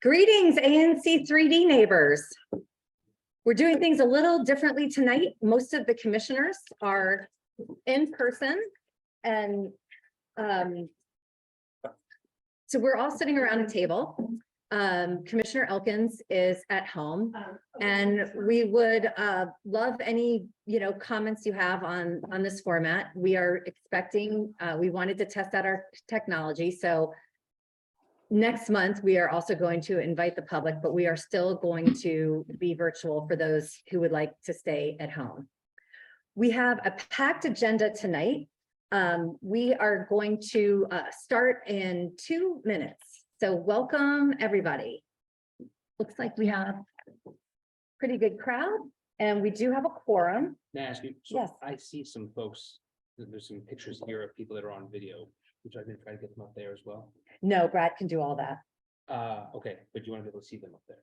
Greetings, ANC3D neighbors. We're doing things a little differently tonight. Most of the commissioners are in person, and so we're all sitting around a table. Commissioner Elkins is at home, and we would love any comments you have on this format. We are expecting, we wanted to test out our technology, so next month we are also going to invite the public, but we are still going to be virtual for those who would like to stay at home. We have a packed agenda tonight. We are going to start in 2 minutes. So welcome everybody. Looks like we have a pretty good crowd, and we do have a quorum. May I ask you? So Yes. I see some folks, there's some pictures here of people that are on video, which I did try to get them up there as well. No, Brad can do all that. Okay, but you want to be able to see them up there?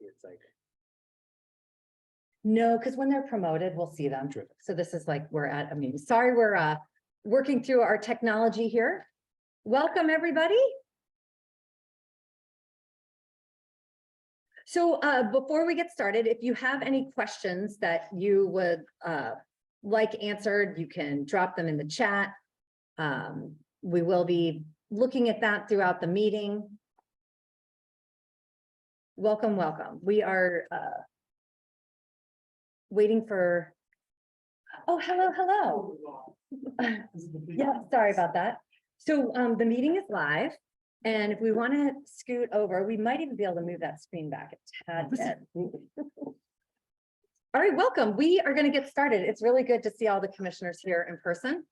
It's like, No, because when they're promoted, we'll see them. Terrific. So this is like we're at a meeting. Sorry, we're working through our technology here. Welcome, everybody. So before we get started, if you have any questions that you would like answered, you can drop them in the chat. We will be looking at that throughout the meeting. Welcome, welcome. We are waiting for, oh, hello. Yeah, sorry about that. So the meeting is live, and if we want to scoot over, we might even be able to move that screen back a tad bit. All right, welcome. We are going to get started. It's really good to see all the commissioners here in person.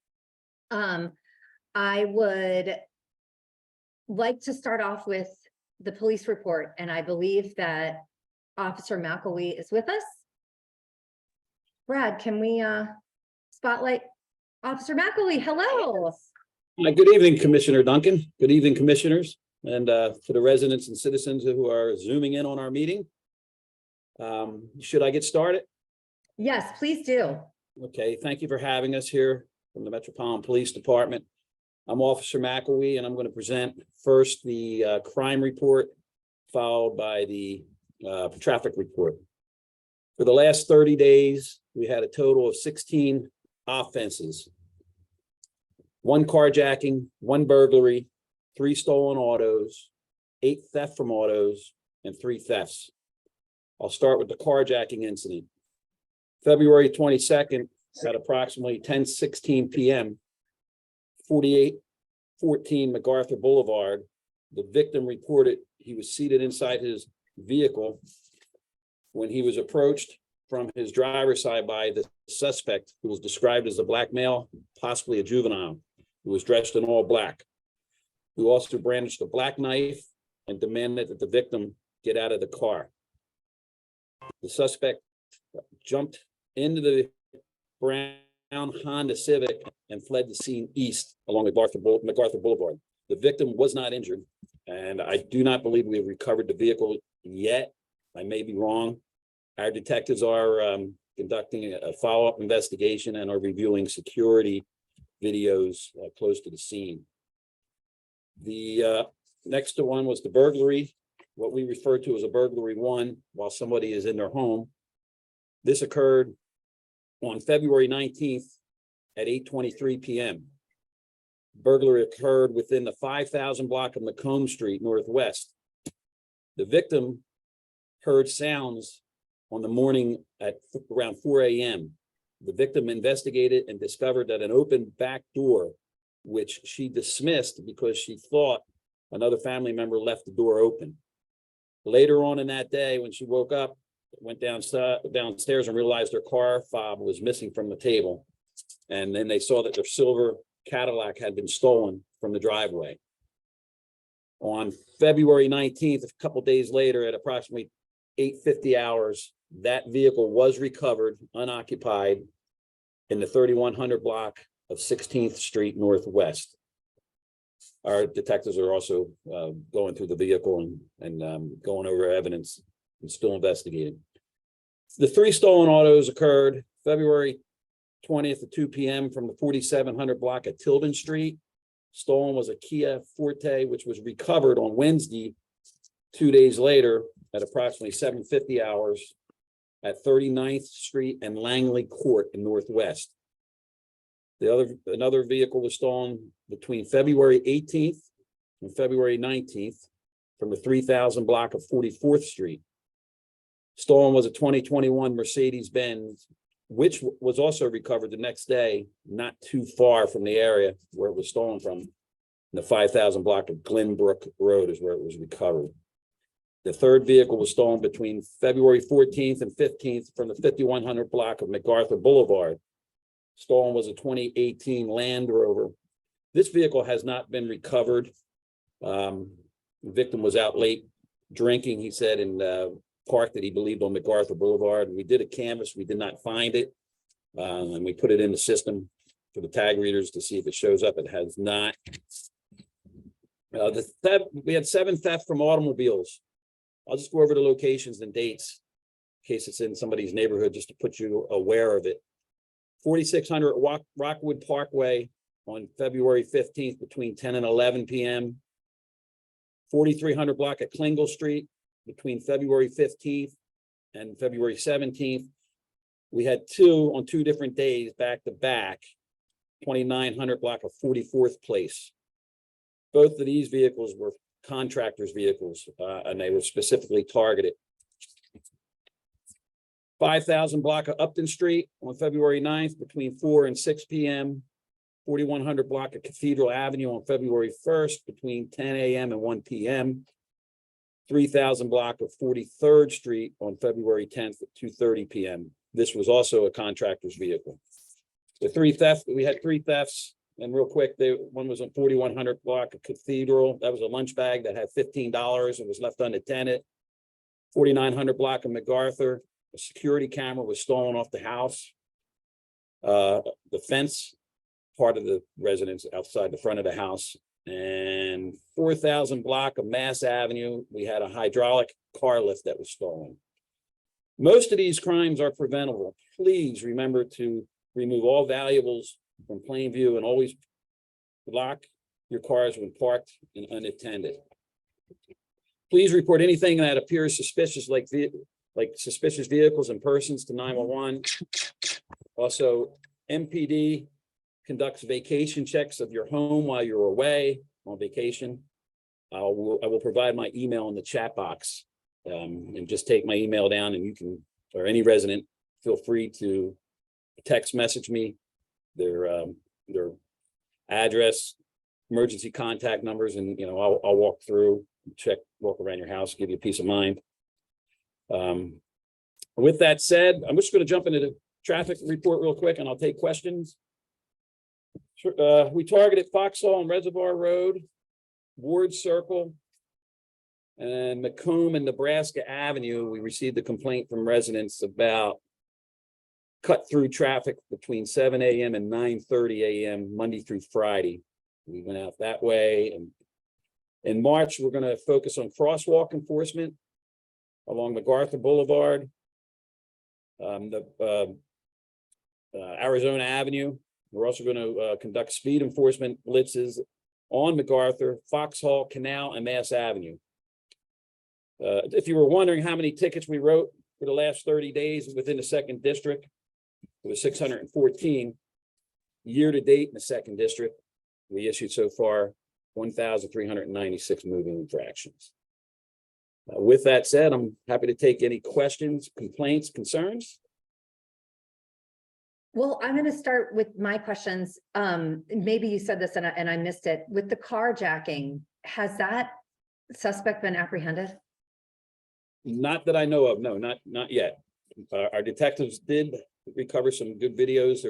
I would like to start off with the police report, and I believe that Officer McElwee is with us. Brad, can we spotlight Officer McElwee? Hello. Good evening, Commissioner Duncan. Good evening, commissioners, and to the residents and citizens who are zooming in on our meeting. Should I get started? Yes, please do. Okay, thank you for having us here from the Metropolitan Police Department. I'm Officer McElwee, and I'm going to present first the crime report, followed by the traffic report. For the last 30 days, we had a total of 16 offenses. 1 carjacking, 1 burglary, 3 stolen autos, 8 theft from autos, and 3 thefts. I'll start with the carjacking incident. February 22nd at approximately 10:16 p.m., 4814 MacArthur Boulevard, the victim reported he was seated inside his vehicle when he was approached from his driver's side by the suspect, who was described as a black male, possibly a juvenile, who was dressed in all black, who also brandished a black knife and demanded that the victim get out of the car. The suspect jumped into the brown Honda Civic and fled the scene east along MacArthur Boulevard. The victim was not injured, and I do not believe we have recovered the vehicle yet. I may be wrong. Our detectives are conducting a follow-up investigation and are reviewing security videos close to the scene. The next one was the burglary, what we refer to as a burglary 1, while somebody is in their home. This occurred on February 19th at 8:23 p.m. Burglary occurred within the 5,000 block of Macomb Street Northwest. The victim heard sounds on the morning at around 4 a.m. The victim investigated and discovered that an open back door, which she dismissed because she thought another family member left the door open. Later on in that day, when she woke up, went downstairs and realized her car fob was missing from the table. And then they saw that their silver Cadillac had been stolen from the driveway. On February 19th, a couple days later, at approximately 8:50 hours, that vehicle was recovered unoccupied in the 3100 block of 16th Street Northwest. Our detectives are also going through the vehicle and going over evidence and still investigating. The 3 stolen autos occurred February 20th at 2 p.m. from the 4700 block at Tilden Street. Stolen was a Kia Forte, which was recovered on Wednesday 2 days later, at approximately 7:50 hours at 39th Street and Langley Court in Northwest. Another vehicle was stolen between February 18th and February 19th from the 3000 block of 44th Street. Stolen was a 2021 Mercedes-Benz, which was also recovered the next day, not too far from the area where it was stolen from. The 5000 block of Glenbrook Road is where it was recovered. The third vehicle was stolen between February 14th and 15th from the 5100 block of MacArthur Boulevard. Stolen was a 2018 Land Rover. This vehicle has not been recovered. The victim was out late drinking, he said, in park that he believed on MacArthur Boulevard. And we did a canvas, we did not find it. And we put it in the system for the tag readers to see if it shows up. It has not. The theft, we had 7 theft from automobiles. I'll just go over the locations and dates in case it's in somebody's neighborhood, just to put you aware of it. 4600 Rockwood Parkway on February 15th between 10 and 11 p.m. 4300 block at Klingle Street between February 15th and February 17th. We had 2 on 2 different days back to back. 2900 block of 44th Place. Both of these vehicles were contractors' vehicles, and they were specifically targeted. 5000 block of Upton Street on February 9th between 4 and 6 p.m. 4100 block of Cathedral Avenue on February 1st between 10 a.m. and 1 p.m. 3000 block of 43rd Street on February 10th at 2:30 p.m. This was also a contractor's vehicle. We had 3 thefts. And real quick, one was on 4100 block of Cathedral. That was a lunch bag that had $15 and was left unattended. 4900 block of MacArthur, a security camera was stolen off the house. The fence, part of the residence outside the front of the house. And 4000 block of Mass Avenue, we had a hydraulic car lift that was stolen. Most of these crimes are preventable. Please remember to remove all valuables from plain view and always lock your cars when parked and unattended. Please report anything that appears suspicious, like suspicious vehicles and persons, to 911. Also, MPD conducts vacation checks of your home while you're away on vacation. I will provide my email in the chat box, and just take my email down, and you can, or any resident, feel free to text message me their address, emergency contact numbers, and I'll walk through, walk around your house, give you a peace of mind. With that said, I'm just going to jump into the traffic report real quick, and I'll take questions. We targeted Foxhall and Reservoir Road, Ward Circle, and Macomb and Nebraska Avenue. We received a complaint from residents about cut through traffic between 7 a.m. and 9:30 a.m. Monday through Friday. We went out that way. And in March, we're going to focus on crosswalk enforcement along MacArthur Boulevard, Arizona Avenue. We're also going to conduct speed enforcement blitzes on MacArthur, Foxhall, Canal, and Mass Avenue. If you were wondering how many tickets we wrote for the last 30 days within the 2nd District, it was 614. Year to date in the 2nd District, we issued so far 1,396 moving infractions. With that said, I'm happy to take any questions, complaints, concerns. Well, I'm going to start with my questions. Maybe you said this and I missed it. With the carjacking, has that suspect been apprehended? Not that I know of. No, not yet. Our detectives did recover some good videos,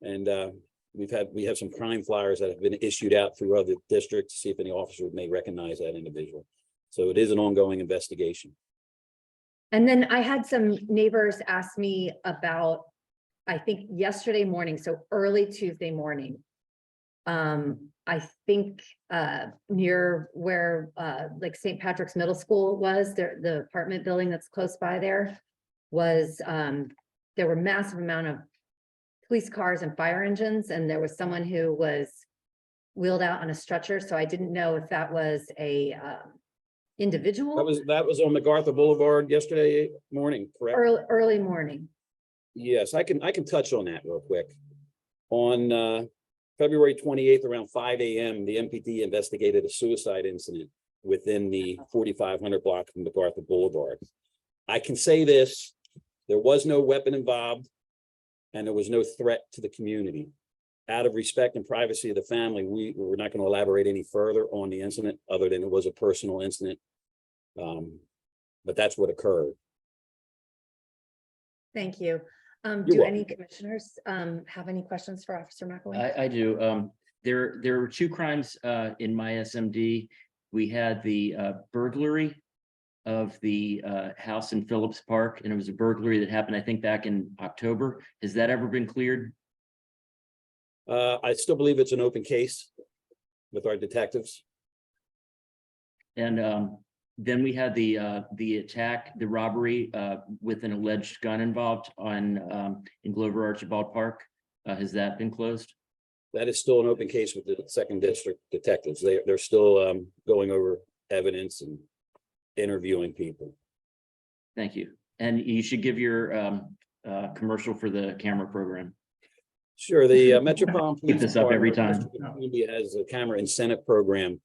and we have some crime flyers that have been issued out through other districts to see if any officer may recognize that individual. So it is an ongoing investigation. And then I had some neighbors ask me about, I think yesterday morning, so early Tuesday morning. I think near where like St. Patrick's Middle School was, there, the apartment building that's close by there was, there were massive amount of police cars and fire engines, and there was someone who was wheeled out on a stretcher. So I didn't know if that was a individual? That was on MacArthur Boulevard yesterday morning, correct? Early morning. Yes, I can touch on that real quick. On February 28th, around 5 a.m., the MPD investigated a suicide incident within the 4500 block of MacArthur Boulevard. I can say this, there was no weapon involved and there was no threat to the community. Out of respect and privacy of the family, we're not going to elaborate any further on the incident other than it was a personal incident. But that's what occurred. Thank you. You're Do welcome. any commissioners have any questions for Officer McElwain? I do. There were two crimes in my SMD. We had the burglary of the house in Phillips Park, and it was a burglary that happened, I think, back in October. Has that ever been cleared? I still believe it's an open case with our detectives. And then we had the attack, the robbery with an alleged gun involved on in Glover Archibald Park. Has that been closed? That is still an open case with the second district detectives. They're still going over evidence and interviewing people. Thank you. And you should give your commercial for the camera program. Sure, the Metropolitan Police Keep this up every Department time. District of Columbia has a camera incentive program,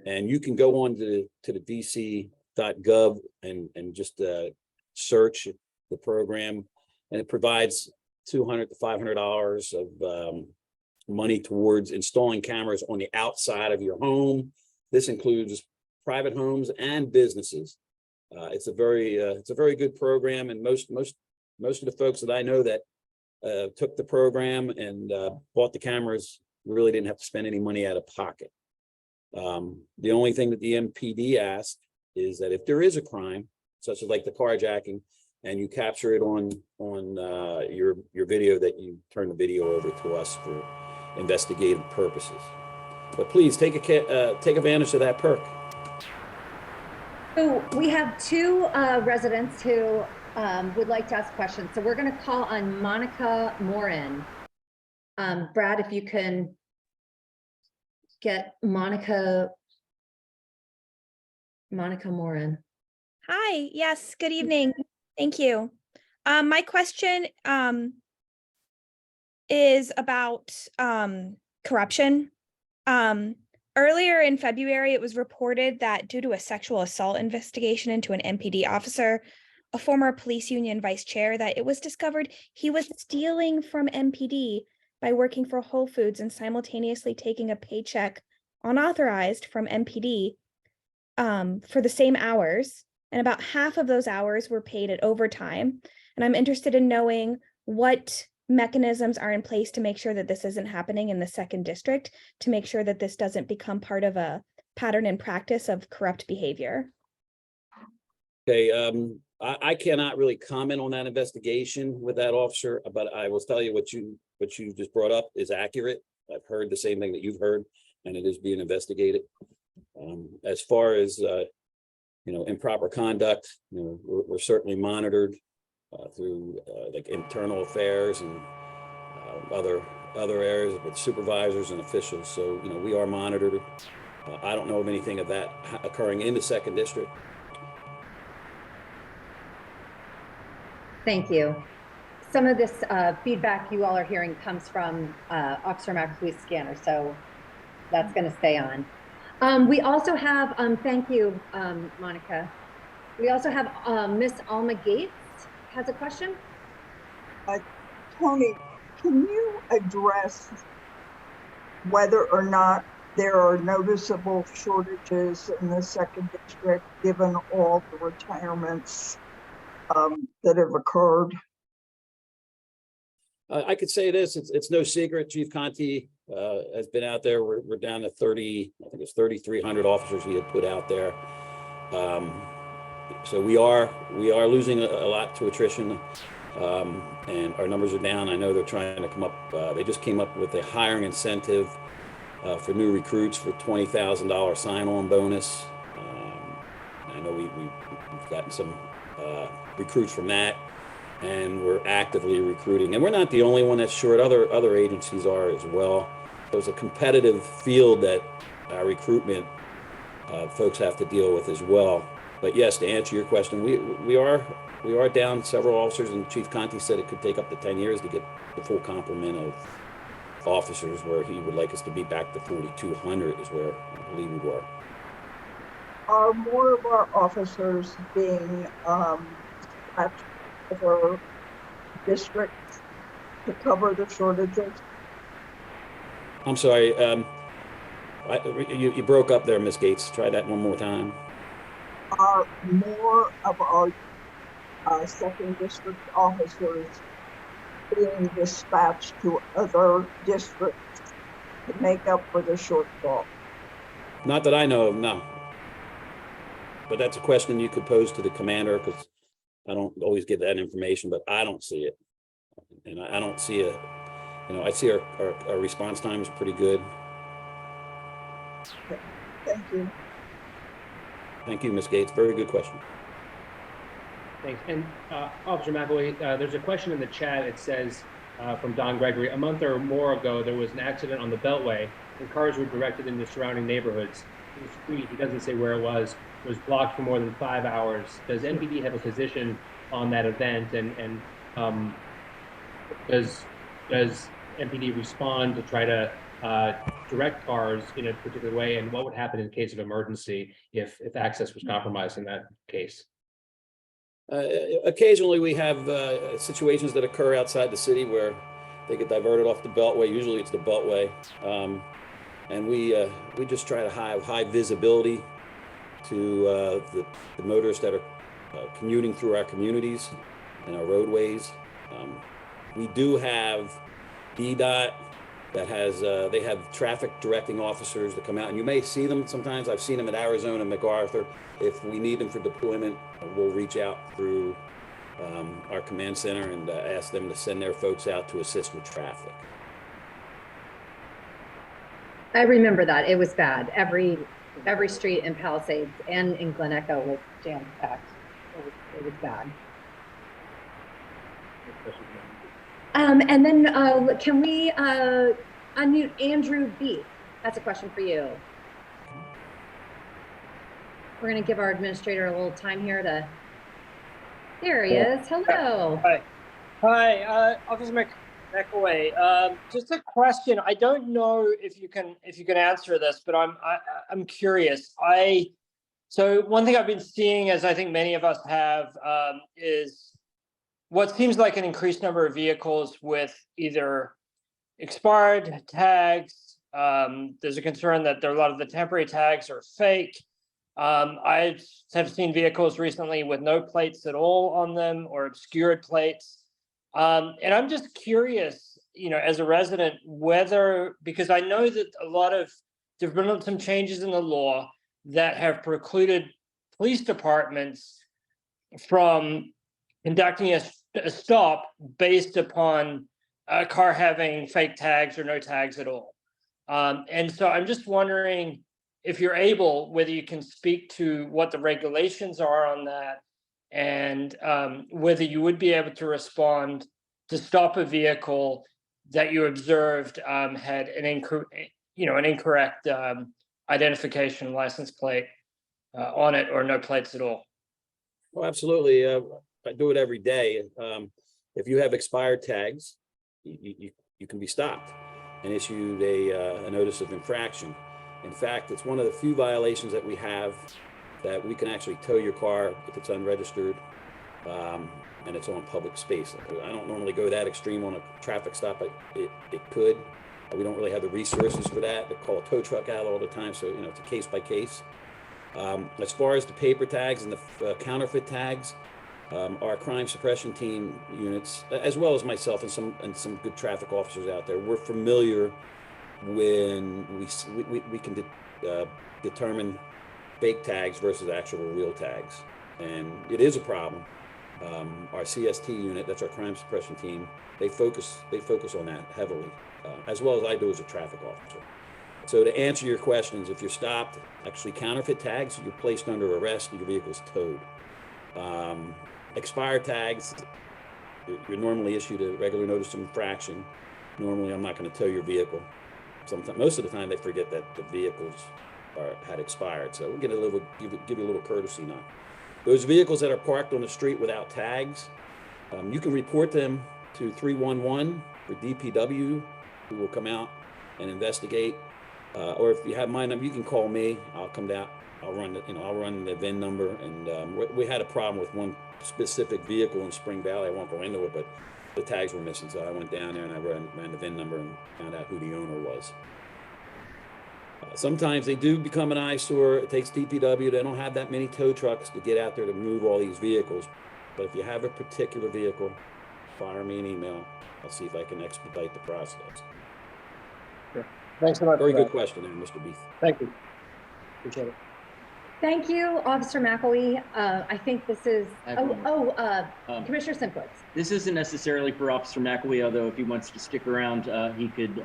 and you can go on to the dc.gov and just search the program, and it provides $200 to $500 of money towards installing cameras on the outside of your home. This includes private homes and businesses. It's a very good program, and most of the folks that I know that took the program and bought the cameras really didn't have to spend any money out of pocket. The only thing that the MPD asked is that if there is a crime, such as like the carjacking, and you capture it on your video, that you turn the video over to us for investigative purposes. But please take advantage of that perk. So we have two residents who would like to ask questions. So we're going to call on Monica Morin. Brad, if you can get Monica Morin. Hi, yes, good evening. Thank you. My question is about corruption. Earlier in February, it was reported that due to a sexual assault investigation into an MPD officer, a former police union vice chair, that it was discovered he was stealing from MPD by working for Whole Foods and simultaneously taking a paycheck unauthorized from MPD for the same hours. And about half of those hours were paid at overtime. And I'm interested in knowing what mechanisms are in place to make sure that this isn't happening in the second district, to make sure that this doesn't become part of a pattern and practice of corrupt behavior. Okay, I cannot really comment on that investigation with that officer, but I will tell you what you just brought up is accurate. I've heard the same thing that you've heard, and it is being investigated. As far as improper conduct, we're certainly monitored through like internal affairs and other areas with supervisors and officials. So we are monitored. I don't know of anything of that occurring in the second district. Thank you. Some of this feedback you all are hearing comes from Officer McElwain's scanner, so that's going to stay on. We also have, thank you, Monica. We also have Miss Alma Gates has a question. Tony, can you address whether or not there are noticeable shortages in the second district, given all the retirements that have occurred? I could say this, it's no secret, Chief Conti has been out there. We're down to 30, I think it's 3,300 officers we had put out there. So we are losing a lot to attrition, and our numbers are down. I know they're trying to come up, they just came up with a hiring incentive for new recruits for $20,000 sign-on bonus. I know we've gotten some recruits from that, and we're actively recruiting. And we're not the only one that's short, other agencies are as well. There's a competitive field that our recruitment folks have to deal with as well. But yes, to answer your question, we are down several officers, and Chief Conti said it could take up to 10 years to get the full complement of officers, where he would like us to be back to 4,200 is where I believe we were. Are more of our officers being dispatched over districts to cover the shortages? I'm sorry, you broke up there, Ms. Gates. Try that one more time. Are more of our second district officers being dispatched to other districts to make up for the shortfall? Not that I know of, no. But that's a question you could pose to the commander, because I don't always get that information, but I don't see it. And I don't see it. You know, I see our response time is pretty good. Thank you. Thank you, Ms. Gates. Very good question. Thanks. And Officer McAvoy, there's a question in the chat. It says from Don Gregory, a month or more ago, there was an accident on the Beltway and cars were directed into surrounding neighborhoods. The street, he doesn't say where it was blocked for more than 5 hours. Does NPD have a position on that event? And does NPD respond to try to direct cars in a particular way? And what would happen in case of emergency if access was compromised in that case? Occasionally we have situations that occur outside the city where they get diverted off the Beltway. Usually it's the Beltway. And we just try to have high visibility to the motorists that are commuting through our communities and our roadways. We do have DDOT that has, they have traffic directing officers that come out, and you may see them sometimes. I've seen them at Arizona, MacArthur. If we need them for deployment, we'll reach out through our command center and ask them to send their folks out to assist with traffic. I remember that. It was bad. Every street in Palisades and in Glen Echo was jam packed. It was bad. And then can we unmute Andrew B? That's a question for you. We're going to give our administrator a little time here to. There he is. Hello. Hi, Officer McAvoy. Just a question. I don't know if you can answer this, but I'm curious. So one thing I've been seeing, as I think many of us have, is what seems like an increased number of vehicles with either expired tags. There's a concern that a lot of the temporary tags are fake. I have seen vehicles recently with no plates at all on them or obscured plates. And I'm just curious, as a resident, whether, because I know that there've been some changes in the law that have precluded police departments from conducting a stop based upon a car having fake tags or no tags at all. And so I'm just wondering if you're able, whether you can speak to what the regulations are on that, and whether you would be able to respond to stop a vehicle that you observed had an incorrect identification license plate on it or no plates at all. Well, absolutely. I do it every day. If you have expired tags, you can be stopped and issued a notice of infraction. In fact, it's one of the few violations that we have that we can actually tow your car if it's unregistered and it's on public space. I don't normally go that extreme on a traffic stop, but it could. We don't really have the resources for that. They call a tow truck out all the time, so it's a case by case. As far as the paper tags and the counterfeit tags, our crime suppression team units, as well as myself and some good traffic officers out there, we're familiar when we can determine fake tags versus actual real tags, and it is a problem. Our CST unit, that's our crime suppression team, they focus on that heavily, as well as I do as a traffic officer. So to answer your questions, if you're stopped, actually counterfeit tags, you're placed under arrest and your vehicle's towed. Expired tags, you're normally issued a regular notice of infraction. Normally, I'm not going to tow your vehicle. Sometimes, most of the time, they forget that the vehicle's had expired. So we'll give you a little courtesy now. Those vehicles that are parked on the street without tags, you can report them to 311 for DPW, who will come out and investigate. Or if you have my number, you can call me. I'll come down. I'll run the VIN number. And we had a problem with one specific vehicle in Spring Valley. I won't go into it, but the tags were missing. So I went down there and I ran the VIN number and found out who the owner was. Sometimes they do become an eyesore. It takes DPW. They don't have that many tow trucks to get out there to move all these vehicles. But if you have a particular vehicle, fire me an email. I'll see if I can expedite the process. Sure. Thanks so much. Very good question there, Mr. Beef. Thank you. Appreciate it. Thank you, Officer McElwee. I think this is, I have one. Commissioner Simplitz. This isn't necessarily for Officer McElwee, although if he wants to stick around, he could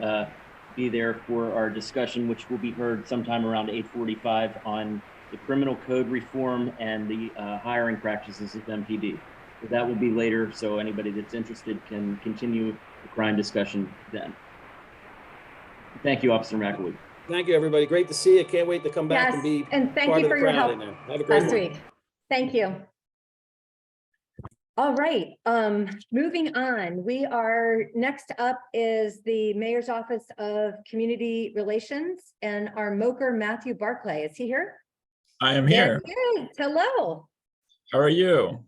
be there for our discussion, which will be heard sometime around 8:45 on the criminal code reform and the hiring practices of MPD. So that will be later, so anybody that's interested can continue the crime discussion then. Thank you, Officer McElwee. Thank you, everybody. Great to see you. Can't wait to come back and be and thank part you of for the your crowd help in there. Have a great last one. week. Thank you. All right, moving on. Next up is the Mayor's Office of Community Relations and our MOCR, Matthew Barclay. Is he here? I am There here. he is. Hello. How are you?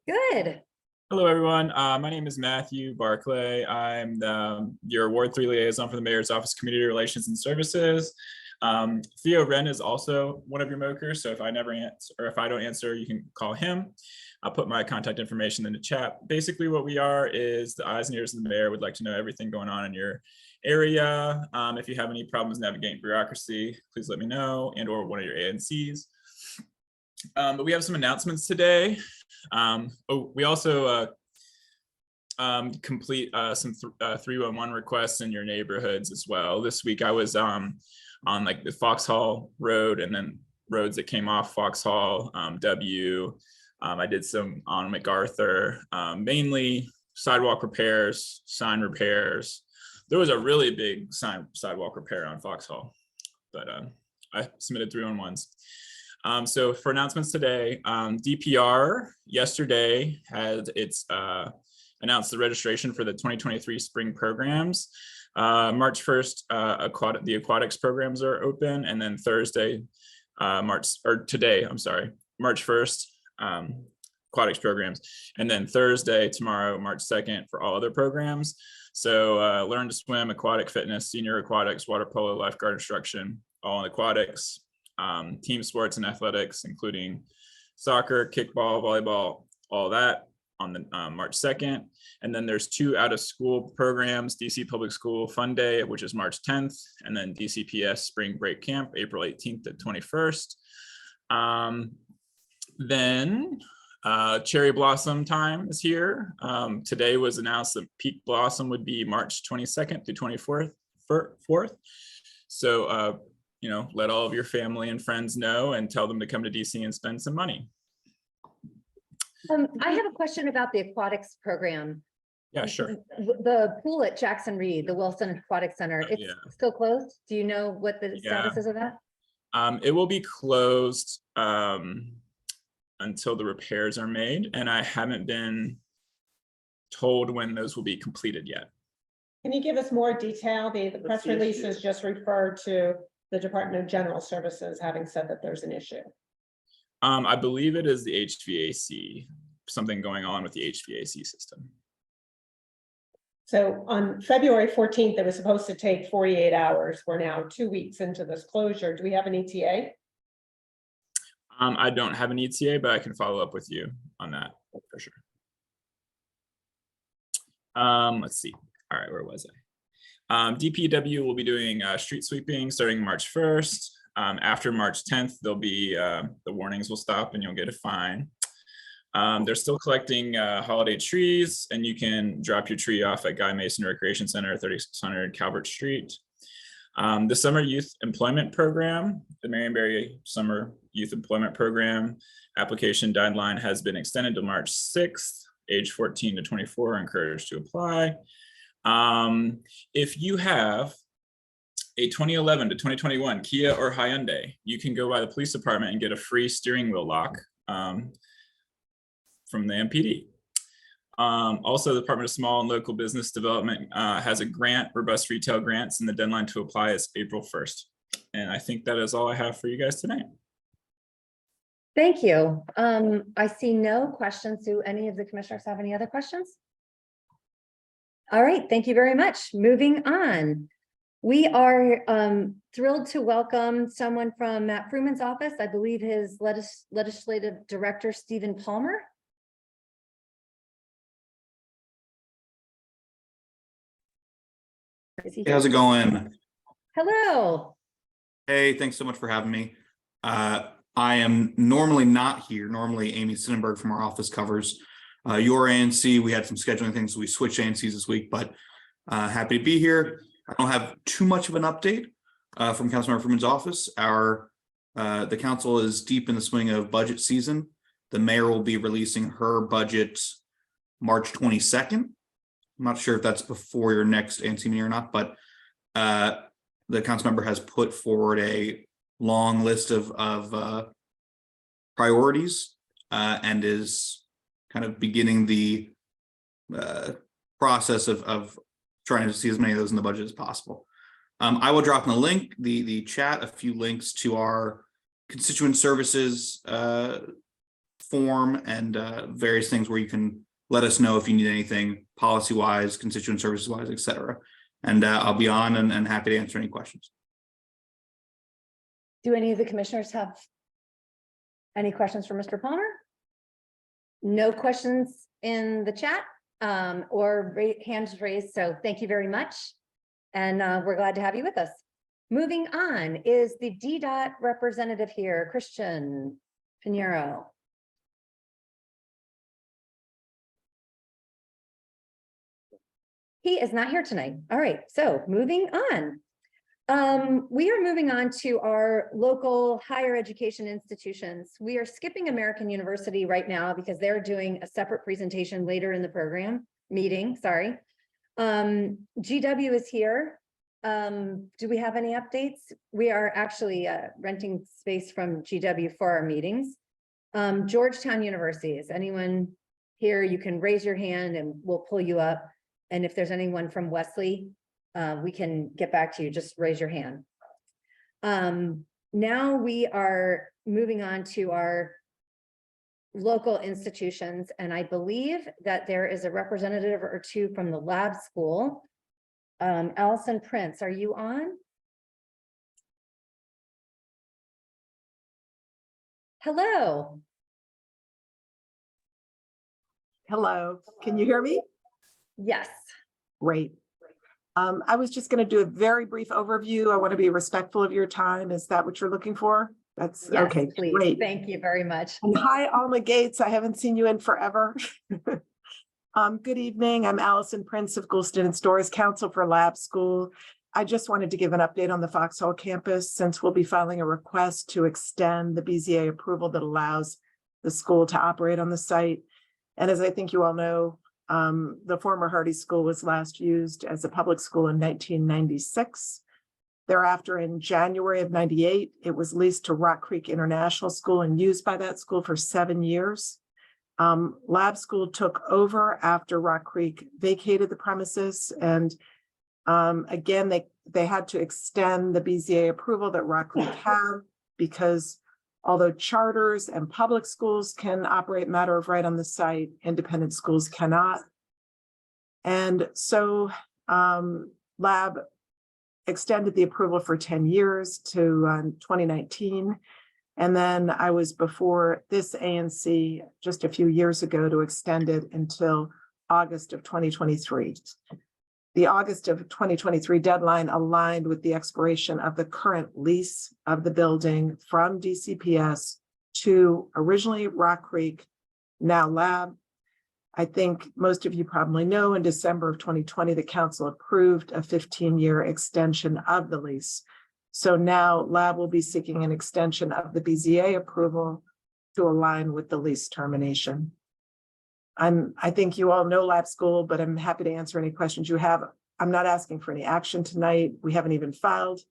Good. Hello, everyone. My name is Matthew Barclay. I'm your Ward 3 liaison for the Mayor's Office of Community Relations and Services. Theo Wren is also one of your MOCRs, so if I never answer, or if I don't answer, you can call him. I'll put my contact information in the chat. Basically, what we are is the eyes and ears of the mayor. Would like to know everything going on in your area. If you have any problems navigating bureaucracy, please let me know, and or one of your ANCs. But we have some announcements today. We also complete some 311 requests in your neighborhoods as well. This week I was on like the Foxhall Road and then roads that came off Foxhall, W. I did some on MacArthur, mainly sidewalk repairs, sign repairs. There was a really big sidewalk repair on Foxhall, but I submitted 311s. So for announcements today, DPR yesterday had its announced the registration for the 2023 spring programs. March 1st, the aquatics programs are open, and then Thursday, today, I'm sorry, March 1st, aquatics programs, and then Thursday, tomorrow, March 2nd, for all other programs. So learn to swim, aquatic fitness, senior aquatics, water polo, lifeguard instruction, all in aquatics. Team sports and athletics, including soccer, kickball, volleyball, all that on the March 2nd. And then there's 2 out of school programs, DC Public School Fun Day, which is March 10th, and then DCPS Spring Break Camp, April 18th to 21st. Then cherry blossom time is here. Today was announced that peak blossom would be March 22nd to 24th. So, let all of your family and friends know and tell them to come to DC and spend some money. I have a question about the aquatics program. Yeah, sure. The pool at Jackson Reed, the Wilson Aquatic Center, it's still closed? Do you know what the status is of that? It will be closed until the repairs are made, and I haven't been told when those will be completed yet. Can you give us more detail? The press release is just referred to the Department of General Services having said that there's an issue. I believe it is the HVAC, something going on with the HVAC system. So on February 14th, it was supposed to take 48 hours. We're now 2 weeks into this closure. Do we have an ETA? I don't have an ETA, but I can follow up with you on that for sure. Let's see. All right, where was I? DPW will be doing street sweeping starting March 1st. After March 10th, there'll be the warnings will stop and you'll get a fine. They're still collecting holiday trees, and you can drop your tree off at Guy Mason Recreation Center, 3600 Calvert Street. The Summer Youth Employment Program, the Marionberry Summer Youth Employment Program application deadline has been extended to March 6th. Age 14 to 24 are encouraged to apply. If you have a 2011 to 2021 Kia or Hyundai, you can go by the police department and get a free steering wheel lock from the MPD. Also, the Department of Small and Local Business Development has a grant, robust retail grants, and the deadline to apply is April 1st. And I think that is all I have for you guys tonight. Thank you. I see no questions. Do any of the commissioners have any other questions? All right, thank you very much. Moving on. We are thrilled to welcome someone from Matt Fruman's office. I believe his legislative director, Stephen Palmer. Is he Hey, how's it going? Hello. Hey, thanks so much for having me. I am normally not here. Normally Amy Sinnenberg from our office covers your ANC. We had some scheduling things. So we switched ANCs this week, but happy to be here. I don't have too much of an update from Councilmember Fruman's office. The council is deep in the swing of budget season. The mayor will be releasing her budget March 22nd. I'm not sure if that's before your next ANC meeting or not, but the council member has put forward a long list of priorities and is kind of beginning the process of trying to see as many of those in the budget as possible. I will drop in the link, the chat, a few links to our constituent services form and various things where you can let us know if you need anything policy-wise, constituent services-wise, et cetera. And I'll be on and happy to answer any questions. Do any of the commissioners have any questions for Mr. Palmer? No questions in the chat or hands raised. So thank you very much. And we're glad to have you with us. Moving on is the DDOT representative here, Christian Pinheiro. He is not here tonight. All right, so moving on. We are moving on to our local higher education institutions. We are skipping American University right now because they're doing a separate presentation later in the meeting, sorry. GW is here. Do we have any updates? We are actually renting space from GW for our meetings. Georgetown University, is anyone here? You can raise your hand and we'll pull you up. And if there's anyone from Wesley, we can get back to you, just raise your hand. Now we are moving on to our local institutions, and I believe that there is a representative or two from the lab school. Allison Prince, are you on? Hello. Hello, can you hear me? Yes. Great. I was just going to do a very brief overview. I want to be respectful of your time. Is that what you're looking for? That's Yes, okay. Please. Great. Thank you very much. And hi, Alma Gates. I haven't seen you in forever. Good evening. I'm Allison Prince of Goulston and Storrs Council for Lab School. I just wanted to give an update on the Foxhall campus since we'll be filing a request to extend the BZA approval that allows the school to operate on the site. And as I think you all know, the former Hardy School was last used as a public school in 1996. Thereafter, in January of 98, it was leased to Rock Creek International School and used by that school for 7 years. Lab School took over after Rock Creek vacated the premises. And again, they had to extend the BZA approval that Rock Creek had because although charters and public schools can operate matter of right on the site, independent schools cannot. And so Lab extended the approval for 10 years to 2019. And then I was before this ANC just a few years ago to extend it until August of 2023. The August of 2023 deadline aligned with the expiration of the current lease of the building from DCPS to originally Rock Creek, now Lab. I think most of you probably know in December of 2020, the council approved a 15-year extension of the lease. So now Lab will be seeking an extension of the BZA approval to align with the lease termination. I think you all know Lab School, but I'm happy to answer any questions you have. I'm not asking for any action tonight. We haven't even filed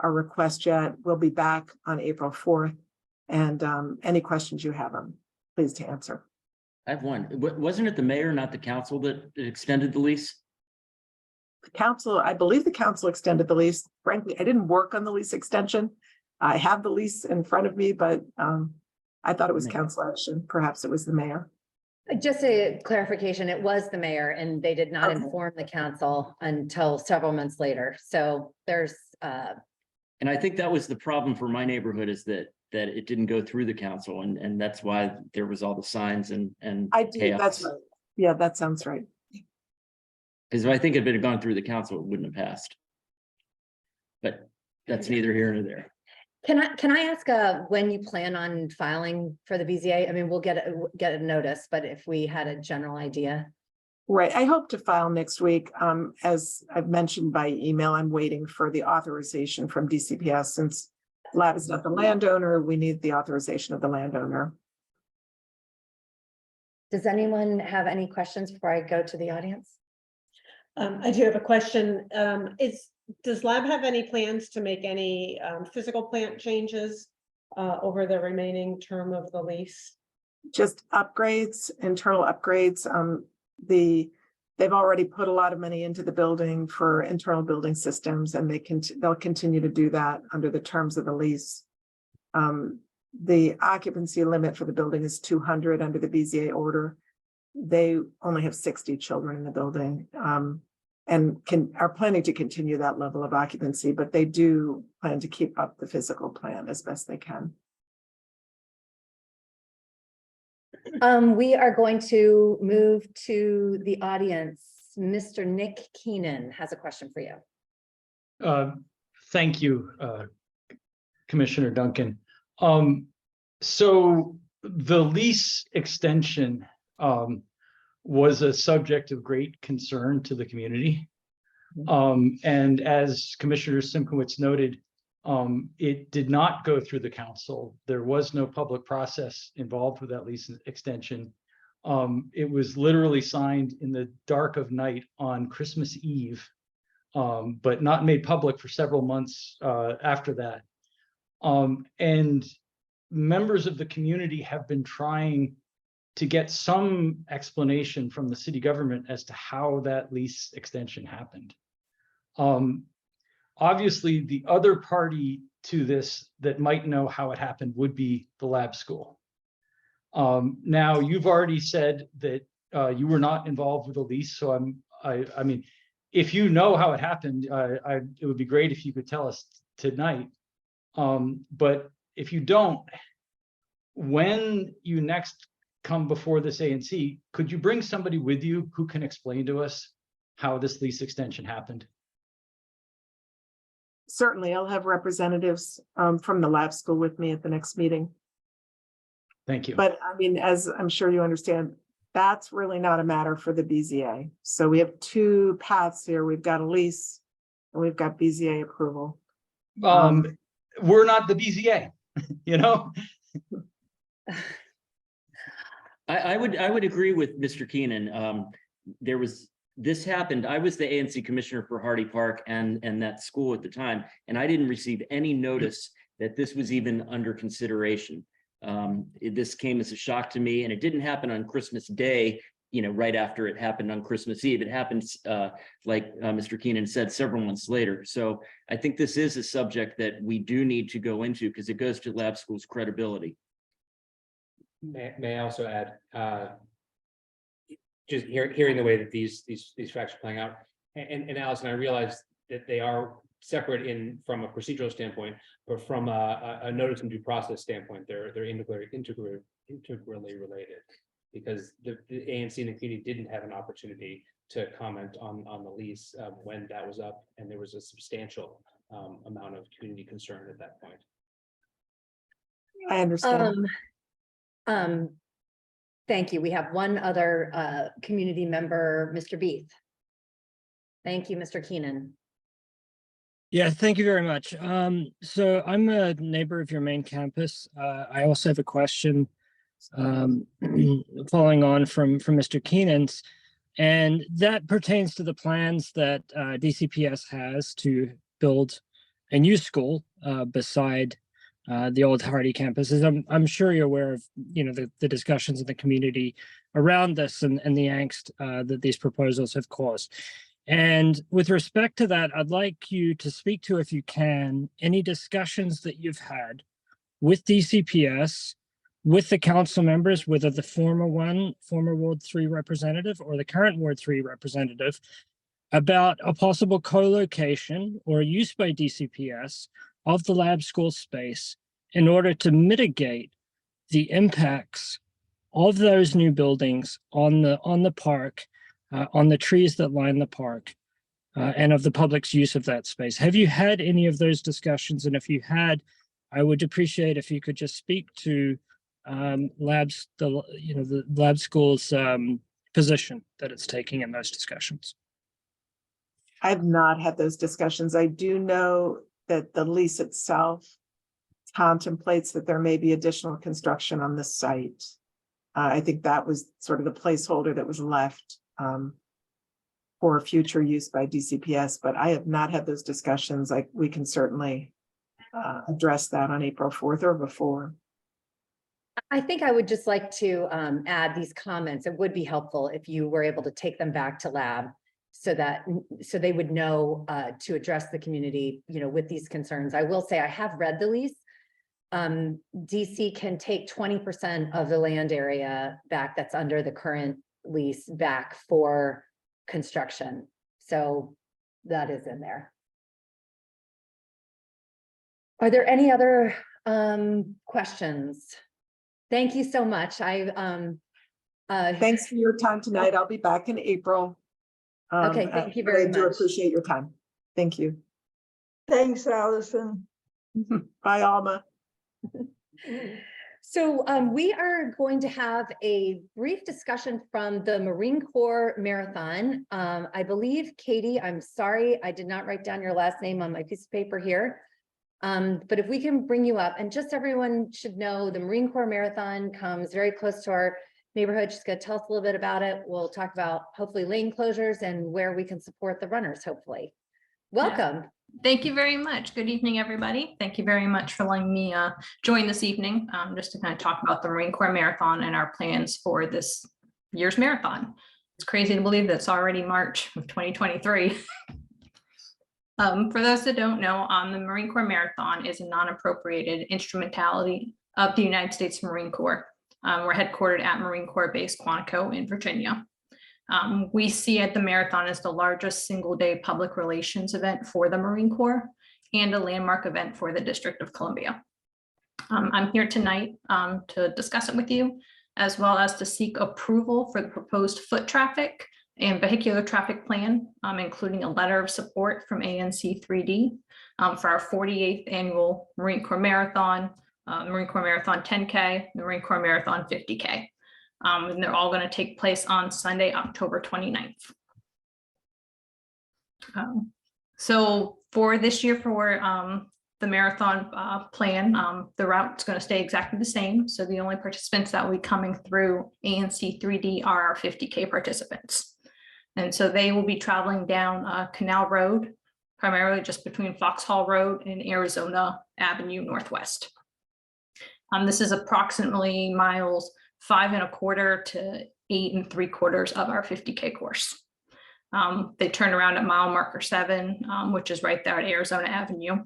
our request yet. We'll be back on April 4th. And any questions you have, I'm pleased to answer. I have one. Wasn't it the mayor, not the council, that extended the lease? The council, I believe the council extended the lease. Frankly, I didn't work on the lease extension. I have the lease in front of me, but I thought it was council action. Perhaps it was the mayor. Just a clarification, it was the mayor and they did not Okay. inform the council until several months later. So there's, And I think that was the problem for my neighborhood, is that it didn't go through the council, and that's why there was all the signs and I do, chaos. that's right. Yeah, that sounds right. Because if I think if it had gone through the council, it wouldn't have passed. But that's neither here nor there. can I ask when you plan on filing for the BZA? I mean, we'll get a notice, but if we had a general idea. Right. I hope to file next week. As I've mentioned by email, I'm waiting for the authorization from DCPS. Since Lab is not the landowner, we need the authorization of the landowner. Does anyone have any questions before I go to the audience? I do have a question. Does Lab have any plans to make any physical plant changes over the remaining term of the lease? Just upgrades, internal upgrades. They've already put a lot of money into the building for internal building systems, and they'll continue to do that under the terms of the lease. The occupancy limit for the building is 200 under the BZA order. They only have 60 children in the building, and are planning to continue that level of occupancy, but they do plan to keep up the physical plan as best they can. We are going to move to the audience. Mr. Nick Keenan has a question for you. Thank you, Commissioner Duncan. So the lease extension was a subject of great concern to the community. And as Commissioner Simkowitz noted, it did not go through the council. There was no public process involved with that lease extension. It was literally signed in the dark of night on Christmas Eve, but not made public for several months after that. And members of the community have been trying to get some explanation from the city government as to how that lease extension happened. Obviously, the other party to this that might know how it happened would be the lab school. Now, you've already said that you were not involved with the lease, so I mean, if you know how it happened, it would be great if you could tell us tonight. But if you don't, when you next come before this ANC, could you bring somebody with you who can explain to us how this lease extension happened? Certainly, I'll have representatives from the lab school with me at the next meeting. Thank you. But I mean, as I'm sure you understand, that's really not a matter for the BZA. So we have two paths here. We've got a lease and we've got BZA approval. We're not the BZA, you know? I would agree with Mr. Keenan. This happened. I was the ANC commissioner for Hardy Park and that school at the time, and I didn't receive any notice that this was even under consideration. This came as a shock to me, and it didn't happen on Christmas Day, you know, right after it happened on Christmas Eve. It happens, like Mr. Keenan said, several months later. So I think this is a subject that we do need to go into because it goes to lab school's credibility. May I also add, just hearing the way that these facts are playing out, and Allison, I realize that they are separate from a procedural standpoint, but from a notice and due process standpoint, they're integrally related, because the ANC and the community didn't have an opportunity to comment on the lease when that was up, and there was a substantial amount of community concern at that point. I understand. Thank you. We have one other community member, Mr. Beath. Thank you, Mr. Keenan. Yeah, thank you very much. So I'm a neighbor of your main campus. I also have a question following on from Mr. Keenan's. And that pertains to the plans that DCPS has to build a new school beside the old Hardy campus. As I'm sure you're aware of, the discussions in the community around this and the angst that these proposals have caused. And with respect to that, I'd like you to speak to, if you can, any discussions that you've had with DCPS, with the council members, whether the former Ward 3 representative or the current Ward 3 representative, about a possible co-location or use by DCPS of the lab school space in order to mitigate the impacts of those new buildings on the park, on the trees that line the park, and of the public's use of that space. Have you had any of those discussions? And if you had, I would appreciate if you could just speak to the lab school's position that it's taking in those discussions. I've not had those discussions. I do know that the lease itself contemplates that there may be additional construction on the site. I think that was sort of the placeholder that was left for future use by DCPS, but I have not had those discussions. We can certainly address that on April 4th or before. I think I would just like to add these comments. It would be helpful if you were able to take them back to lab so they would know to address the community, with these concerns. I will say I have read the lease. DC can take 20% of the land area back that's under the current lease back for construction. So that is in there. Are there any other questions? Thank you so much. Thanks for your time tonight. I'll be back in April. Okay, thank you very much. I do appreciate your time. Thank you. Thanks, Allison. Bye, Alma. So we are going to have a brief discussion from the Marine Corps Marathon. I believe, Katie, I'm sorry, I did not write down your last name on my piece of paper here. But if we can bring you up, and just everyone should know, the Marine Corps Marathon comes very close to our neighborhood. She's going to tell us a little bit about it. We'll talk about hopefully lane closures and where we can support the runners, hopefully. Welcome. Yeah. Thank you very much. Good evening, everybody. Thank you very much for letting me join this evening, just to kind of talk about the Marine Corps Marathon and our plans for this year's marathon. It's crazy to believe that it's already March of 2023. For those that don't know, the Marine Corps Marathon is a non-appropriated instrumentality of the United States Marine Corps. We're headquartered at Marine Corps Base Quantico in Virginia. We see at the marathon as the largest single-day public relations event for the Marine Corps and a landmark event for the District of Columbia. I'm here tonight to discuss it with you, as well as to seek approval for the proposed foot traffic and vehicular traffic plan, including a letter of support from ANC3D for our 48th annual Marine Corps Marathon, Marine Corps Marathon 10K, the Marine Corps Marathon 50K. And they're all going to take place on Sunday, October 29th. So for this year, for the marathon plan, the route's going to stay exactly the same. So the only participants that will be coming through ANC3D are our 50K participants. And so they will be traveling down Canal Road, primarily just between Foxhall Road and Arizona Avenue Northwest. This is approximately miles 5 1/4 to 8 3/4 of our 50K course. They turn around at mile marker 7, which is right there at Arizona Avenue.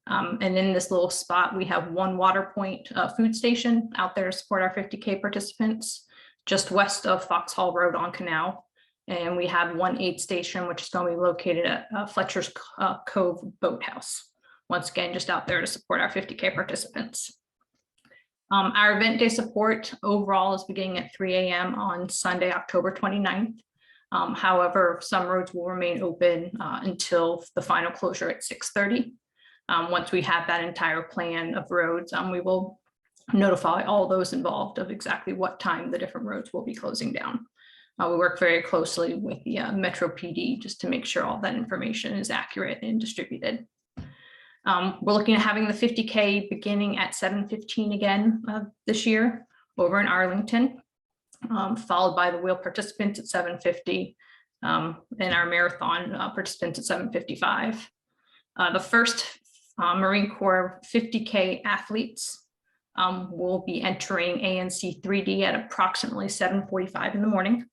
And in this little spot, we have one water point food station out there to support our 50K participants, just west of Foxhall Road on Canal. And we have one aid station, which is going to be located at Fletcher's Cove Boathouse. Once again, just out there to support our 50K participants. Our event day support overall is beginning at 3 a.m. on Sunday, October 29th. However, some roads will remain open until the final closure at 6:30. Once we have that entire plan of roads, we will notify all those involved of exactly what time the different roads will be closing down. We work very closely with the Metro PD just to make sure all that information is accurate and distributed. We're looking at having the 50K beginning at 7:15 again this year over in Arlington. followed by the wheel participants at 7:50, and our marathon participants at 7:55. The first Marine Corps 50K athletes will be entering ANC3D at approximately 7:45 in the morning.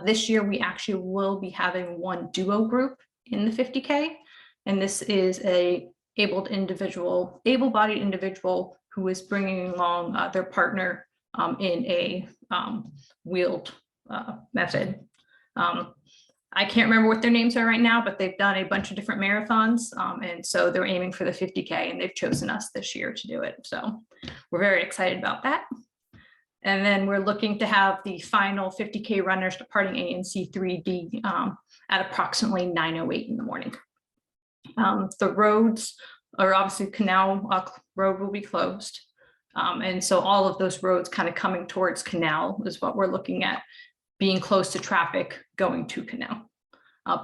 This year, we actually will be having one duo group in the 50K, and this is a able-bodied individual who is bringing along their partner in a wheeled method. I can't remember what their names are right now, but they've done a bunch of different marathons, and so they're aiming for the 50K, and they've chosen us this year to do it. So we're very excited about that. And then we're looking to have the final 50K runners departing ANC3D at approximately 9:08 in the morning. The roads are obviously Canal Road will be closed. And so all of those roads kind of coming towards Canal is what we're looking at, being close to traffic going to Canal.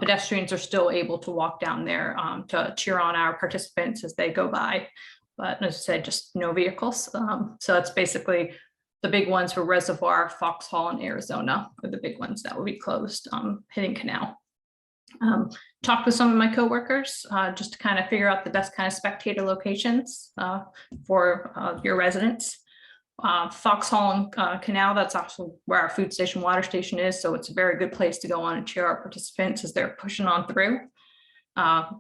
Pedestrians are still able to walk down there to cheer on our participants as they go by. But as I said, just no vehicles. So it's basically the big ones for Reservoir, Foxhall, and Arizona are the big ones that will be closed, hitting Canal. Talked with some of my coworkers just to kind of figure out the best kind of spectator locations for your residents. Foxhall and Canal, that's also where our food station, water station is. So it's a very good place to go on and cheer our participants as they're pushing on through.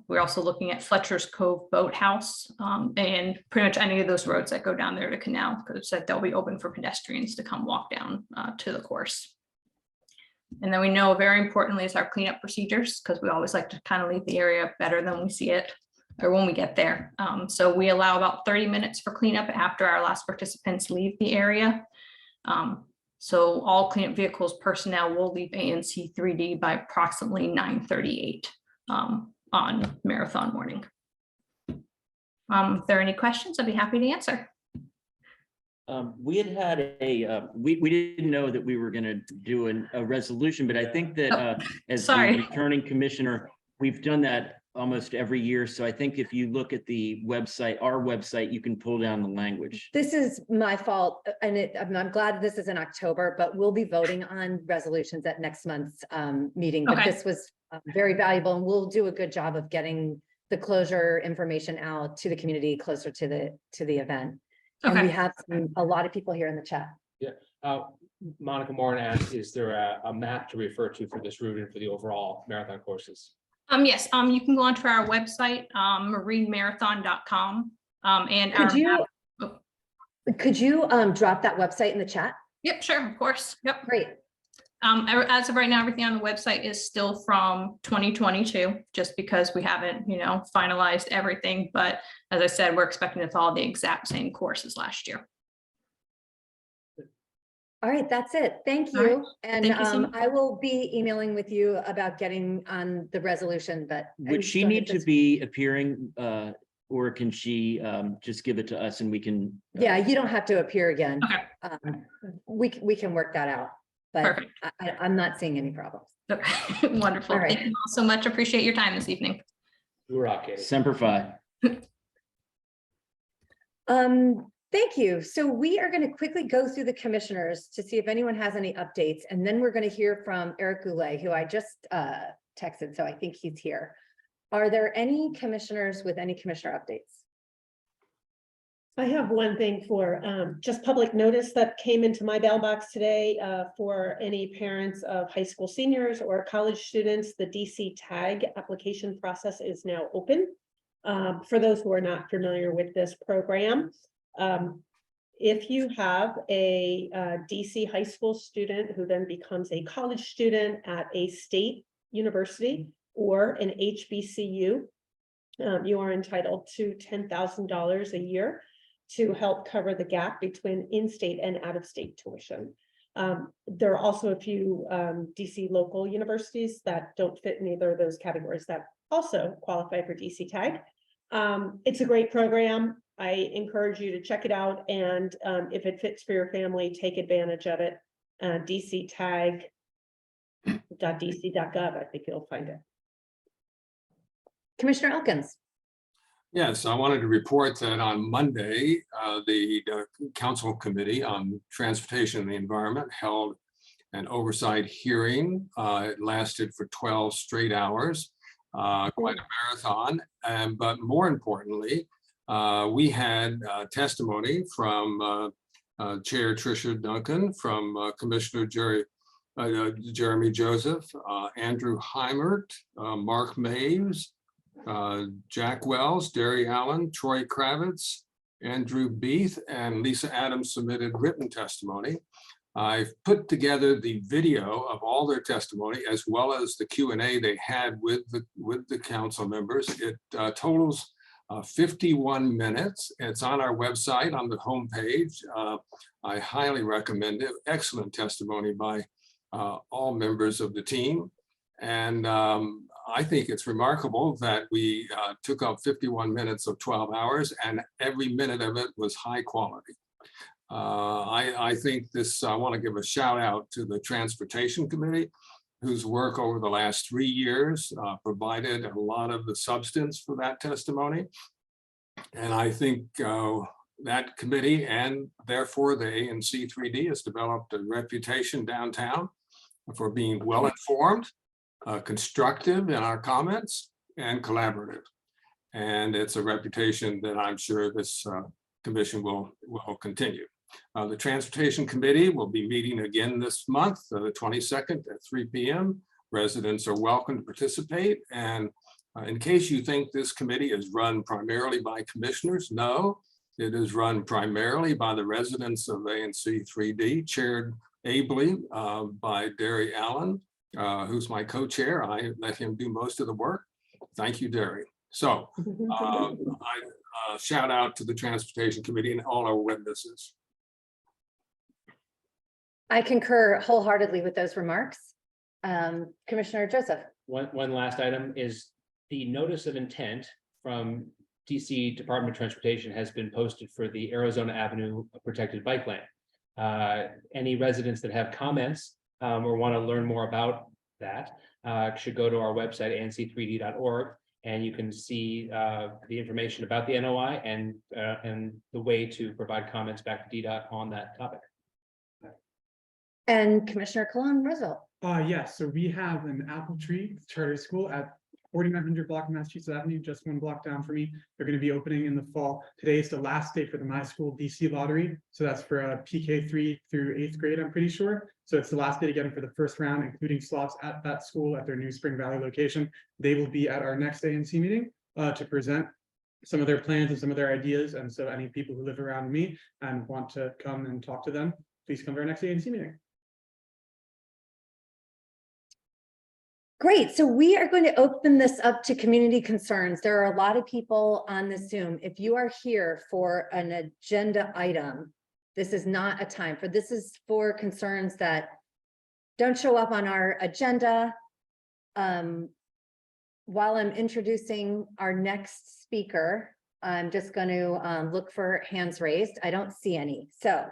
We're also looking at Fletcher's Cove Boathouse and pretty much any of those roads that go down there to Canal, because it said they'll be open for pedestrians to come walk down to the course. And then we know very importantly is our cleanup procedures, because we always like to kind of leave the area better than we see it or when we get there. So we allow about 30 minutes for cleanup after our last participants leave the area. So all cleanup vehicles personnel will leave ANC3D by approximately 9:38 on marathon morning. If there are any questions, I'd be happy to answer. We had a, we didn't know that we were going to do a resolution, but I think that as the returning commissioner, we've done that almost every year. So I think if you look at the website, our website, you can pull down the language. This is my fault, and I'm glad this is in October, but we'll be voting on resolutions at next month's meeting. But this was very valuable, and we'll do a good job of getting the closure information out to the community closer to the event. And we have a lot of people here in the chat. Yeah. Monica Moran asked, is there a map to refer to for this route and for the overall marathon courses? Yes, you can go onto our website, marinemarathon.com. And could you drop that website in the chat? Yep, sure, of course. Yep. Great. As of right now, everything on the website is still from 2022, just because we haven't, finalized everything. But as I said, we're expecting to follow the exact same course as last year. All right, that's it. Thank you. Right. And Thank you so much. I will be emailing with you about getting on the resolution, but would she need to be appearing or can she just give it to us and we can? Yeah, you don't have to appear again. Okay. We can work that out, but I'm not seeing any problems. Okay. Wonderful. Thank you all so much. Appreciate your time this evening. You're okay. Semper Fi. Thank you. So we are going to quickly go through the commissioners to see if anyone has any updates, and then we're going to hear from Eric Goulet, who I just texted, so I think he's here. Are there any commissioners with any commissioner updates? I have one thing for just public notice that came into my mailbox today for any parents of high school seniors or college students. The DC tag application process is now open. For those who are not familiar with this program, if you have a DC high school student who then becomes a college student at a state university or an HBCU, you are entitled to $10,000 a year to help cover the gap between in-state and out-of-state tuition. There are also a few DC local universities that don't fit in either of those categories that also qualify for DC tag. It's a great program. I encourage you to check it out, and if it fits for your family, take advantage of it. DCtag.dc.gov, I think you'll find it. Commissioner Elkins. Yes, I wanted to report that on Monday, the Council Committee on Transportation and the Environment held an oversight hearing. It lasted for 12 straight hours, quite a marathon. But more importantly, we had testimony from Chair Tricia Duncan, from Commissioner Jeremy Joseph, Andrew Heimert, Mark Maves, Jack Wells, Derry Allen, Troy Kravitz, Andrew Beath, and Lisa Adams submitted written testimony. I've put together the video of all their testimony as well as the Q&A they had with the council members. It totals 51 minutes. It's on our website on the homepage. I highly recommend it. Excellent testimony by all members of the team. And I think it's remarkable that we took up 51 minutes of 12 hours and every minute of it was high quality. I think this, I want to give a shout out to the Transportation Committee, whose work over the last 3 years provided a lot of the substance for that testimony. And I think that committee and therefore the ANC3D has developed a reputation downtown for being well informed, constructive in our comments, and collaborative. And it's a reputation that I'm sure this commission will continue. The Transportation Committee will be meeting again this month, the 22nd at 3 p.m. Residents are welcome to participate. And in case you think this committee is run primarily by commissioners, no, it is run primarily by the residents of ANC3D, chaired ably by Derry Allen, who's my co-chair. I let him do most of the work. Thank you, Derry. So I shout out to the Transportation Committee and all our witnesses. I concur wholeheartedly with those remarks. Commissioner Joseph. One last item is the notice of intent from DC Department of Transportation has been posted for the Arizona Avenue protected bike lane. Any residents that have comments or want to learn more about that should go to our website, ANC3D.org, and you can see the information about the NOI and the way to provide comments back to DDOT on that topic. And Commissioner Colon Rizzo. Yes, so we have an apple tree charter school at 4900 block of Massachusetts Avenue, just one block down from me. They're going to be opening in the fall. Today is the last day for the My School DC lottery. So that's for PK3 through 8th grade, I'm pretty sure. So it's the last day to get them for the first round, including slots at that school at their new Spring Valley location. They will be at our next ANC meeting to present some of their plans and some of their ideas. And so any people who live around me and want to come and talk to them, please come to our next ANC meeting. Great. So we are going to open this up to community concerns. There are a lot of people on the Zoom. If you are here for an agenda item, this is not a time for, this is for concerns that don't show up on our agenda. While I'm introducing our next speaker, I'm just going to look for hands raised. I don't see any. So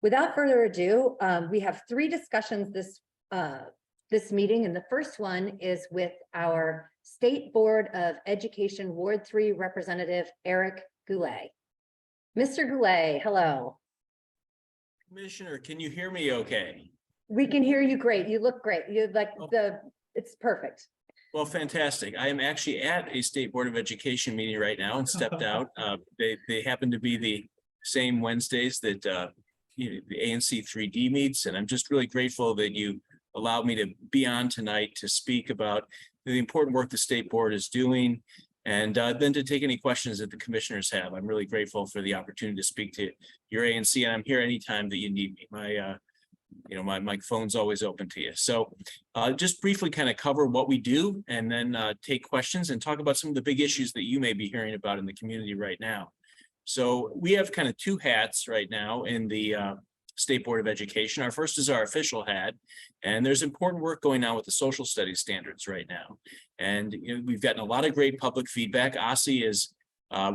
without further ado, we have 3 discussions this meeting, and the first one is with our State Board of Education Ward 3 Representative Eric Goulet. Mr. Goulet, hello. Commissioner, can you hear me okay? We can hear you great. You look great. You like it's perfect. Well, fantastic. I am actually at a State Board of Education meeting right now and stepped out. They happen to be the same Wednesdays that the ANC3D meets, and I'm just really grateful that you allowed me to be on tonight to speak about the important work the State Board is doing, and then to take any questions that the commissioners have. I'm really grateful for the opportunity to speak to your ANC, and I'm here anytime that you need me. My phone's always open to you. So just briefly kind of cover what we do and then take questions and talk about some of the big issues that you may be hearing about in the community right now. So we have kind of 2 hats right now in the State Board of Education. Our first is our official hat, and there's important work going on with the social studies standards right now. And we've gotten a lot of great public feedback. OSSI is,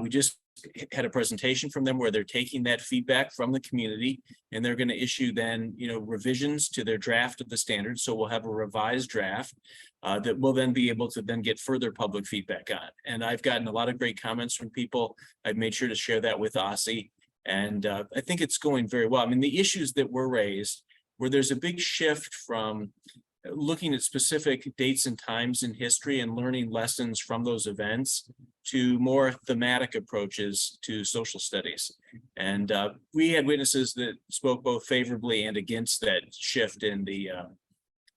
we just just had a presentation from them where they're taking that feedback from the community and they're going to issue then, revisions to their draft of the standards. So we'll have a revised draft that we'll then be able to then get further public feedback on. And I've gotten a lot of great comments from people. I've made sure to share that with OSSI. And I think it's going very well. I mean, the issues that were raised, where there's a big shift from looking at specific dates and times in history and learning lessons from those events to more thematic approaches to social studies. And we had witnesses that spoke both favorably and against that shift in the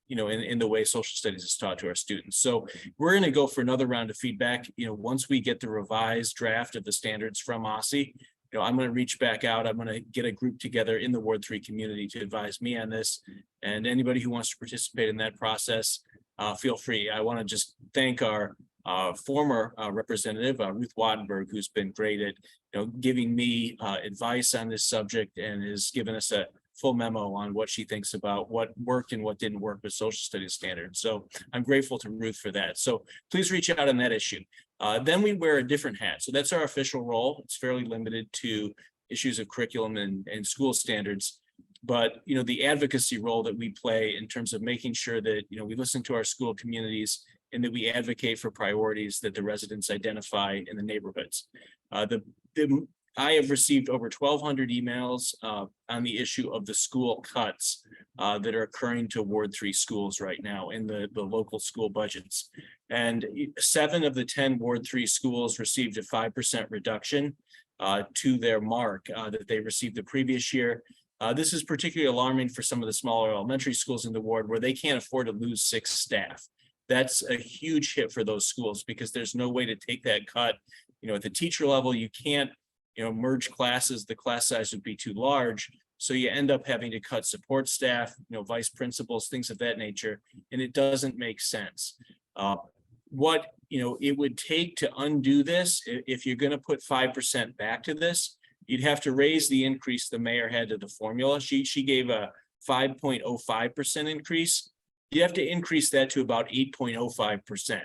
in the way social studies is taught to our students. So we're going to go for another round of feedback. Once we get the revised draft of the standards from OSSI, I'm going to reach back out. I'm going to get a group together in the Ward 3 community to advise me on this. And anybody who wants to participate in that process, feel free. I want to just thank our former representative, Ruth Wattenberg, who's been great at giving me advice on this subject and has given us a full memo on what she thinks about what worked and what didn't work with social studies standards. So I'm grateful to Ruth for that. So please reach out on that issue. Then we wear a different hat. So that's our official role. It's fairly limited to issues of curriculum and school standards. But, the advocacy role that we play in terms of making sure that, we listen to our school communities and that we advocate for priorities that the residents identify in the neighborhoods. I have received over 1,200 emails on the issue of the school cuts that are occurring to Ward 3 schools right now in the local school budgets. And 7 of the 10 Ward 3 schools received a 5% reduction to their mark that they received the previous year. This is particularly alarming for some of the smaller elementary schools in the ward where they can't afford to lose 6 staff. That's a huge hit for those schools because there's no way to take that cut. At the teacher level, you can't merge classes, the class size would be too large. So you end up having to cut support staff, vice principals, things of that nature, and it doesn't make sense. What it would take to undo this, if you're going to put 5% back to this, you'd have to raise the increase the mayor had to the formula. She gave a 5.05% increase. You have to increase that to about 8.05%.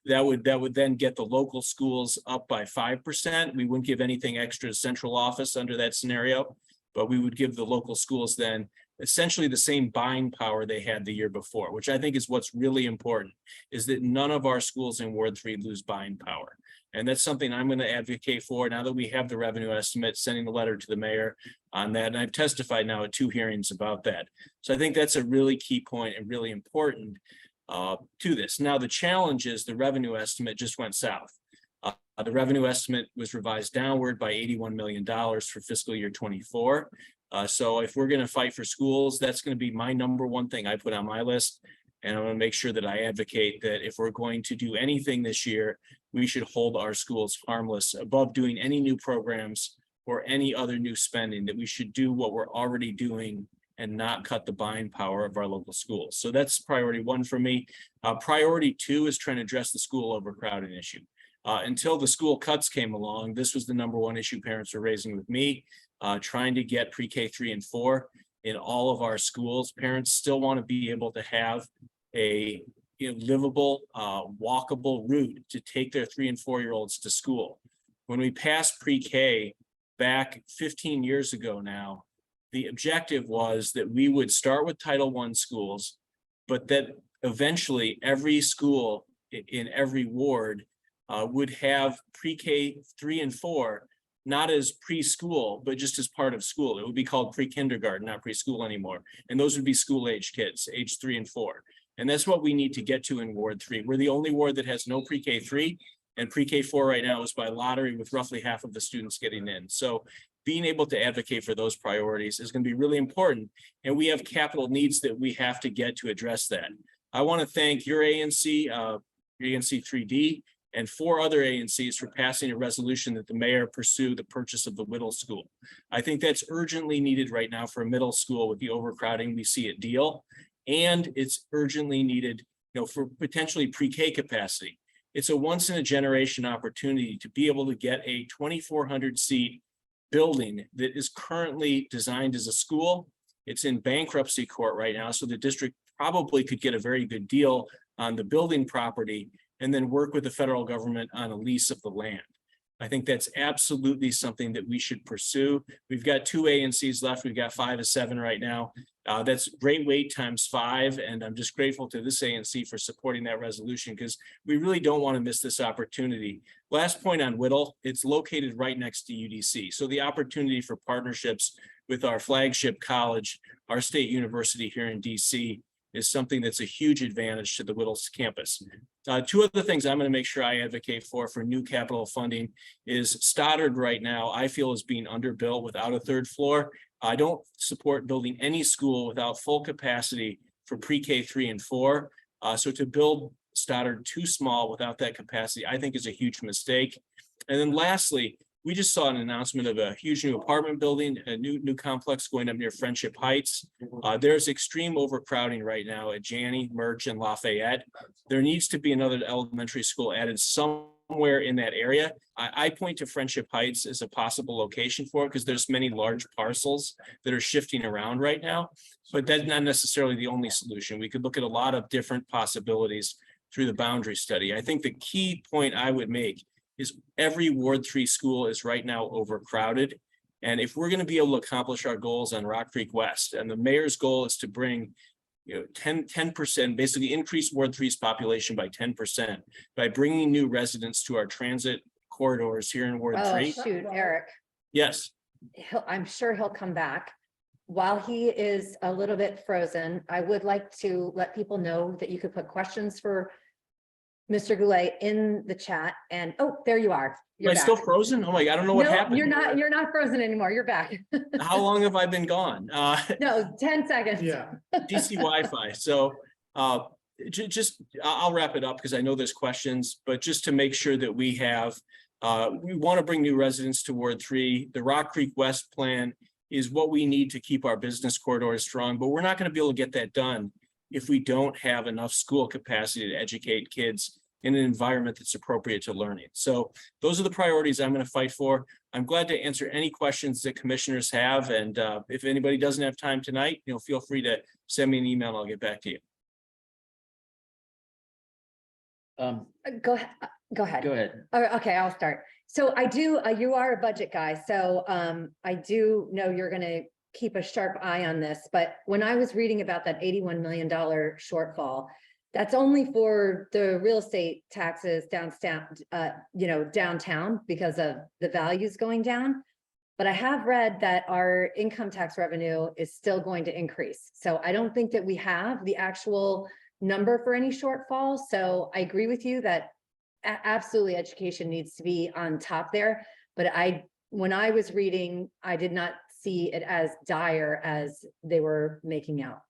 That would then get the local schools up by 5%. We wouldn't give anything extra to central office under that scenario, but we would give the local schools then essentially the same buying power they had the year before, which I think is what's really important, is that none of our schools in Ward 3 lose buying power. And that's something I'm going to advocate for now that we have the revenue estimate, sending the letter to the mayor on that. And I've testified now at 2 hearings about that. So I think that's a really key point and really important to this. Now, the challenge is the revenue estimate just went south. The revenue estimate was revised downward by $81 million for fiscal year 24. So if we're going to fight for schools, that's going to be my number one thing I put on my list. And I'm going to make sure that I advocate that if we're going to do anything this year, we should hold our schools harmless above doing any new programs or any other new spending, that we should do what we're already doing and not cut the buying power of our local schools. So that's priority 1 for me. Priority 2 is trying to address the school overcrowding issue. Until the school cuts came along, this was the number 1 issue parents were raising with me, trying to get pre-K 3 and 4 in all of our schools. Parents still want to be able to have a livable, walkable route to take their 3 and 4-year-olds to school. When we passed pre-K back 15 years ago now, the objective was that we would start with Title I schools, but that eventually every school in every ward would have pre-K 3 and 4, not as preschool, but just as part of school. It would be called pre-kindergarten, not preschool anymore. And those would be school-age kids, age 3 and 4. And that's what we need to get to in Ward 3. We're the only ward that has no pre-K 3, and pre-K 4 right now is by lottery with roughly half of the students getting in. So being able to advocate for those priorities is going to be really important. And we have capital needs that we have to get to address that. I want to thank your ANC, ANC3D, and 4 other ANCs for passing a resolution that the mayor pursue the purchase of the Whittle School. I think that's urgently needed right now for a middle school with the overcrowding we see at Deal. And it's urgently needed, for potentially pre-K capacity. It's a once in a generation opportunity to be able to get a 2,400 seat building that is currently designed as a school. It's in bankruptcy court right now, so the district probably could get a very good deal on the building property and then work with the federal government on a lease of the land. I think that's absolutely something that we should pursue. We've got 2 ANCs left. We've got 5 of 7 right now. That's great weight times 5. And I'm just grateful to this ANC for supporting that resolution because we really don't want to miss this opportunity. Last point on Whittle, it's located right next to UDC. So the opportunity for partnerships with our flagship college, our state university here in DC, is something that's a huge advantage to the Whittle campus. 2 other things I'm going to make sure I advocate for new capital funding is Stoddard right now, I feel is being underbuilt without a 3rd floor. I don't support building any school without full capacity for pre-K 3 and 4. So to build Stoddard too small without that capacity, I think is a huge mistake. And then lastly, we just saw an announcement of a huge new apartment building, a new complex going up near Friendship Heights. There's extreme overcrowding right now at Janney, Murch, and Lafayette. There needs to be another elementary school added somewhere in that area. I point to Friendship Heights as a possible location for it because there's many large parcels that are shifting around right now, but that's not necessarily the only solution. We could look at a lot of different possibilities through the boundary study. I think the key point I would make is every Ward 3 school is right now overcrowded. And if we're going to be able to accomplish our goals on Rock Creek West, and the mayor's goal is to bring 10%, basically increase Ward 3's population by 10% by bringing new residents to our transit corridors here in Ward 3. Shoot, Eric, Yes. I'm sure he'll come back. While he is a little bit frozen, I would like to let people know that you could put questions for Mr. Goulet in the chat, and there you are. Am I still frozen? Oh my, I don't know what happened. You're not frozen anymore. You're back. How long have I been gone? No, 10 seconds. Yeah. DC Wi-Fi. So I'll wrap it up because I know there's questions, but just to make sure that we want to bring new residents to Ward 3. The Rock Creek West plan is what we need to keep our business corridors strong, but we're not going to be able to get that done if we don't have enough school capacity to educate kids in an environment that's appropriate to learning. So those are the priorities I'm going to fight for. I'm glad to answer any questions that commissioners have. And if anybody doesn't have time tonight, feel free to send me an email and I'll get back to you. Go ahead. Go ahead. Okay, I'll start. So I do, you are a budget guy, so I do know you're going to keep a sharp eye on this, but when I was reading about that $81 million shortfall, that's only for the real estate taxes downtown because of the values going down. But I have read that our income tax revenue is still going to increase. So I don't think that we have the actual number for any shortfall. So I agree with you that absolutely education needs to be on top there. But when I was reading, I did not see it as dire as they were making out.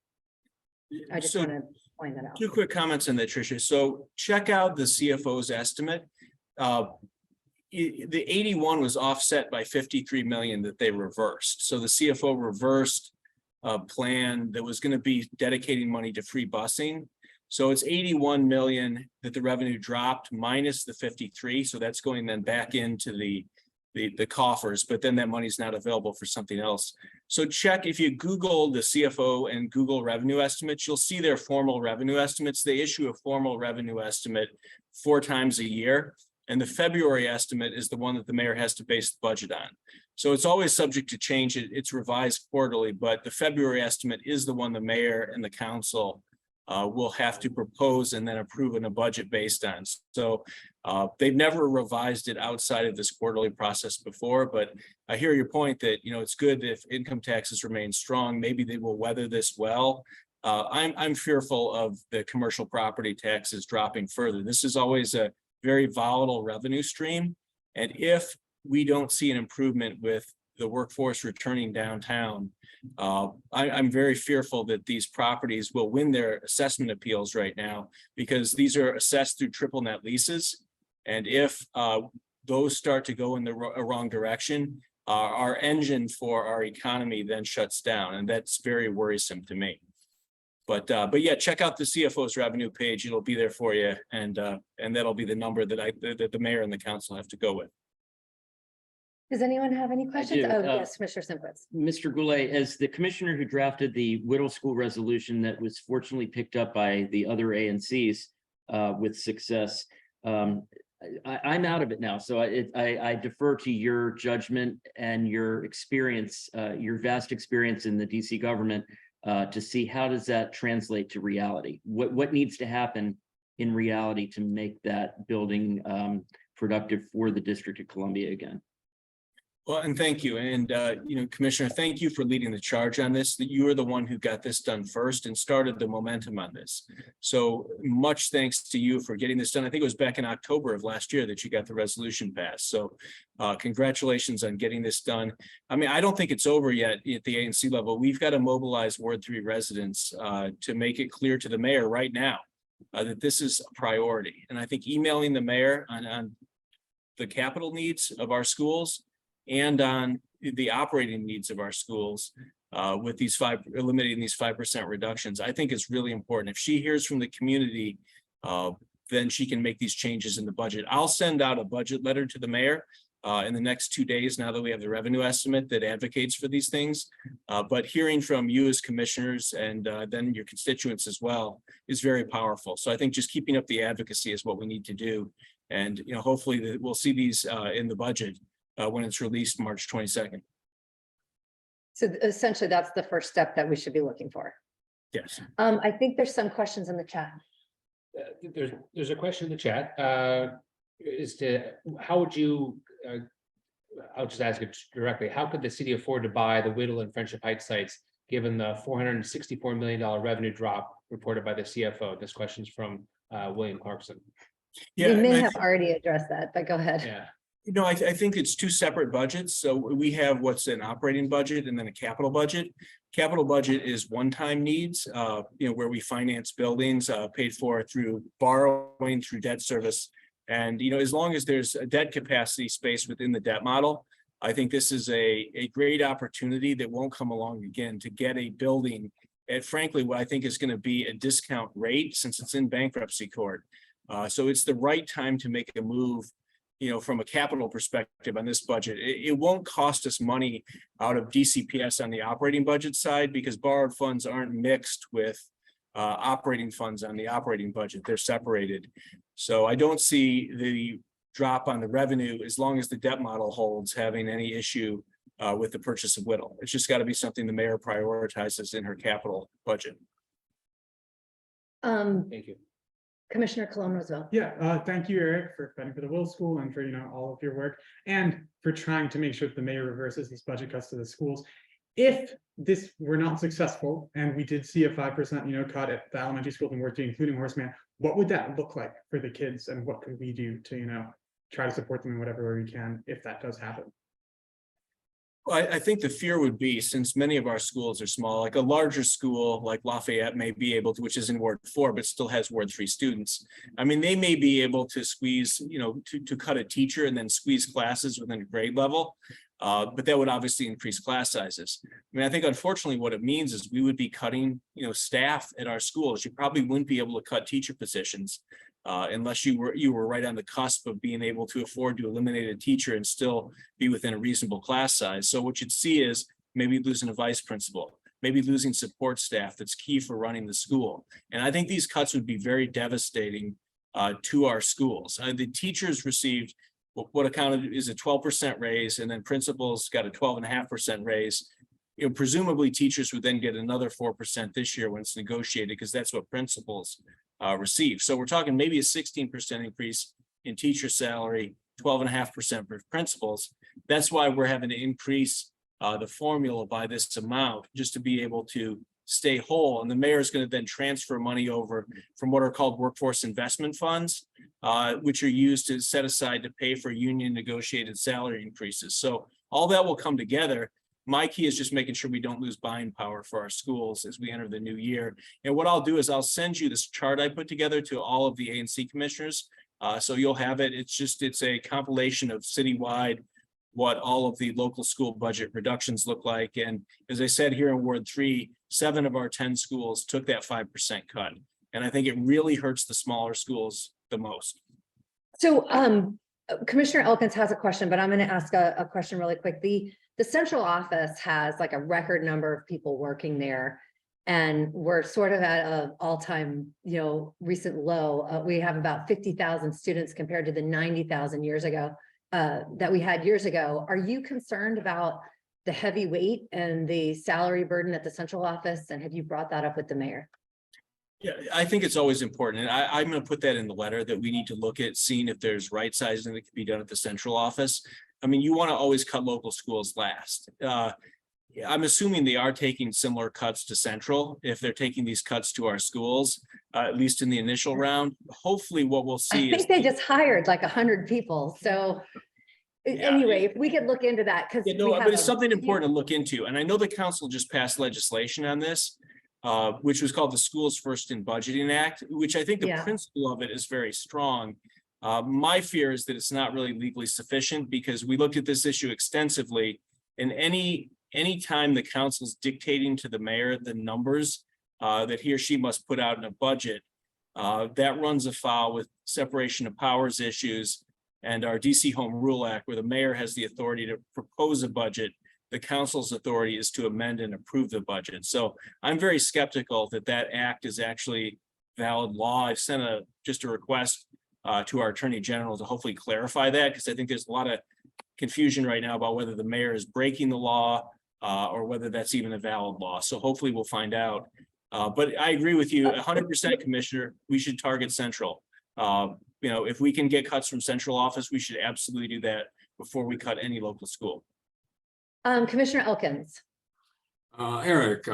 I just want to point that out. 2 quick comments on that, Tricia. So check out the CFO's estimate. The 81 was offset by 53 million that they reversed. So the CFO reversed a plan that was going to be dedicating money to free busing. So it's 81 million that the revenue dropped minus the 53. So that's going then back into the coffers, but then that money's not available for something else. So check, if you Google the CFO and Google revenue estimates, you'll see their formal revenue estimates. They issue a formal revenue estimate 4 times a year. And the February estimate is the one that the mayor has to base the budget on. So it's always subject to change. It's revised quarterly, but the February estimate is the one the mayor and the council will have to propose and then approve in a budget based on. So they've never revised it outside of this quarterly process before, but I hear your point that, it's good if income taxes remain strong, maybe they will weather this well. I'm fearful of the commercial property taxes dropping further. This is always a very volatile revenue stream. And if we don't see an improvement with the workforce returning downtown, I'm very fearful that these properties will win their assessment appeals right now because these are assessed through triple net leases. And if those start to go in the wrong direction, our engine for our economy then shuts down. And that's very worrisome to me. But yeah, check out the CFO's revenue page. It'll be there for you. And that'll be the number that the mayor and the council have to go with. Does anyone have any questions? do. Oh, yes, Commissioner Simkowitz. Mr. Goulet, as the commissioner who drafted the Whittle School resolution that was fortunately picked up by the other ANCs with success, I'm out of it now, so I defer to your judgment and your experience, your vast experience in the DC government, to see how does that translate to reality? What needs to happen in reality to make that building productive for the District of Columbia again? Well, and thank you. And, Commissioner, thank you for leading the charge on this, that you are the one who got this done first and started the momentum on this. So much thanks to you for getting this done. I think it was back in October of last year that you got the resolution passed. So congratulations on getting this done. I mean, I don't think it's over yet at the ANC level. We've got to mobilize Ward 3 residents to make it clear to the mayor right now that this is a priority. And I think emailing the mayor on the capital needs of our schools and on the operating needs of our schools with these eliminating these 5% reductions, I think is really important. If she hears from the community, then she can make these changes in the budget. I'll send out a budget letter to the mayor in the next 2 days, now that we have the revenue estimate that advocates for these things. But hearing from you as commissioners and then your constituents as well is very powerful. So I think just keeping up the advocacy is what we need to do. And hopefully we'll see these in the budget when it's released March 22nd. So essentially, that's the first step that we should be looking for. Yes. I think there's some questions in the chat. There's a question in the chat. How would you, I'll just ask it directly. How could the city afford to buy the Whittle and Friendship Heights sites, given the $464 million revenue drop reported by the CFO? This question's from William Clarkson. Yeah, You may have already addressed that, but go ahead. Yeah. I think it's two separate budgets. So we have what's an operating budget and then a capital budget. Capital budget is one-time needs, where we finance buildings paid for through borrowing, through debt service. And, as long as there's a debt capacity space within the debt model, I think this is a great opportunity that won't come along again to get a building at, frankly, what I think is going to be a discount rate since it's in bankruptcy court. So it's the right time to make a move from a capital perspective on this budget. It won't cost us money out of DCPS on the operating budget side because borrowed funds aren't mixed with operating funds on the operating budget. They're separated. So I don't see the drop on the revenue as long as the debt model holds having any issue with the purchase of Whittle. It's just got to be something the mayor prioritizes in her capital budget. Thank you. Commissioner Colon Roosevelt. Yeah, thank you, Eric, for fighting for the Will School and for all of your work and for trying to make sure that the mayor reverses these budget cuts to the schools. If this were not successful and we did see a 5% cut at the elementary schools in Ward 3, including Horseman, what would that look like for the kids and what could we do to try to support them in whatever way we can if that does happen? Well, I think the fear would be, since many of our schools are small, like a larger school like Lafayette may be able to, which is in Ward 4, but still has Ward 3 students. I mean, they may be able to squeeze, to cut a teacher and then squeeze classes within a grade level. But that would obviously increase class sizes. I mean, I think unfortunately what it means is we would be cutting, staff at our schools. You probably wouldn't be able to cut teacher positions unless you were right on the cusp of being able to afford to eliminate a teacher and still be within a reasonable class size. So what you'd see is maybe losing a vice principal, maybe losing support staff that's key for running the school. And I think these cuts would be very devastating to our schools. The teachers received what accounted is a 12% raise, and then principals got a 12.5% raise. Presumably teachers would then get another 4% this year when it's negotiated, because that's what principals receive. So we're talking maybe a 16% increase in teacher salary, 12.5% for principals. That's why we're having to increase the formula by this amount just to be able to stay whole. And the mayor is going to then transfer money over from what are called workforce investment funds, which are used to set aside to pay for union negotiated salary increases. So all that will come together. My key is just making sure we don't lose buying power for our schools as we enter the new year. And what I'll do is I'll send you this chart I put together to all of the ANC commissioners. So you'll have it. It's a compilation of citywide what all of the local school budget reductions look like. And as I said, here in Ward 3, 7 of our 10 schools took that 5% cut. And I think it really hurts the smaller schools the most. So Commissioner Elkins has a question, but I'm going to ask a question really quick. The central office has like a record number of people working there. And we're sort of at a all-time, recent low. We have about 50,000 students compared to the 90,000 years ago that we had years ago. Are you concerned about the heavy weight and the salary burden at the central office? And have you brought that up with the mayor? Yeah, I think it's always important, and I'm going to put that in the letter that we need to look at seeing if there's right sizing that can be done at the central office. I mean, you want to always cut local schools last. I'm assuming they are taking similar cuts to central. If they're taking these cuts to our schools, at least in the initial round, hopefully what we'll see I think they just hired like 100 people. So anyway, if we could look into that, because but it's something important to look into. And I know the council just passed legislation on this, which was called the Schools First in Budgeting Act, which I think the principle of it is very strong. My fear is that it's not really legally sufficient, because we looked at this issue extensively, and any time the council's dictating to the mayor the numbers that he or she must put out in a budget, that runs afoul with separation of powers issues and our DC Home Rule Act, where the mayor has the authority to propose a budget. The council's authority is to amend and approve the budget. So I'm very skeptical that that act is actually valid law. I've sent just a request to our attorney general to hopefully clarify that, because I think there's a lot of confusion right now about whether the mayor is breaking the law or whether that's even a valid law. So hopefully we'll find out. But I agree with you 100%, Commissioner. We should target central. If we can get cuts from central office, we should absolutely do that before we cut any local school. Commissioner Elkins. Eric,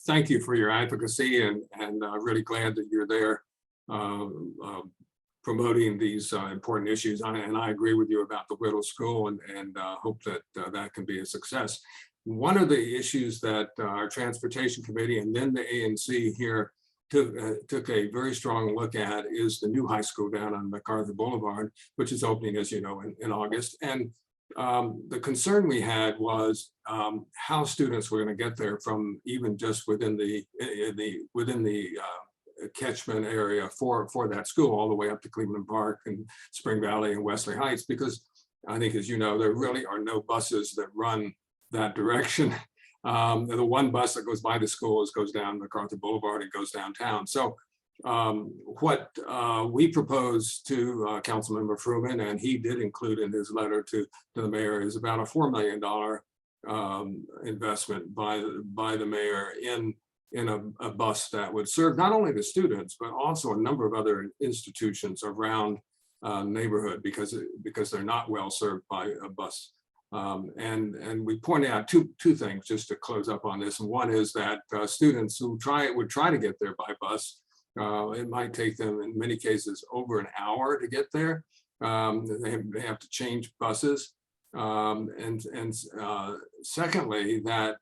thank you for your advocacy, and really glad that you're there promoting these important issues. And I agree with you about the Whittle School, and hope that that can be a success. One of the issues that our Transportation Committee and then the ANC here took a very strong look at is the new high school down on MacArthur Boulevard, which is opening, as you know, in August. And the concern we had was how students were going to get there from even just within the catchment area for that school, all the way up to Cleveland Park and Spring Valley and Wesley Heights, because I think, as you know, there really are no buses that run that direction. The one bus that goes by the school goes down MacArthur Boulevard and goes downtown. So what we proposed to Councilmember Fruman, and he did include in his letter to the mayor, is about a $4 million investment by the mayor in a bus that would serve not only the students, but also a number of other institutions around neighborhood, because they're not well served by a bus. And we pointed out two things just to close up on this. And one is that students who would try to get there by bus, it might take them in many cases over an hour to get there. They have to change buses. And secondly, that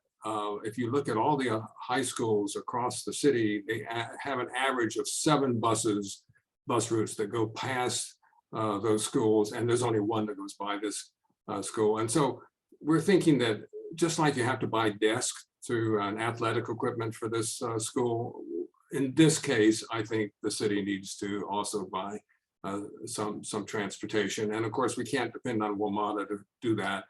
if you look at all the high schools across the city, they have an average of 7 bus routes that go past those schools, and there's only one that goes by this school. And so we're thinking that just like you have to buy desks through an athletic equipment for this school, in this case, I think the city needs to also buy some transportation. And of course, we can't depend on WMATA to do that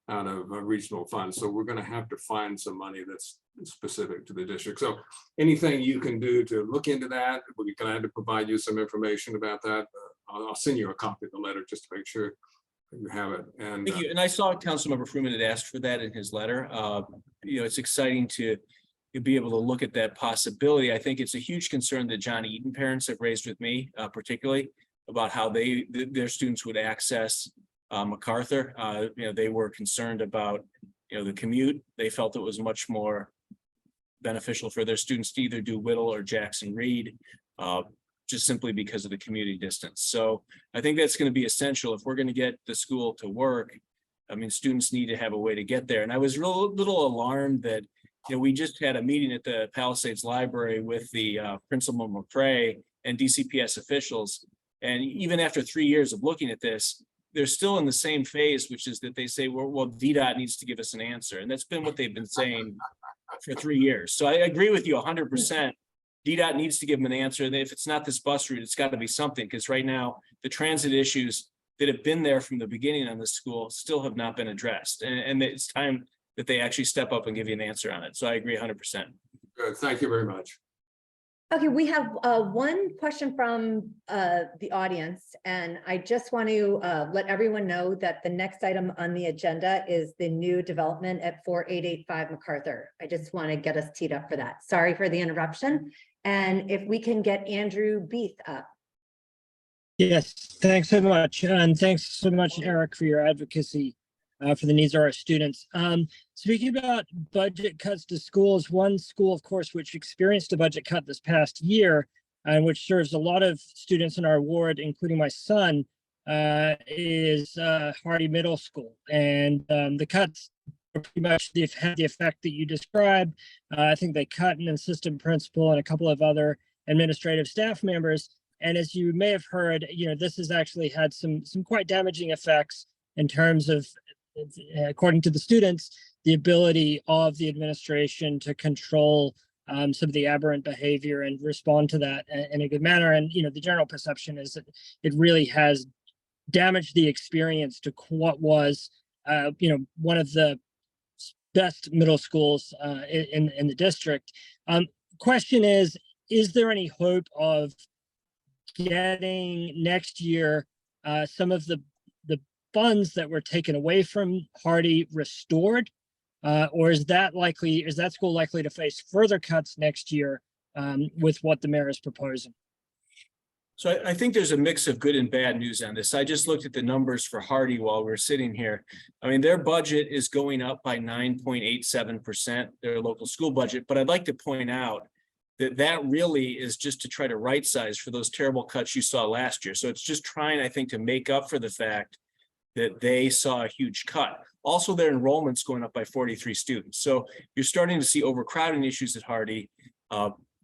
out of regional funds. So we're going to have to find some money that's specific to the district. So anything you can do to look into that, we'll be glad to provide you some information about that. I'll send you a copy of the letter just to make sure you have it. And thank you. And I saw Councilmember Fruman had asked for that in his letter. It's exciting to be able to look at that possibility. I think it's a huge concern that John Eaton parents have raised with me, particularly about how their students would access MacArthur. They were concerned about the commute. They felt it was much more beneficial for their students to either do Whittle or Jackson Reed, just simply because of the commuting distance. So I think that's going to be essential if we're going to get the school to work. I mean, students need to have a way to get there. And I was a little alarmed that we just had a meeting at the Palisades Library with the Principal McCrae and DCPS officials. And even after 3 years of looking at this, they're still in the same phase, which is that they say, well, DDOT needs to give us an answer. And that's been what they've been saying for 3 years. So I agree with you 100%. DDOT needs to give them an answer. And if it's not this bus route, it's got to be something, because right now the transit issues that have been there from the beginning on the school still have not been addressed. And it's time that they actually step up and give you an answer on it. So I agree 100%. Good, thank you very much. Okay, we have one question from the audience, and I just want to let everyone know that the next item on the agenda is the new development at 4885 MacArthur. I just want to get us teed up for that. Sorry for the interruption. And if we can get Andrew Beath up. Yes, thanks so much. And thanks so much, Eric, for your advocacy for the needs of our students. Speaking about budget cuts to schools, one school, of course, which experienced a budget cut this past year, and which serves a lot of students in our ward, including my son, is Hardy Middle School. And the cuts are pretty much had the effect that you described. I think they cut an assistant principal and a couple of other administrative staff members. And as you may have heard, this has actually had some quite damaging effects in terms of, according to the students, the ability of the administration to control some of the aberrant behavior and respond to that in a good manner. And, the general perception is that it really has damaged the experience to what was, one of the best middle schools in the district. Question is there any hope of getting next year some of the funds that were taken away from Hardy restored, or is that school likely to face further cuts next year with what the mayor is proposing? So I think there's a mix of good and bad news on this. I just looked at the numbers for Hardy while we're sitting here. I mean, their budget is going up by 9.87%, their local school budget. But I'd like to point out that really is just to try to right size for those terrible cuts you saw last year. So it's just trying, I think, to make up for the fact that they saw a huge cut. Also, their enrollment's going up by 43 students. So you're starting to see overcrowding issues at Hardy.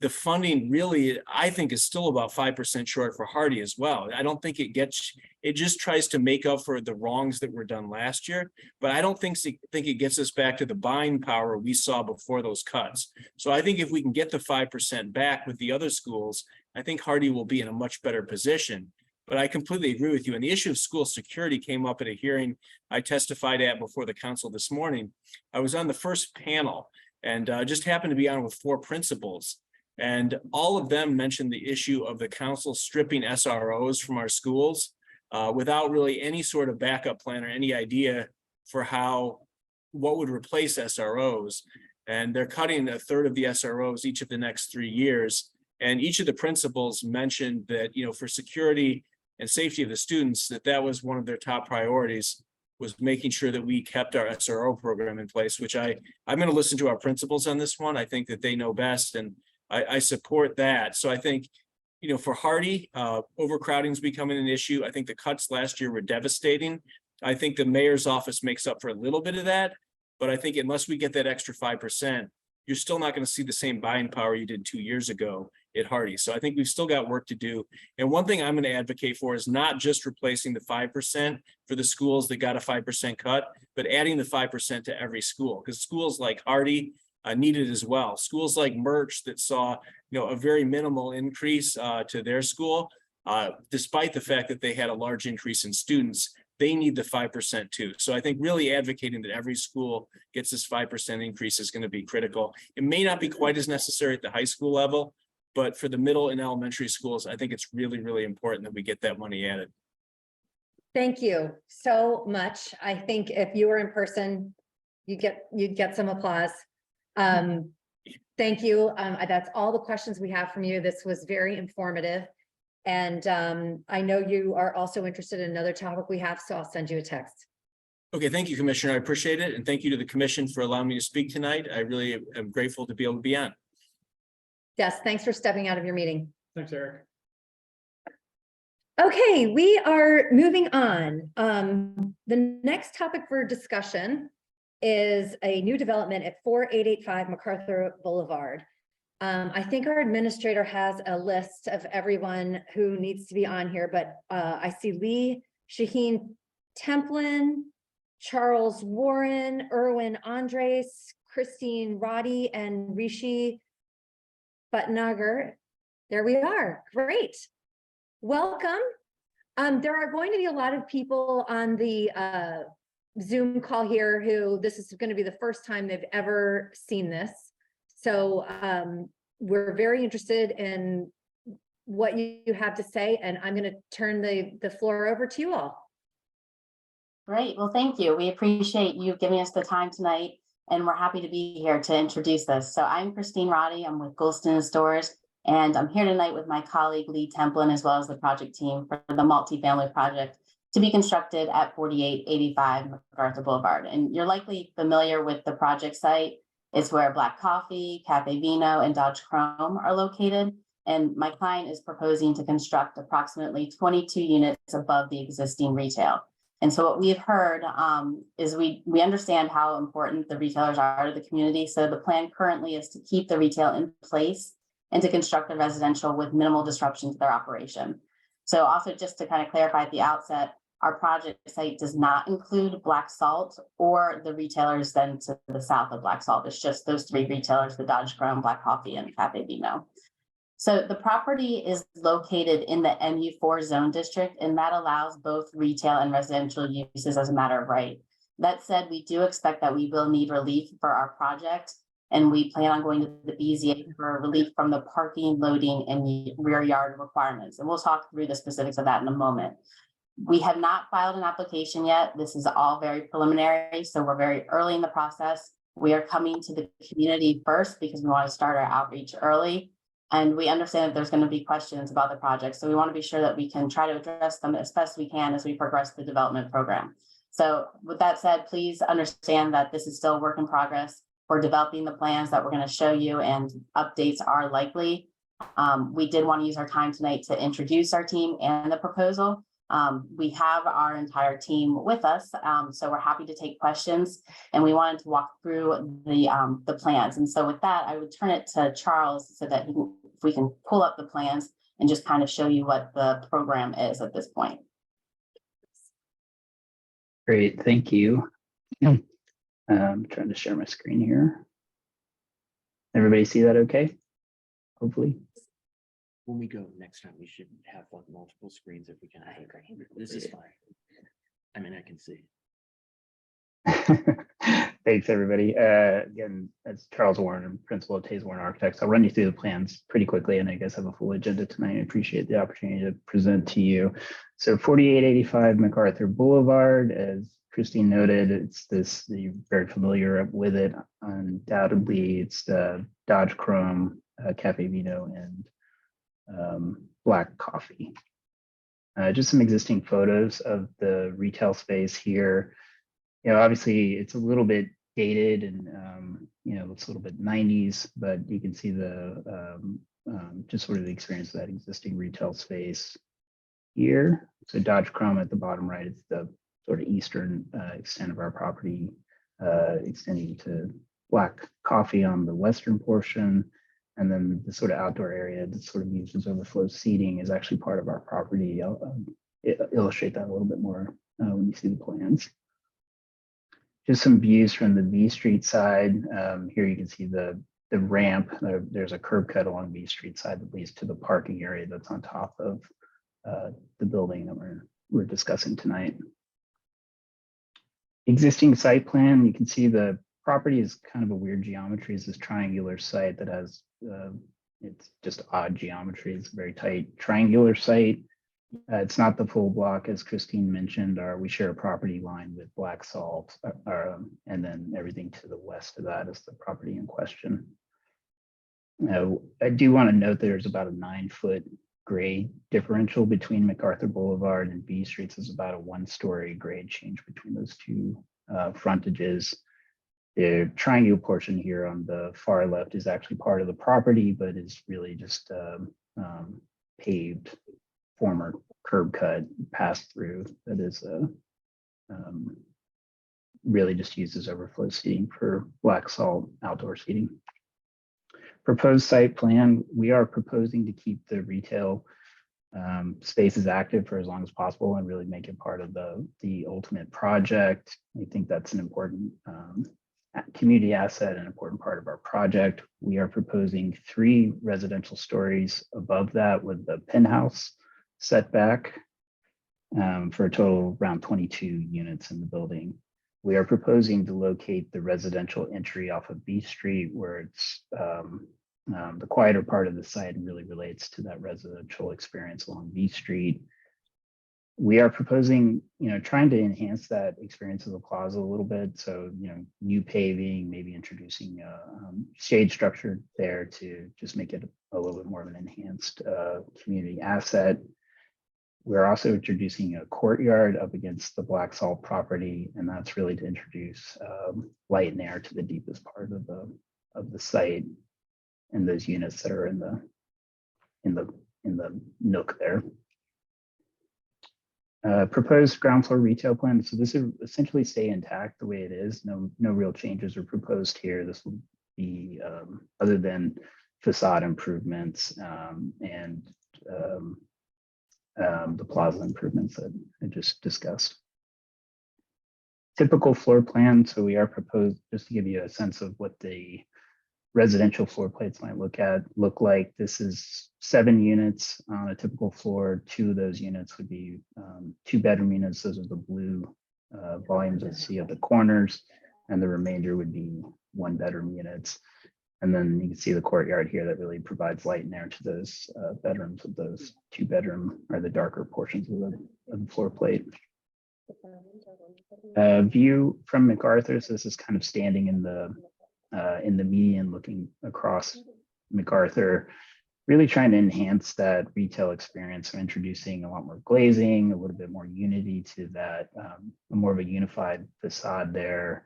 The funding really, I think, is still about 5% short for Hardy as well. I don't think it just tries to make up for the wrongs that were done last year, but I don't think it gets us back to the buying power we saw before those cuts. So I think if we can get the 5% back with the other schools, I think Hardy will be in a much better position. But I completely agree with you. And the issue of school security came up at a hearing I testified at before the council this morning. I was on the first panel and just happened to be on with 4 principals. And all of them mentioned the issue of the council stripping SROs from our schools without really any sort of backup plan or any idea for what would replace SROs. And they're cutting a third of the SROs each of the next 3 years. And each of the principals mentioned that, for security and safety of the students, that was one of their top priorities, was making sure that we kept our SRO program in place, which I'm going to listen to our principals on this one. I think that they know best, and I support that. So I think, for Hardy, overcrowding is becoming an issue. I think the cuts last year were devastating. I think the mayor's office makes up for a little bit of that, but I think unless we get that extra 5%, you're still not going to see the same buying power you did 2 years ago at Hardy. So I think we've still got work to do. And one thing I'm going to advocate for is not just replacing the 5% for the schools that got a 5% cut, but adding the 5% to every school, because schools like Hardy need it as well. Schools like Merch that saw, a very minimal increase to their school, despite the fact that they had a large increase in students, they need the 5% too. So I think really advocating that every school gets this 5% increase is going to be critical. It may not be quite as necessary at the high school level, but for the middle and elementary schools, I think it's really, really important that we get that money added. Thank you so much. I think if you were in person, you'd get some applause. Thank you. That's all the questions we have from you. This was very informative. And I know you are also interested in another topic we have, so I'll send you a text. Okay, thank you, Commissioner. I appreciate it. And thank you to the commission for allowing me to speak tonight. I really am grateful to be able to be on. Yes, thanks for stepping out of your meeting. Thanks, Eric. Okay, we are moving on. The next topic for discussion is a new development at 4885 MacArthur Boulevard. I think our administrator has a list of everyone who needs to be on here, but I see Lee Shaheen Templin, Charles Warren, Erwin Andres, Christine Roddy, and Rishi Bhatnagar. There we are. Great. Welcome. There are going to be a lot of people on the Zoom call here who this is going to be the first time they've ever seen this. So we're very interested in what you have to say, and I'm going to turn the floor over to you all. Great. Well, thank you. We appreciate you giving us the time tonight, and we're happy to be here to introduce this. So I'm Christine Roddy. I'm with Golston Stores, and I'm here tonight with my colleague Lee Templin, as well as the project team for the multifamily project to be constructed at 4885 MacArthur Boulevard. And you're likely familiar with the project site. It's where Black Coffee, Cafe Vino, and Dodge Chrome are located. And my client is proposing to construct approximately 22 units above the existing retail. And so what we've heard is we understand how important the retailers are to the community. So the plan currently is to keep the retail in place and to construct the residential with minimal disruption to their operation. So also just to kind of clarify at the outset, our project site does not include Black Salt or the retailers then to the south of Black Salt. It's just those three retailers, the Dodge Chrome, Black Coffee, and Cafe Vino. So the property is located in the MU4 zone district, and that allows both retail and residential uses as a matter of right. That said, we do expect that we will need relief for our project, and we plan on going to the BZA for relief from the parking, loading, and rear yard requirements. And we'll talk through the specifics of that in a moment. We have not filed an application yet. This is all very preliminary, so we're very early in the process. We are coming to the community first because we want to start our outreach early. And we understand that there's going to be questions about the project. So we want to be sure that we can try to address them as best we can as we progress the development program. So with that said, please understand that this is still a work in progress. We're developing the plans that we're going to show you, and updates are likely. We did want to use our time tonight to introduce our team and the proposal. We have our entire team with us, so we're happy to take questions, and we wanted to walk through the plans. And so with that, I would turn it to Charles so that if we can pull up the plans and just kind of show you what the program is at this point. Great, thank you. I'm trying to share my screen here. Everybody see that okay? Hopefully. When we go next time, we should have like multiple screens if we can. I agree. This is fine. I mean, I can see. Thanks, everybody. Again, that's Charles Warren, principal of Tays Warren Architects. I'll run you through the plans pretty quickly, and I guess have a full agenda tonight. I appreciate the opportunity to present to you. So 4885 MacArthur Boulevard, as Christine noted, it's this, you're very familiar with it. Undoubtedly, it's the Dodge Chrome, Cafe Vino, and Black Coffee. Just some existing photos of the retail space here. You know, obviously it's a little bit dated and you know, looks a little bit 90s, but you can see the just sort of the experience of that existing retail space here. So Dodge Chrome at the bottom right, it's the sort of eastern extent of our property, extending to Black Coffee on the western portion. And then the sort of outdoor area that sort of uses overflow seating is actually part of our property. I'll illustrate that a little bit more when you see the plans. Just some views from the V Street side. Here you can see the ramp. There's a curb cut along V Street side that leads to the parking area that's on top of the building that we're discussing tonight. Existing site plan, you can see the property is kind of a weird geometry. It's this triangular site that has, it's just odd geometry. It's a very tight triangular site. It's not the full block, as Christine mentioned, we share a property line with Black Salt, and then everything to the west of that is the property in question. I do want to note there's about a 9-foot grade differential between MacArthur Boulevard and B Streets. Is about a 1-story grade change between those two frontages. The triangular portion here on the far left is actually part of the property, but is really just paved former curb cut pass through that is really just uses overflow seating for Black Salt outdoor seating. Proposed site plan, we are proposing to keep the retail spaces active for as long as possible and really make it part of the ultimate project. I think that's an important community asset, an important part of our project. We are proposing 3 residential stories above that with the penthouse setback for a total around 22 units in the building. we are proposing to locate the residential entry off of B Street where it's the quieter part of the site and really relates to that residential experience along B Street. We are proposing, trying to enhance that experience of the plaza a little bit. So, new paving, maybe introducing a shade structure there to just make it a little bit more of an enhanced community asset. We're also introducing a courtyard up against the Black Salt property, and that's really to introduce light and air to the deepest part of the site and those units that are in the nook there. Proposed ground floor retail plan. So this will essentially stay intact the way it is. No real changes are proposed here. This will be other than facade improvements and the plaza improvements that I just discussed. Typical floor plan. So we are proposed, just to give you a sense of what the residential floor plates might look like. This is 7 units on a typical floor. 2 of those units would be 2-bedroom units. Those are the blue volumes that you see at the corners, and the remainder would be 1-bedroom units. And then you can see the courtyard here that really provides light and air to those bedrooms of those 2-bedroom or the darker portions of the floor plate. View from MacArthur's. This is kind of standing in the median looking across MacArthur, really trying to enhance that retail experience. So introducing a lot more glazing, a little bit more unity to that, more of a unified facade there,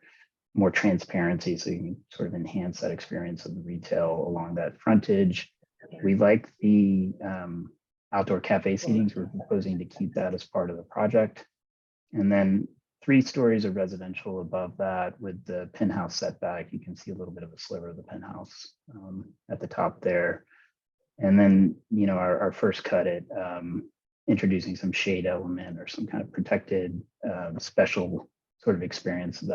more transparency, so you can sort of enhance that experience of the retail along that frontage. We like the outdoor cafe seatings. We're proposing to keep that as part of the project. And then 3 stories of residential above that with the penthouse setback. You can see a little bit of a sliver of the penthouse at the top there. And then, our first cut at introducing some shade element or some kind of protected special sort of experience of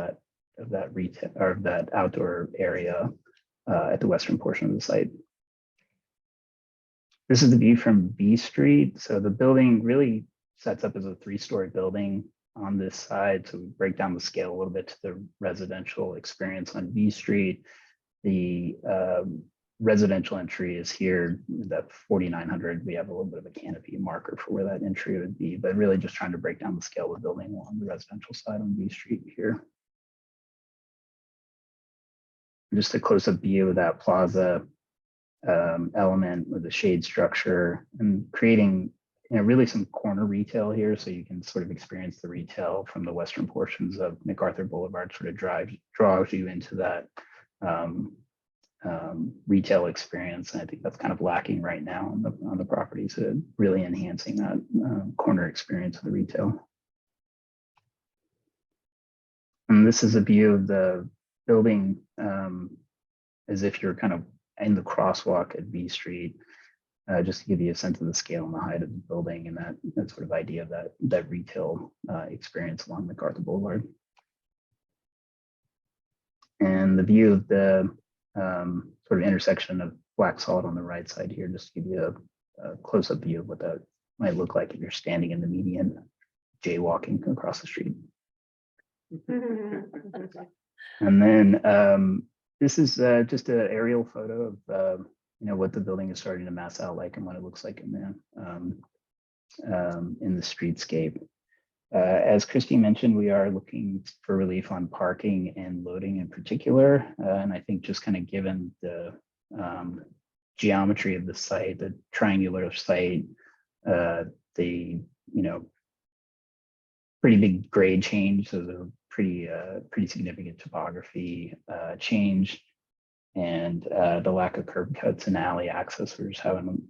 that retail or of that outdoor area at the western portion of the site. This is the view from B Street. So the building really sets up as a 3-story building on this side. So we break down the scale a little bit to the residential experience on B Street. The residential entry is here, that 4,900. We have a little bit of a canopy marker for where that entry would be, but really just trying to break down the scale of the building along the residential side on B Street here. Just a close-up view of that plaza element with the shade structure and creating really some corner retail here, so you can sort of experience the retail from the western portions of MacArthur Boulevard, sort of draws you into that retail experience. And I think that's kind of lacking right now on the property, so really enhancing that corner experience of the retail. And this is a view of the building as if you're kind of in the crosswalk at B Street. Just to give you a sense of the scale and the height of the building and that sort of idea of that retail experience along MacArthur Boulevard. And the view of the sort of intersection of Black Salt on the right side here, just to give you a close-up view of what that might look like if you're standing in the median, jaywalking across the street. And then this is just an aerial photo of what the building is starting to mass out like and what it looks like in the streetscape. As Christy mentioned, we are looking for relief on parking and loading in particular. And I think just kind of given the geometry of the site, the triangular site, the pretty big grade change, so the pretty significant topography change. And the lack of curb cuts and alley access, we're just having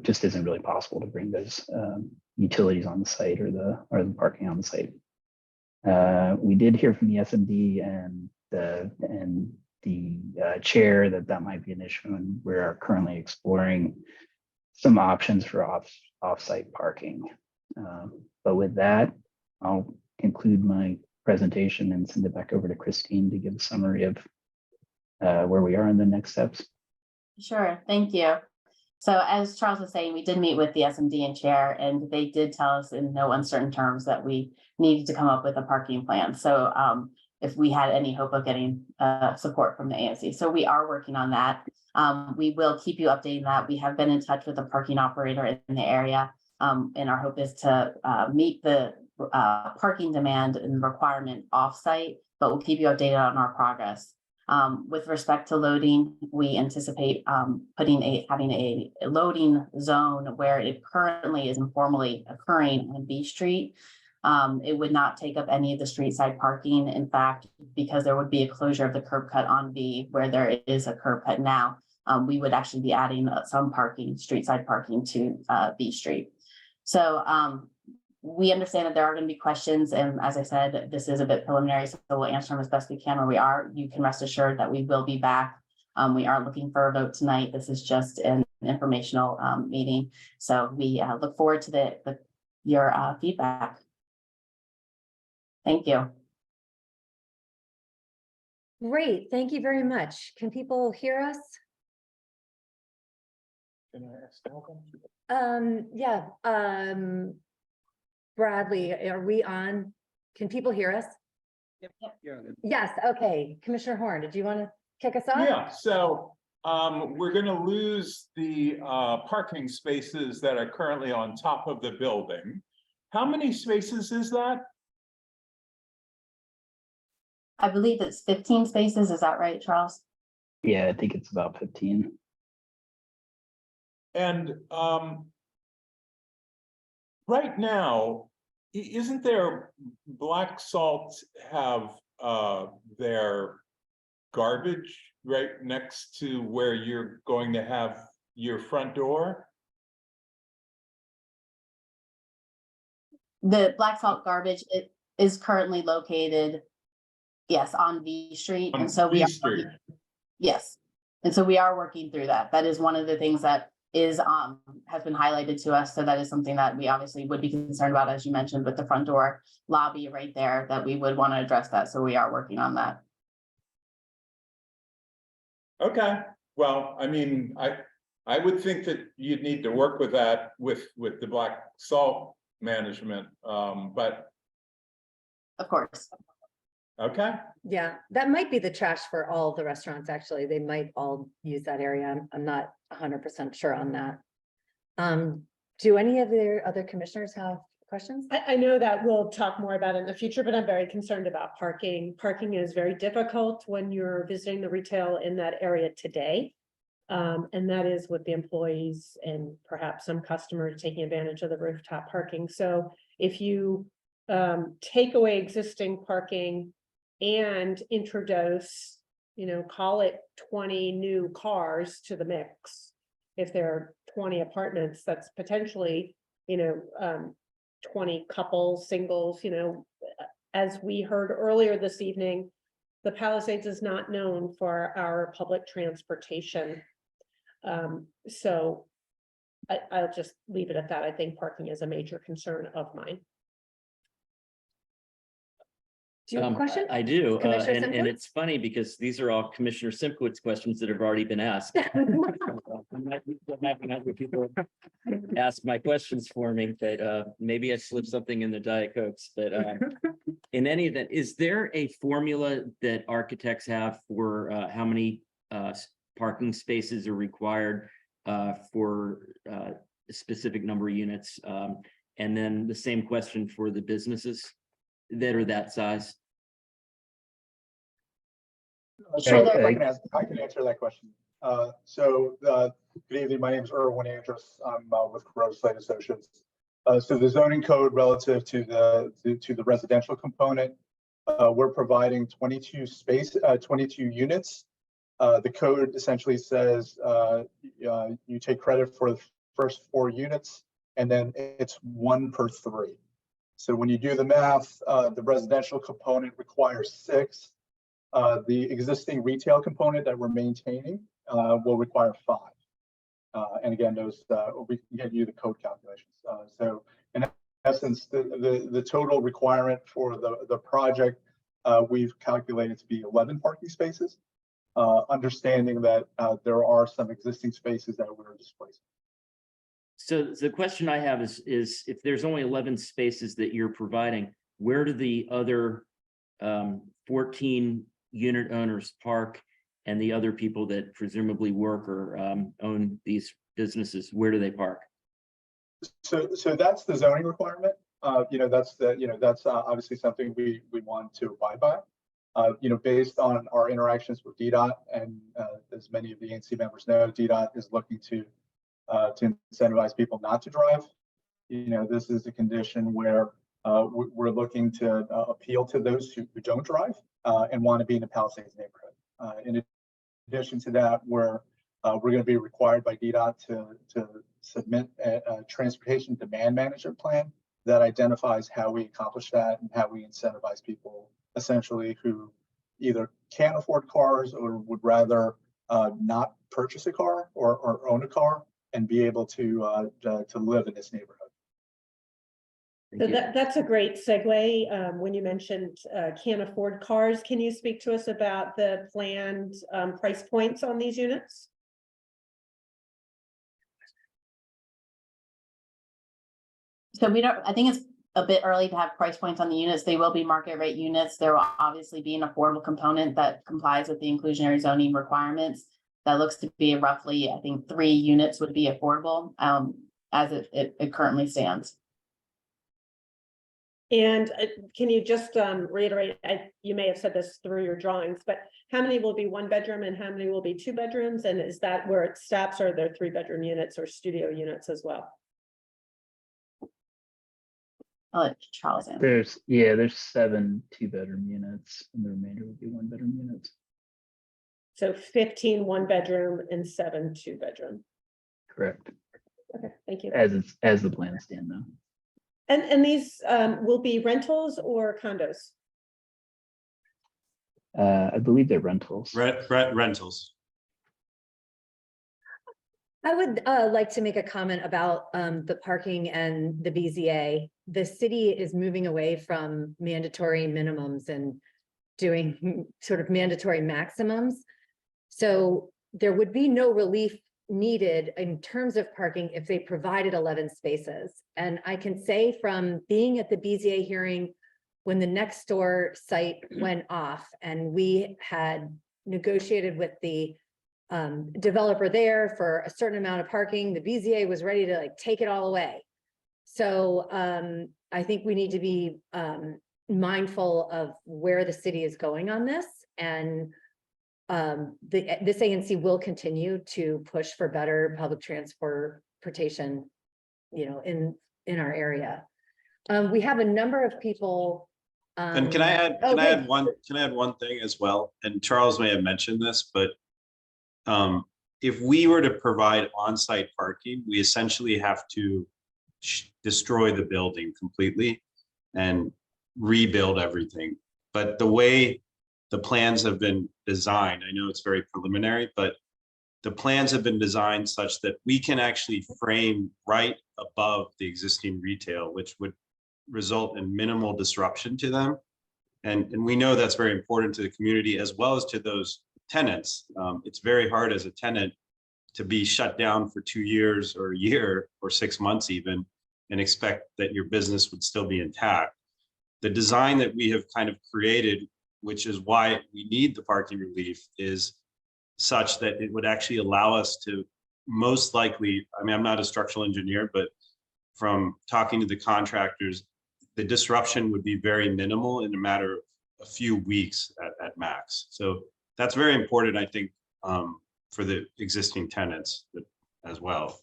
just isn't really possible to bring those utilities on the site or the parking on the site. We did hear from the SMD and the chair that might be an issue, and we're currently exploring some options for off-site parking. But with that, I'll conclude my presentation and send it back over to Christine to give a summary of where we are in the next steps. Sure, thank you. So as Charles was saying, we did meet with the SMD and chair, and they did tell us in no uncertain terms that we needed to come up with a parking plan. So if we had any hope of getting support from the ANC. So we are working on that. We will keep you updating that. We have been in touch with the parking operator in the area. And our hope is to meet the parking demand and requirement offsite, but we'll keep you updated on our progress. With respect to loading, we anticipate having a loading zone where it currently is informally occurring on B Street. It would not take up any of the street side parking. In fact, because there would be a closure of the curb cut on B where there is a curb cut now, we would actually be adding some parking, street side parking to B Street. So we understand that there are going to be questions, and as I said, this is a bit preliminary, so we'll answer them as best we can where we are. You can rest assured that we will be back. We are looking for a vote tonight. This is just an informational meeting, so we look forward to your feedback. Thank you. Great, thank you very much. Can people hear us? Can I ask Yeah. Bradley, are we on? Can people hear us? Yes, okay. Commissioner Horn, did you want to kick us off? Yeah, so we're going to lose the parking spaces that are currently on top of the building. How many spaces is that? I believe it's 15 spaces. Is that right, Charles? Yeah, I think it's about 15. And right now, isn't there Black Salt have their garbage right next to where you're going to have your front door? The Black Salt garbage is currently located, yes, on V Street, and so we are, yes, and so we are working through that. That is one of the things that is has been highlighted to us. So that is something that we obviously would be concerned about, as you mentioned, with the front door lobby right there, that we would want to address that. So we are working on that. Okay, well, I mean, I would think that you'd need to work with that with the Black Salt management, but of course. Okay. Yeah, that might be the trash for all the restaurants, actually. They might all use that area. I'm not 100% sure on that. Do any of the other commissioners have questions? I know that we'll talk more about it in the future, but I'm very concerned about parking. Parking is very difficult when you're visiting the retail in that area today. And that is with the employees and perhaps some customers taking advantage of the rooftop parking. So if you take away existing parking and introduce, call it 20 new cars to the mix. If there are 20 apartments, that's potentially, 20 couples, singles, as we heard earlier this evening, the Palisades is not known for our public transportation. So I'll just leave it at that. I think parking is a major concern of mine. Do you have a question? I do, Commissioner and it's funny because these are all Commissioner Simkowitz questions that have already been asked. I'm having other people ask my questions for me, but maybe I slipped something in the Diet Cokes. But in any event, is there a formula that architects have for how many parking spaces are required for a specific number of units? And then the same question for the businesses that are that size? Sure, I can answer that question. Good evening. My name is Erwin Andrus. I'm with Rose Slate Associates. So the zoning code relative to the residential component, we're providing 22 units. The code essentially says you take credit for the first 4 units, and then it's 1 per 3. So when you do the math, the residential component requires 6. The existing retail component that we're maintaining will require 5. And again, those we can get you the code calculations. So in essence, the total requirement for the project we've calculated to be 11 parking spaces, understanding that there are some existing spaces that we're displacing. So the question I have is if there's only 11 spaces that you're providing, where do the other 4 14 unit owners park and the other people that presumably work or own these businesses, where do they park? So that's the zoning requirement. That's obviously something we want to abide by. Based on our interactions with DDOT, and as many of the ANC members know, DDOT is looking to incentivize people not to drive. This is a condition where we're looking to appeal to those who don't drive and want to be in the Palisades neighborhood. In addition to that, we're going to be required by DDOT to submit a transportation demand management plan that identifies how we accomplish that and how we incentivize people essentially who either can't afford cars or would rather not purchase a car or own a car and be able to live in this neighborhood. So that's a great segue. When you mentioned can't afford cars, can you speak to us about the planned price points on these units? So I think it's a bit early to have price points on the units. They will be market rate units. There will obviously be an affordable component that complies with the inclusionary zoning requirements. That looks to be roughly, I think 3 units would be affordable as it currently stands. And can you just reiterate, you may have said this through your drawings, but how many will be 1 bedroom and how many will be 2 bedrooms? And is that where it stops, or are there 3 bedroom units or studio units as well? I'll let Charles answer. There's 7 2-bedroom units, and the remainder would be 1 bedroom units. So 15 1 bedroom and 7 2 bedroom. Correct. Okay, thank you. As the plans stand now. And these will be rentals or condos? I believe they're rentals. Rentals. I would like to make a comment about the parking and the BZA. The city is moving away from mandatory minimums and doing sort of mandatory maximums. So there would be no relief needed in terms of parking if they provided 11 spaces. And I can say from being at the BZA hearing when the next door site went off and we had negotiated with the developer there for a certain amount of parking, the BZA was ready to take it all away. So I think we need to be mindful of where the city is going on this, and this ANC will continue to push for better public transportation, in our area. We have a number of people. And can I add one thing as well? And Charles may have mentioned this, but if we were to provide on-site parking, we essentially have to destroy the building completely and rebuild everything. But the way the plans have been designed, I know it's very preliminary, but the plans have been designed such that we can actually frame right above the existing retail, which would result in minimal disruption to them. And we know that's very important to the community as well as to those tenants. It's very hard as a tenant to be shut down for 2 years or a year or 6 months even and expect that your business would still be intact. The design that we have kind of created, which is why we need the parking relief, is such that it would actually allow us to most likely, I mean, I'm not a structural engineer, but from talking to the contractors, the disruption would be very minimal in a matter of a few weeks at max. So that's very important, I think, for the existing tenants as well.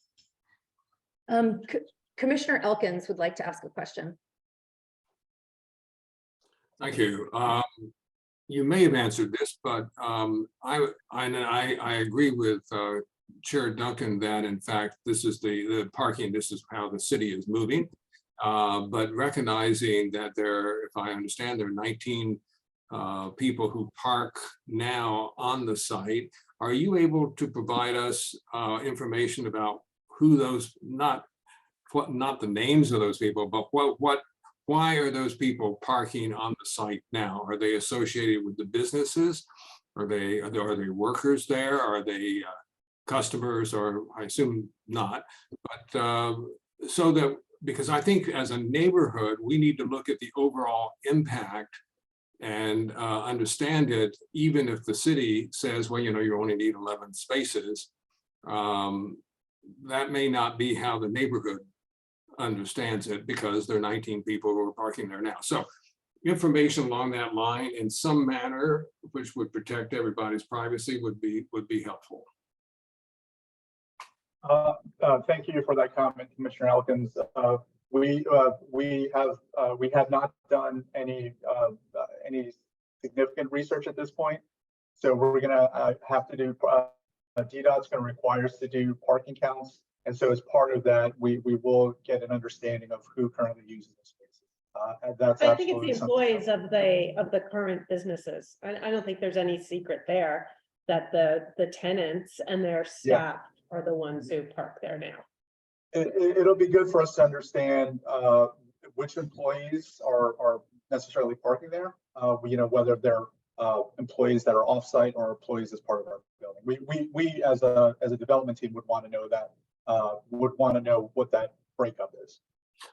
Commissioner Elkins would like to ask a question. Thank you. You may have answered this, but I agree with Chair Duncan that in fact this is the parking. This is how the city is moving. But recognizing that if I understand, there are 19 people who park now on the site. Are you able to provide us information about who those, not the names of those people, but why are those people parking on the site now? Are they associated with the businesses? Are they workers there? Are they customers? Or I assume not. But so that, because I think as a neighborhood, we need to look at the overall impact and understand it, even if the city says, well, you only need 11 spaces, that may not be how the neighborhood understands it, because there are 19 people who are parking there now. So information along that line in some manner which would protect everybody's privacy would be helpful. Thank you for that comment, Commissioner Elkins. We have not done any significant research at this point, so we're going to have to do. DDOT's going to require us to do parking counts, and so as part of that, we will get an understanding of who currently uses the spaces. And that's I think it's the absolutely employees of the current businesses. I don't think there's any secret there that the tenants and their staff are the ones who park there now. It'll be good for us to understand which employees are necessarily parking there. Whether they're employees that are offsite or employees as part of our building. We as a development team would want to know that. Would want to know what that breakup is.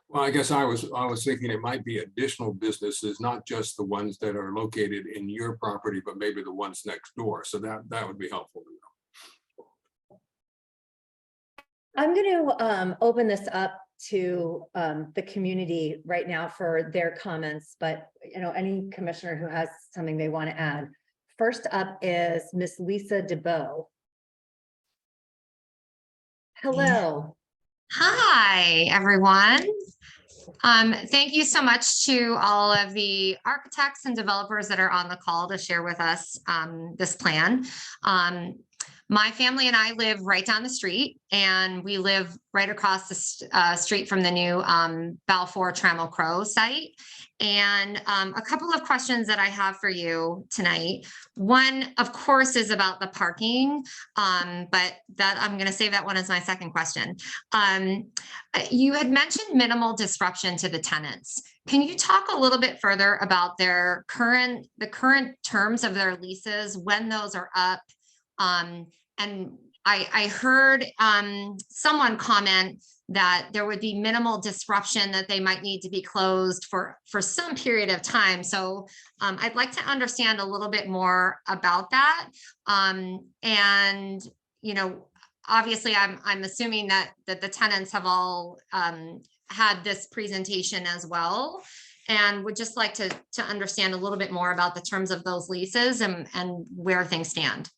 Well, I guess I was thinking it might be additional businesses, not just the ones that are located in your property, but maybe the ones next door. So that would be helpful to know. I'm going to open this up to the community right now for their comments, but any commissioner who has something they want to add. First up is Miss Lisa DeBow. Hello. Hi, everyone. Thank you so much to all of the architects and developers that are on the call to share with us this plan. My family and I live right down the street, and we live right across the street from the new Balfour Trammell Crow site. And a couple of questions that I have for you tonight. One, of course, is about the parking, but that I'm going to save that one as my second question. You had mentioned minimal disruption to the tenants. Can you talk a little bit further about the current terms of their leases, when those are up? And I heard someone comment that there would be minimal disruption, that they might need to be closed for some period of time. So I'd like to understand a little bit more about that. And, obviously I'm assuming that the tenants have all had this presentation as well, and would just like to understand a little bit more about the terms of those leases and where things stand.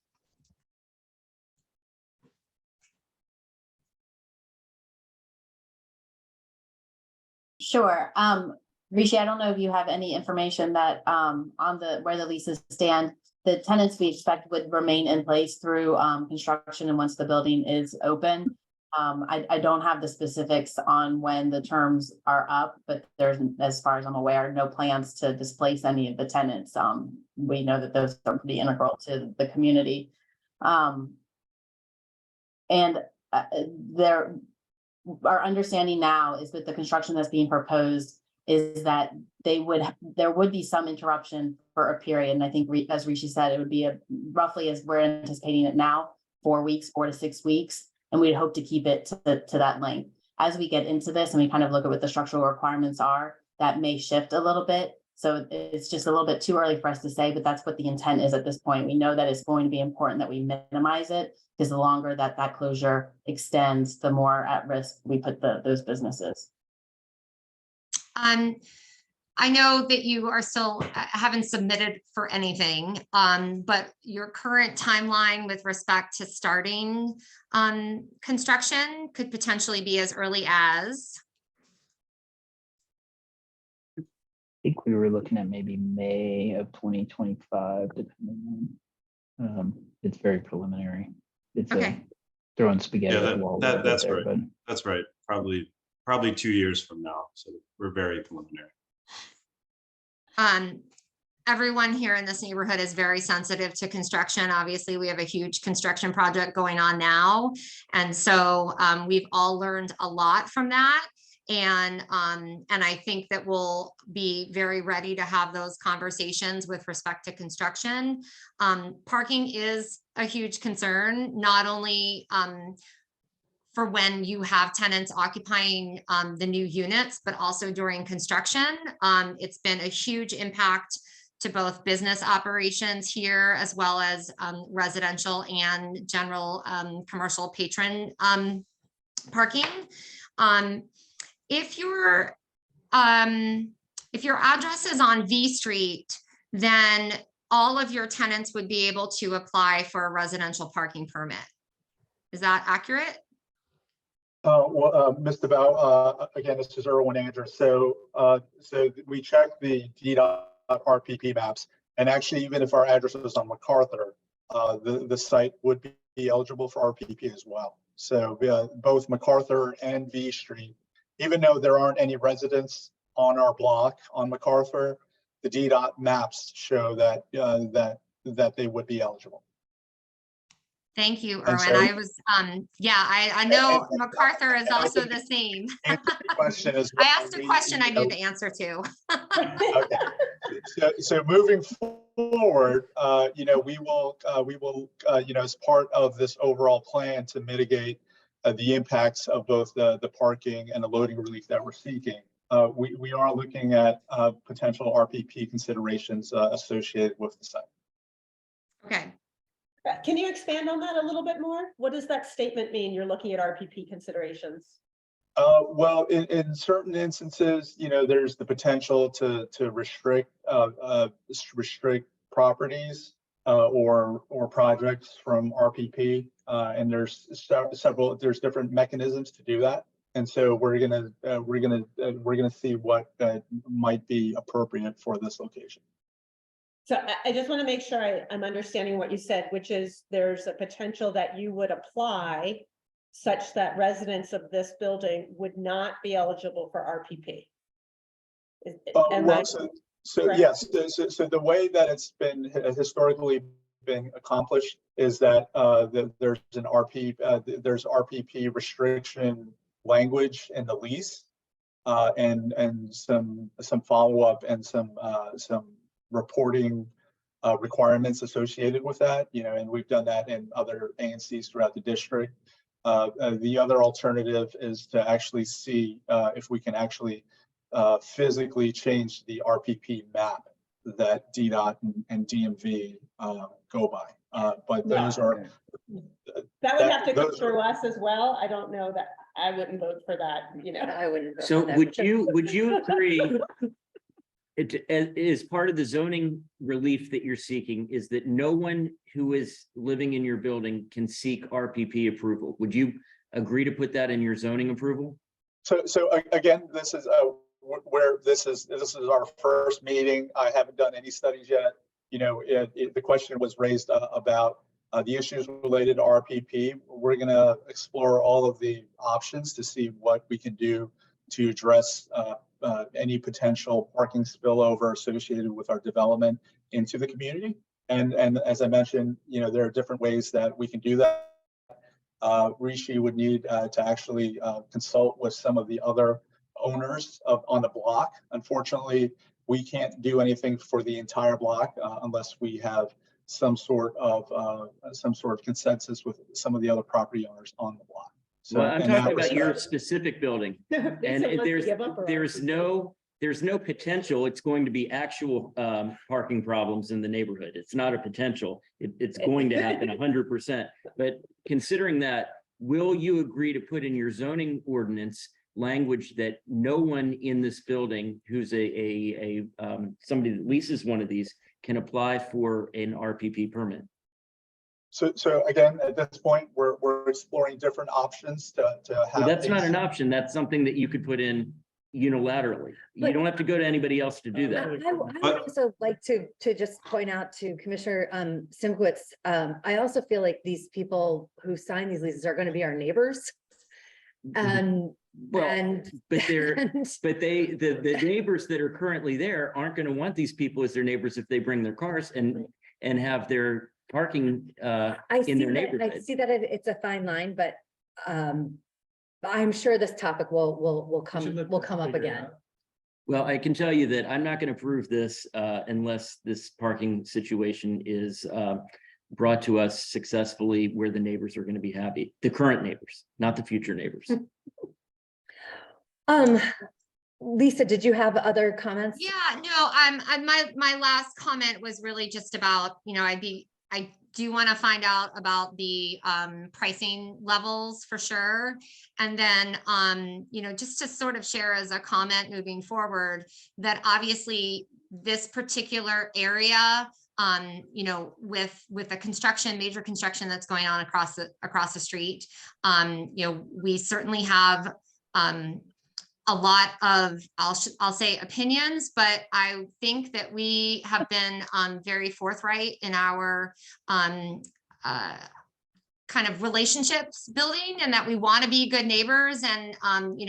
Sure. Rishi, I don't know if you have any information that on where the leases stand. The tenants we expect would remain in place through construction and once the building is open. I don't have the specifics on when the terms are up, but there's, as far as I'm aware, no plans to displace any of the tenants. We know that those are pretty integral to the community. Our understanding now is that the construction that's being proposed is that there would be some interruption for a period. And I think as Rishi said, it would be roughly, as we're anticipating it now, 4 weeks, 4 to 6 weeks. And we'd hope to keep it to that length. As we get into this and we kind of look at what the structural requirements are, that may shift a little bit. So it's just a little bit too early for us to say, but that's what the intent is at this point. We know that it's going to be important that we minimize it, because the longer that closure extends, the more at risk we put those businesses. I know that you are still haven't submitted for anything, but your current timeline with respect to starting construction could potentially be as early as? I think we were looking at maybe May of 2025, depending on, it's very preliminary. It's okay. Throwing spaghetti at the wall. That's right. But that's right. Probably 2 years from now. So we're very preliminary. Everyone here in this neighborhood is very sensitive to construction. Obviously, we have a huge construction project going on now. And so we've all learned a lot from that. And I think that we'll be very ready to have those conversations with respect to construction. Parking is a huge concern, not only for when you have tenants occupying the new units, but also during construction. It's been a huge impact to both business operations here as well as residential and general commercial patron parking. If your address is on V Street, then all of your tenants would be able to apply for a residential parking permit. Is that accurate? Mr. Bow, again, this is Erwin Andrews. So we checked the DDOT RPP maps, and actually, even if our address was on MacArthur, the site would be eligible for RPP as well. So both MacArthur and V Street, even though there aren't any residents on our block on MacArthur, the DDOT maps show that that they would be eligible. Thank you, And Erwin. so- I was, I know MacArthar is also the same. Question is, I asked a question I knew the answer to. okay. So moving forward, we will, as part of this overall plan to mitigate the impacts of both the parking and the loading relief that we're seeking, we are looking at potential RPP considerations associated with the site. Okay. Can you expand on that a little bit more? What does that statement mean? You're looking at RPP considerations? Well, in certain instances, there's the potential to restrict properties or projects from RPP, and there's different mechanisms to do that. And so we're gonna see what might be appropriate for this location. So I just want to make sure I'm understanding what you said, which is there's a potential that you would apply such that residents of this building would not be eligible for RPP. Yes, so the way that it's been historically been accomplished is that there's an there's RPP restriction language in the lease, and some follow-up and some reporting requirements associated with that, and we've done that in other ANCs throughout the district. The other alternative is to actually see if we can actually physically change the RPP map that DDOT and DMV go by. But those are that would have to come through us as well. I don't know that I wouldn't vote for that. I wouldn't. Vote So for that. would you agree? It is part of the zoning relief that you're seeking is that no one who is living in your building can seek RPP approval. Would you agree to put that in your zoning approval? So again, this is where this is our first meeting. I haven't done any studies yet. The question was raised about the issues related to RPP. We're going to explore all of the options to see what we can do to address any potential parking spillover associated with our development into the community. And as I mentioned, there are different ways that we can do that. Rishi would need to actually consult with some of the other owners on the block. Unfortunately, we can't do anything for the entire block unless we have some sort of consensus with some of the other property owners on the block. So, well, I'm talking about your specific building, and there's no potential. It's going to be actual parking problems in the neighborhood. It's not a potential. It's going to happen 100%. But considering that, will you agree to put in your zoning ordinance language that no one in this building who's somebody that leases one of these can apply for an RPP permit? So again, at this point, we're exploring different options to have. Well, that's not an option. That's something that you could put in unilaterally. You don't have to go to anybody else to do that. I would also like to just point out to Commissioner Simkowitz, I also feel like these people who sign these leases are going to be our neighbors. The neighbors that are currently there aren't going to want these people as their neighbors if they bring their cars and have their parking in their neighborhood. I see that it's a fine line, but I'm sure this topic will come up again. Well, I can tell you that I'm not going to approve this unless this parking situation is brought to us successfully where the neighbors are going to be happy. The current neighbors, not the future neighbors. Lisa, did you have other comments? Yeah, no, my last comment was really just about, I do want to find out about the pricing levels for sure. And then, just to sort of share as a comment moving forward, that obviously this particular area, with the construction, major construction that's going on across the street, we certainly have a lot of, I'll say opinions, but I think that we have been very forthright in our kind of relationships building, and that we want to be good neighbors. And,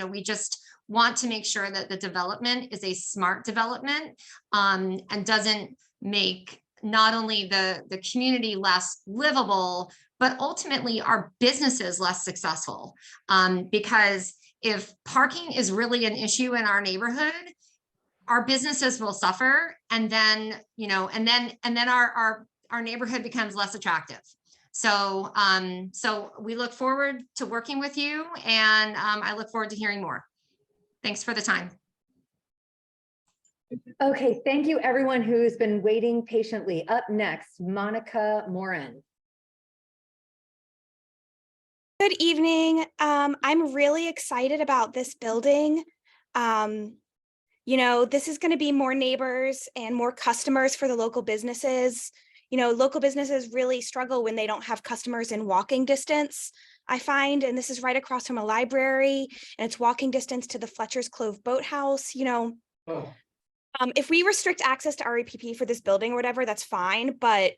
we just want to make sure that the development is a smart development, and doesn't make not only the community less livable, but ultimately our businesses less successful. Because if parking is really an issue in our neighborhood, our businesses will suffer, and then, our neighborhood becomes less attractive. So, so we look forward to working with you, and I look forward to hearing more. Thanks for the time. Okay, thank you everyone who's been waiting patiently. Up next, Monica Morin. Good evening. I'm really excited about this building. This is going to be more neighbors and more customers for the local businesses. Local businesses really struggle when they don't have customers in walking distance, I find, and this is right across from a library, and it's walking distance to the Fletcher's Cove Boathouse. If we restrict access to REPP for this building or whatever, that's fine. But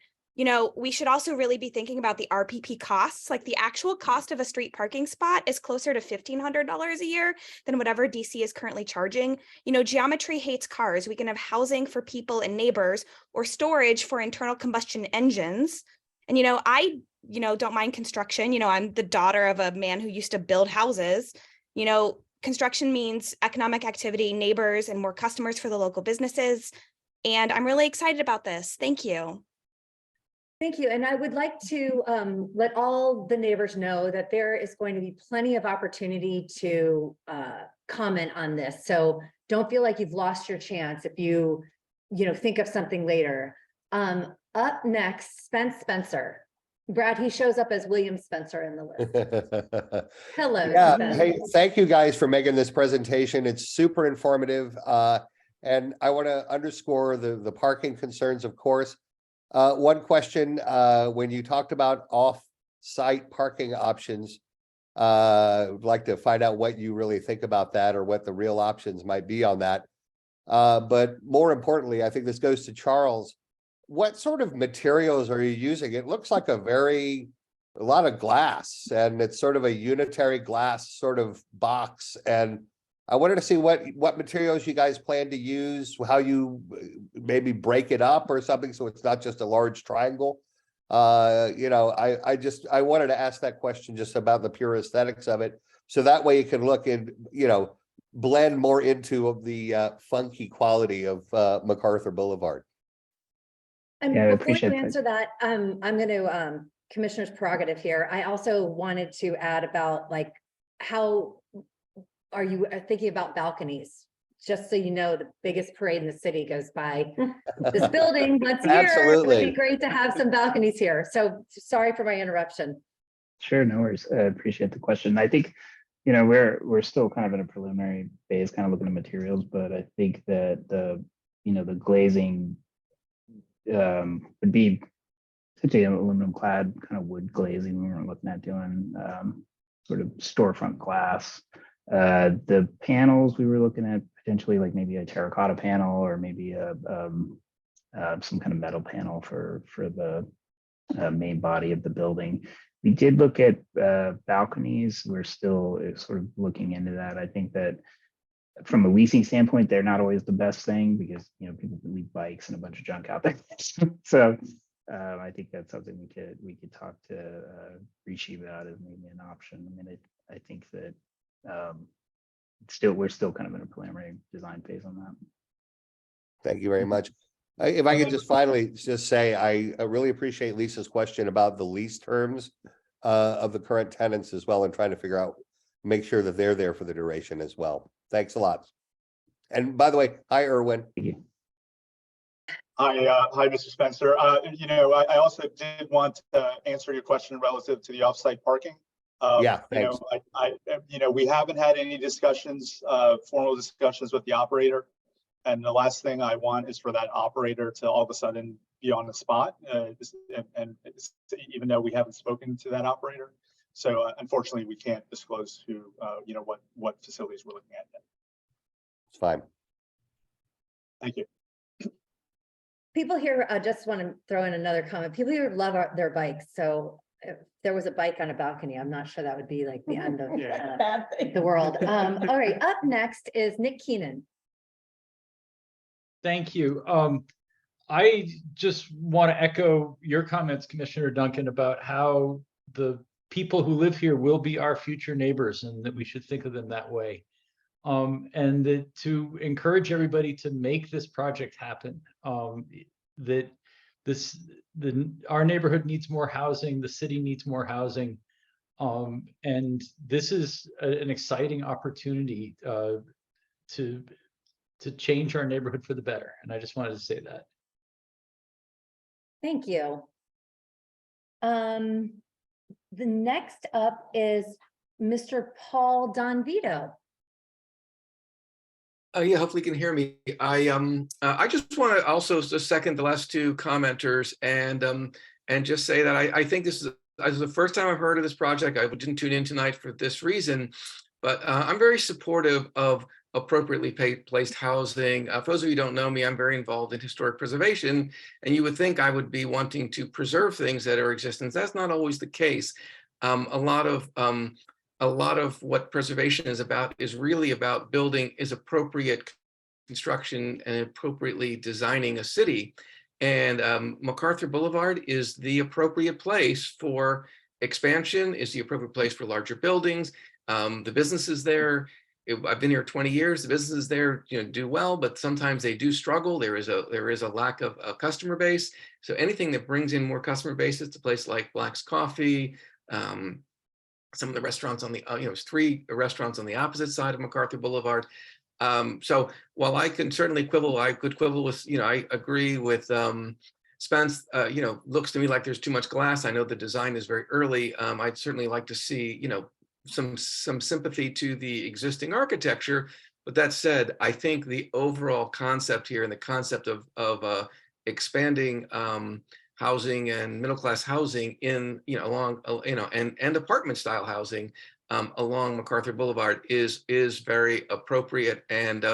we should also really be thinking about the RPP costs. Like, the actual cost of a street parking spot is closer to $1,500 a year than whatever DC is currently charging. Geometry hates cars. We can have housing for people and neighbors, or storage for internal combustion engines. And, I, don't mind construction. I'm the daughter of a man who used to build houses. Construction means economic activity, neighbors, and more customers for the local businesses. And I'm really excited about this. Thank you. Thank you. And I would like to let all the neighbors know that there is going to be plenty of opportunity to comment on this. So don't feel like you've lost your chance if you think of something later. Up next, Spence Spencer. Brad, he shows up as William Spencer in the list. Hello. Yeah, Spence. hey, thank you guys for making this presentation. It's super informative. And I want to underscore the parking concerns, of course. One question, when you talked about off-site parking options, would like to find out what you really think about that, or what the real options might be on that. But more importantly, I think this goes to Charles. What sort of materials are you using? It looks like a lot of glass, and it's sort of a unitary glass sort of box. And I wanted to see what materials you guys plan to use, how you maybe break it up or something, so it's not just a large triangle. I wanted to ask that question just about the pure aesthetics of it, so that way you can look and blend more into the funky quality of MacArthur Boulevard. And Yeah, I before you appreciate that. answer that, I'm going to Commissioner's prerogative here. I also wanted to add about, like, how are you thinking about balconies? Just so you know, the biggest parade in the city goes by this building once a year. It would Absolutely. be great to have some balconies here. So sorry for my interruption. Sure, no worries. I appreciate the question. I think, we're still kind of in a preliminary phase, kind of looking at materials, but I think that the glazing would be essentially an aluminum clad kind of wood glazing. We weren't looking at doing sort of storefront glass. The panels we were looking at potentially like maybe a terracotta panel, or maybe some kind of metal panel for the main body of the building. We did look at balconies. We're still sort of looking into that. I think that from a leasing standpoint, they're not always the best thing, because people can leave bikes and a bunch of junk out there. So I think that's something we could talk to Rishi about as maybe an option. I mean, I think that we're still kind of in a preliminary design phase on that. Thank you very much. If I could just finally just say, I really appreciate Lisa's question about the lease terms of the current tenants as well, and trying to make sure that they're there for the duration as well. Thanks a lot. And by the way, hi, Erwin. Hi, Mr. Spencer. I also did want to answer your question relative to the offsite parking. Yeah, thanks. We haven't had any discussions, formal discussions with the operator. And the last thing I want is for that operator to all of a sudden be on the spot. Even though we haven't spoken to that operator. So unfortunately, we can't disclose who, what facilities we're looking at yet. It's fine. Thank you. People here, I just want to throw in another comment. People here love their bikes. So if there was a bike on a balcony, I'm not sure that would be like the end of the world. All right, up next is Nick Keenan. Thank you. I just want to echo your comments, Commissioner Duncan, about how the people who live here will be our future neighbors and that we should think of them that way. And that to encourage everybody to make this project happen, that our neighborhood needs more housing, the city needs more housing. And this is an exciting opportunity to change our neighborhood for the better. And I just wanted to say that. Thank you. The next up is Mr. Paul Donvito. Yeah, hopefully you can hear me. I just want to also second the last two commenters and just say that I think this is the first time I've heard of this project. I didn't tune in tonight for this reason, but I'm very supportive of appropriately placed housing. For those of you who don't know me, I'm very involved in historic preservation, and you would think I would be wanting to preserve things that are existent. That's not always the case. A lot of what preservation is about is really about building is appropriate construction and appropriately designing a city. And MacArthur Boulevard is the appropriate place for expansion, is the appropriate place for larger buildings. The businesses there, I've been here 20 years, the businesses there do well, but sometimes they do struggle. There is a lack of a customer base. So anything that brings in more customer bases to places like Black's Coffee, some of the restaurants on the, there's 3 restaurants on the opposite side of MacArthur Boulevard. So while I can certainly quibble, I could quibble with, I agree with Spence, looks to me like there's too much glass. I know the design is very early. I'd certainly like to see, some sympathy to the existing architecture. But that said, I think the overall concept here and the concept of expanding housing and middle-class housing in, along, and apartment style housing along MacArthur Boulevard is very appropriate. And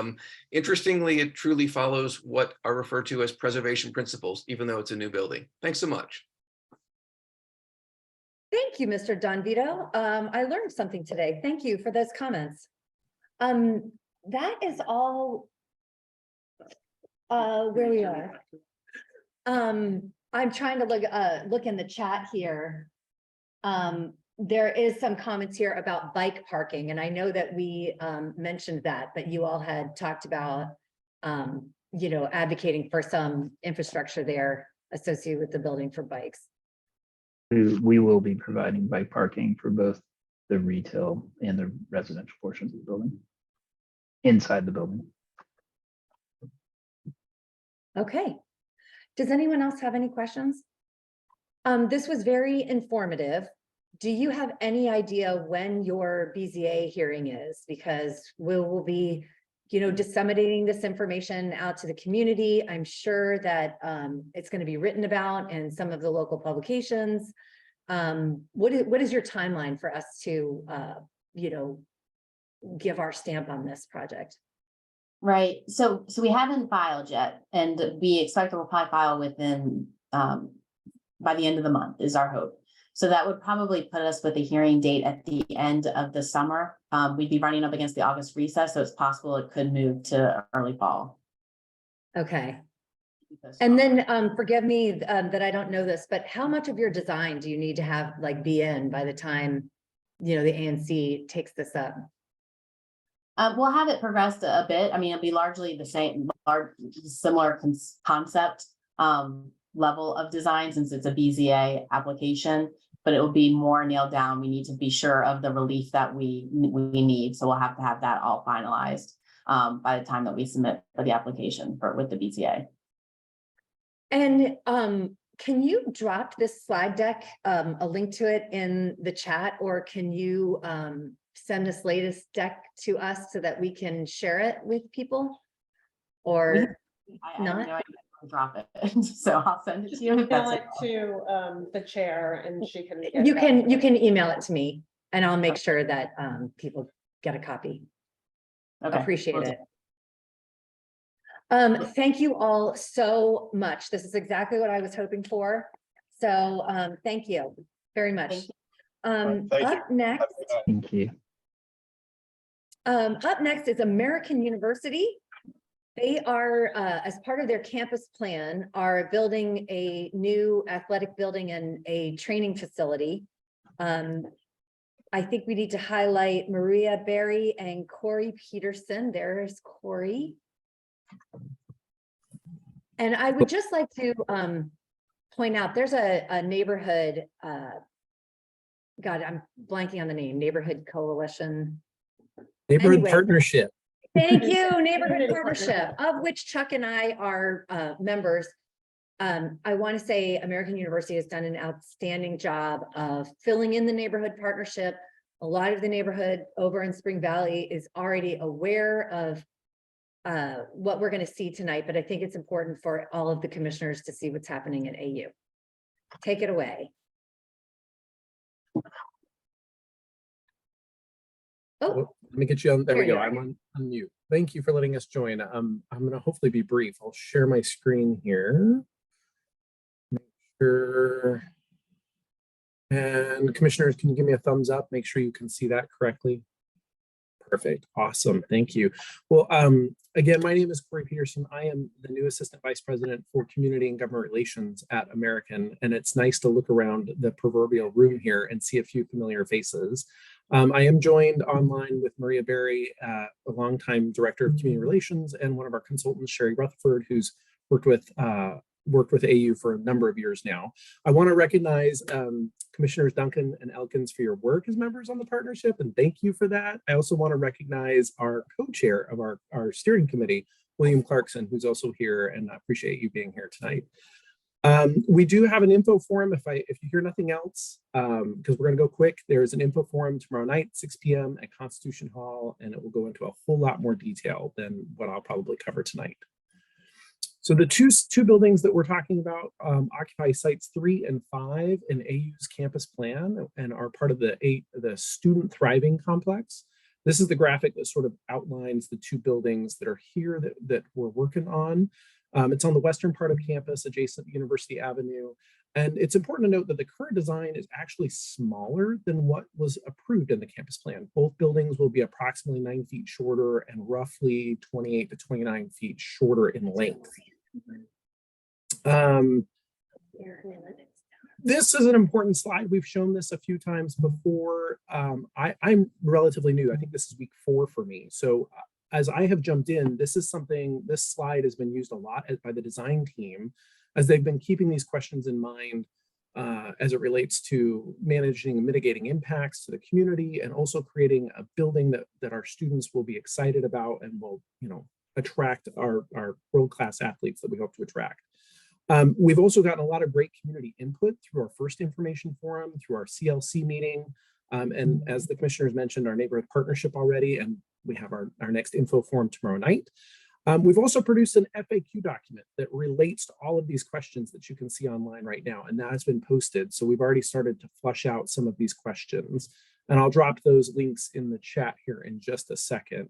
interestingly, it truly follows what are referred to as preservation principles, even though it's a new building. Thanks so much. Thank you, Mr. Donvito. I learned something today. Thank you for those comments. That is all where we are. I'm trying to look in the chat here. There is some comments here about bike parking, and I know that we mentioned that, but you all had talked about, advocating for some infrastructure there associated with the building for bikes. We will be providing bike parking for both the retail and the residential portions of the building, inside the building. Okay. Does anyone else have any questions? This was very informative. Do you have any idea when your BZA hearing is? Because we will be, disseminating this information out to the community. I'm sure that it's going to be written about in some of the local publications. What is your timeline for us to, give our stamp on this project? Right. So we haven't filed yet, and we expect that we'll probably file within by the end of the month is our hope. So that would probably put us with a hearing date at the end of the summer. We'd be running up against the August recess, so it's possible it could move to early fall. Okay. And then forgive me that I don't know this, but how much of your design do you need to have be in by the time, the ANC takes this up? We'll have it progressed a bit. I mean, it'll be largely the same, similar concept level of design since it's a BZA application, but it will be more nailed down. We need to be sure of the relief that we need. So we'll have to have that all finalized. by the time that we submit for the application with the BTA. And can you drop this slide deck, a link to it in the chat, or can you send this latest deck to us so that we can share it with people? Or I not? have no idea how to drop it, so I'll send it to you. if that's Email it to the chair and she can. get You it can, out. you can email it to me and I'll make sure that people get a copy. Okay, Appreciate will do. it. Thank you all so much. This is exactly what I was hoping for. So thank you very much. Thank you. Up next, Thank you. up next is American University. They are, as part of their campus plan, are building a new athletic building and a training facility. I think we need to highlight Maria Berry and Corey Peterson. There's Corey. And I would just like to point out, there's a neighborhood, God, I'm blanking on the name, Neighborhood Coalition. Neighborhood Anyway. Partnership. Thank you, Neighborhood Partnership, of which Chuck and I are members. I want to say American University has done an outstanding job of filling in the Neighborhood Partnership. A lot of the neighborhood over in Spring Valley is already aware of what we're going to see tonight, but I think it's important for all of the commissioners to see what's happening at AU. Take it away. Oh, Let me get you on. There we There go. you I'm on mute. Thank you for letting us join. I'm going to hopefully be brief. I'll share my screen here. Make sure. And commissioners, can you give me a thumbs up? Make sure you can see that correctly. Perfect. Awesome. Thank you. Well, again, my name is Corey Peterson. I am the new Assistant Vice President for Community and Government Relations at American, and it's nice to look around the proverbial room here and see a few familiar faces. I am joined online with Maria Berry, a longtime Director of Community Relations, and one of our consultants, Sherry Rutherford, who's worked with AU for a number of years now. I want to recognize Commissioners Duncan and Elkins for your work as members on the partnership, and thank you for that. I also want to recognize our co-chair of our steering committee, William Clarkson, who's also here, and I appreciate you being here tonight. We do have an info forum if you hear nothing else, because we're going to go quick. There's an info forum tomorrow night, 6 p.m. at Constitution Hall, and it will go into a whole lot more detail than what I'll probably cover tonight. So the two buildings that we're talking about occupy sites 3 and 5 in AU's campus plan and are part of the Student Thriving Complex. This is the graphic that sort of outlines the two buildings that are here that we're working on. It's on the western part of campus, adjacent to University Avenue. And it's important to note that the current design is actually smaller than what was approved in the campus plan. Both buildings will be approximately 9 feet shorter and roughly 28 to 29 feet shorter in length. This is an important slide. We've shown this a few times before. I'm relatively new. I think this is week 4 for me. So as I have jumped in, this slide has been used a lot by the design team as they've been keeping these questions in mind as it relates to managing and mitigating impacts to the community and also creating a building that our students will be excited about and will, attract our world-class athletes that we hope to attract. We've also gotten a lot of great community input through our first information forum, through our CLC meeting, and as the commissioners mentioned, our neighborhood partnership already, and we have our next info forum tomorrow night. We've also produced an FAQ document that relates to all of these questions that you can see online right now, and that has been posted. So we've already started to flush out some of these questions, and I'll drop those links in the chat here in just a second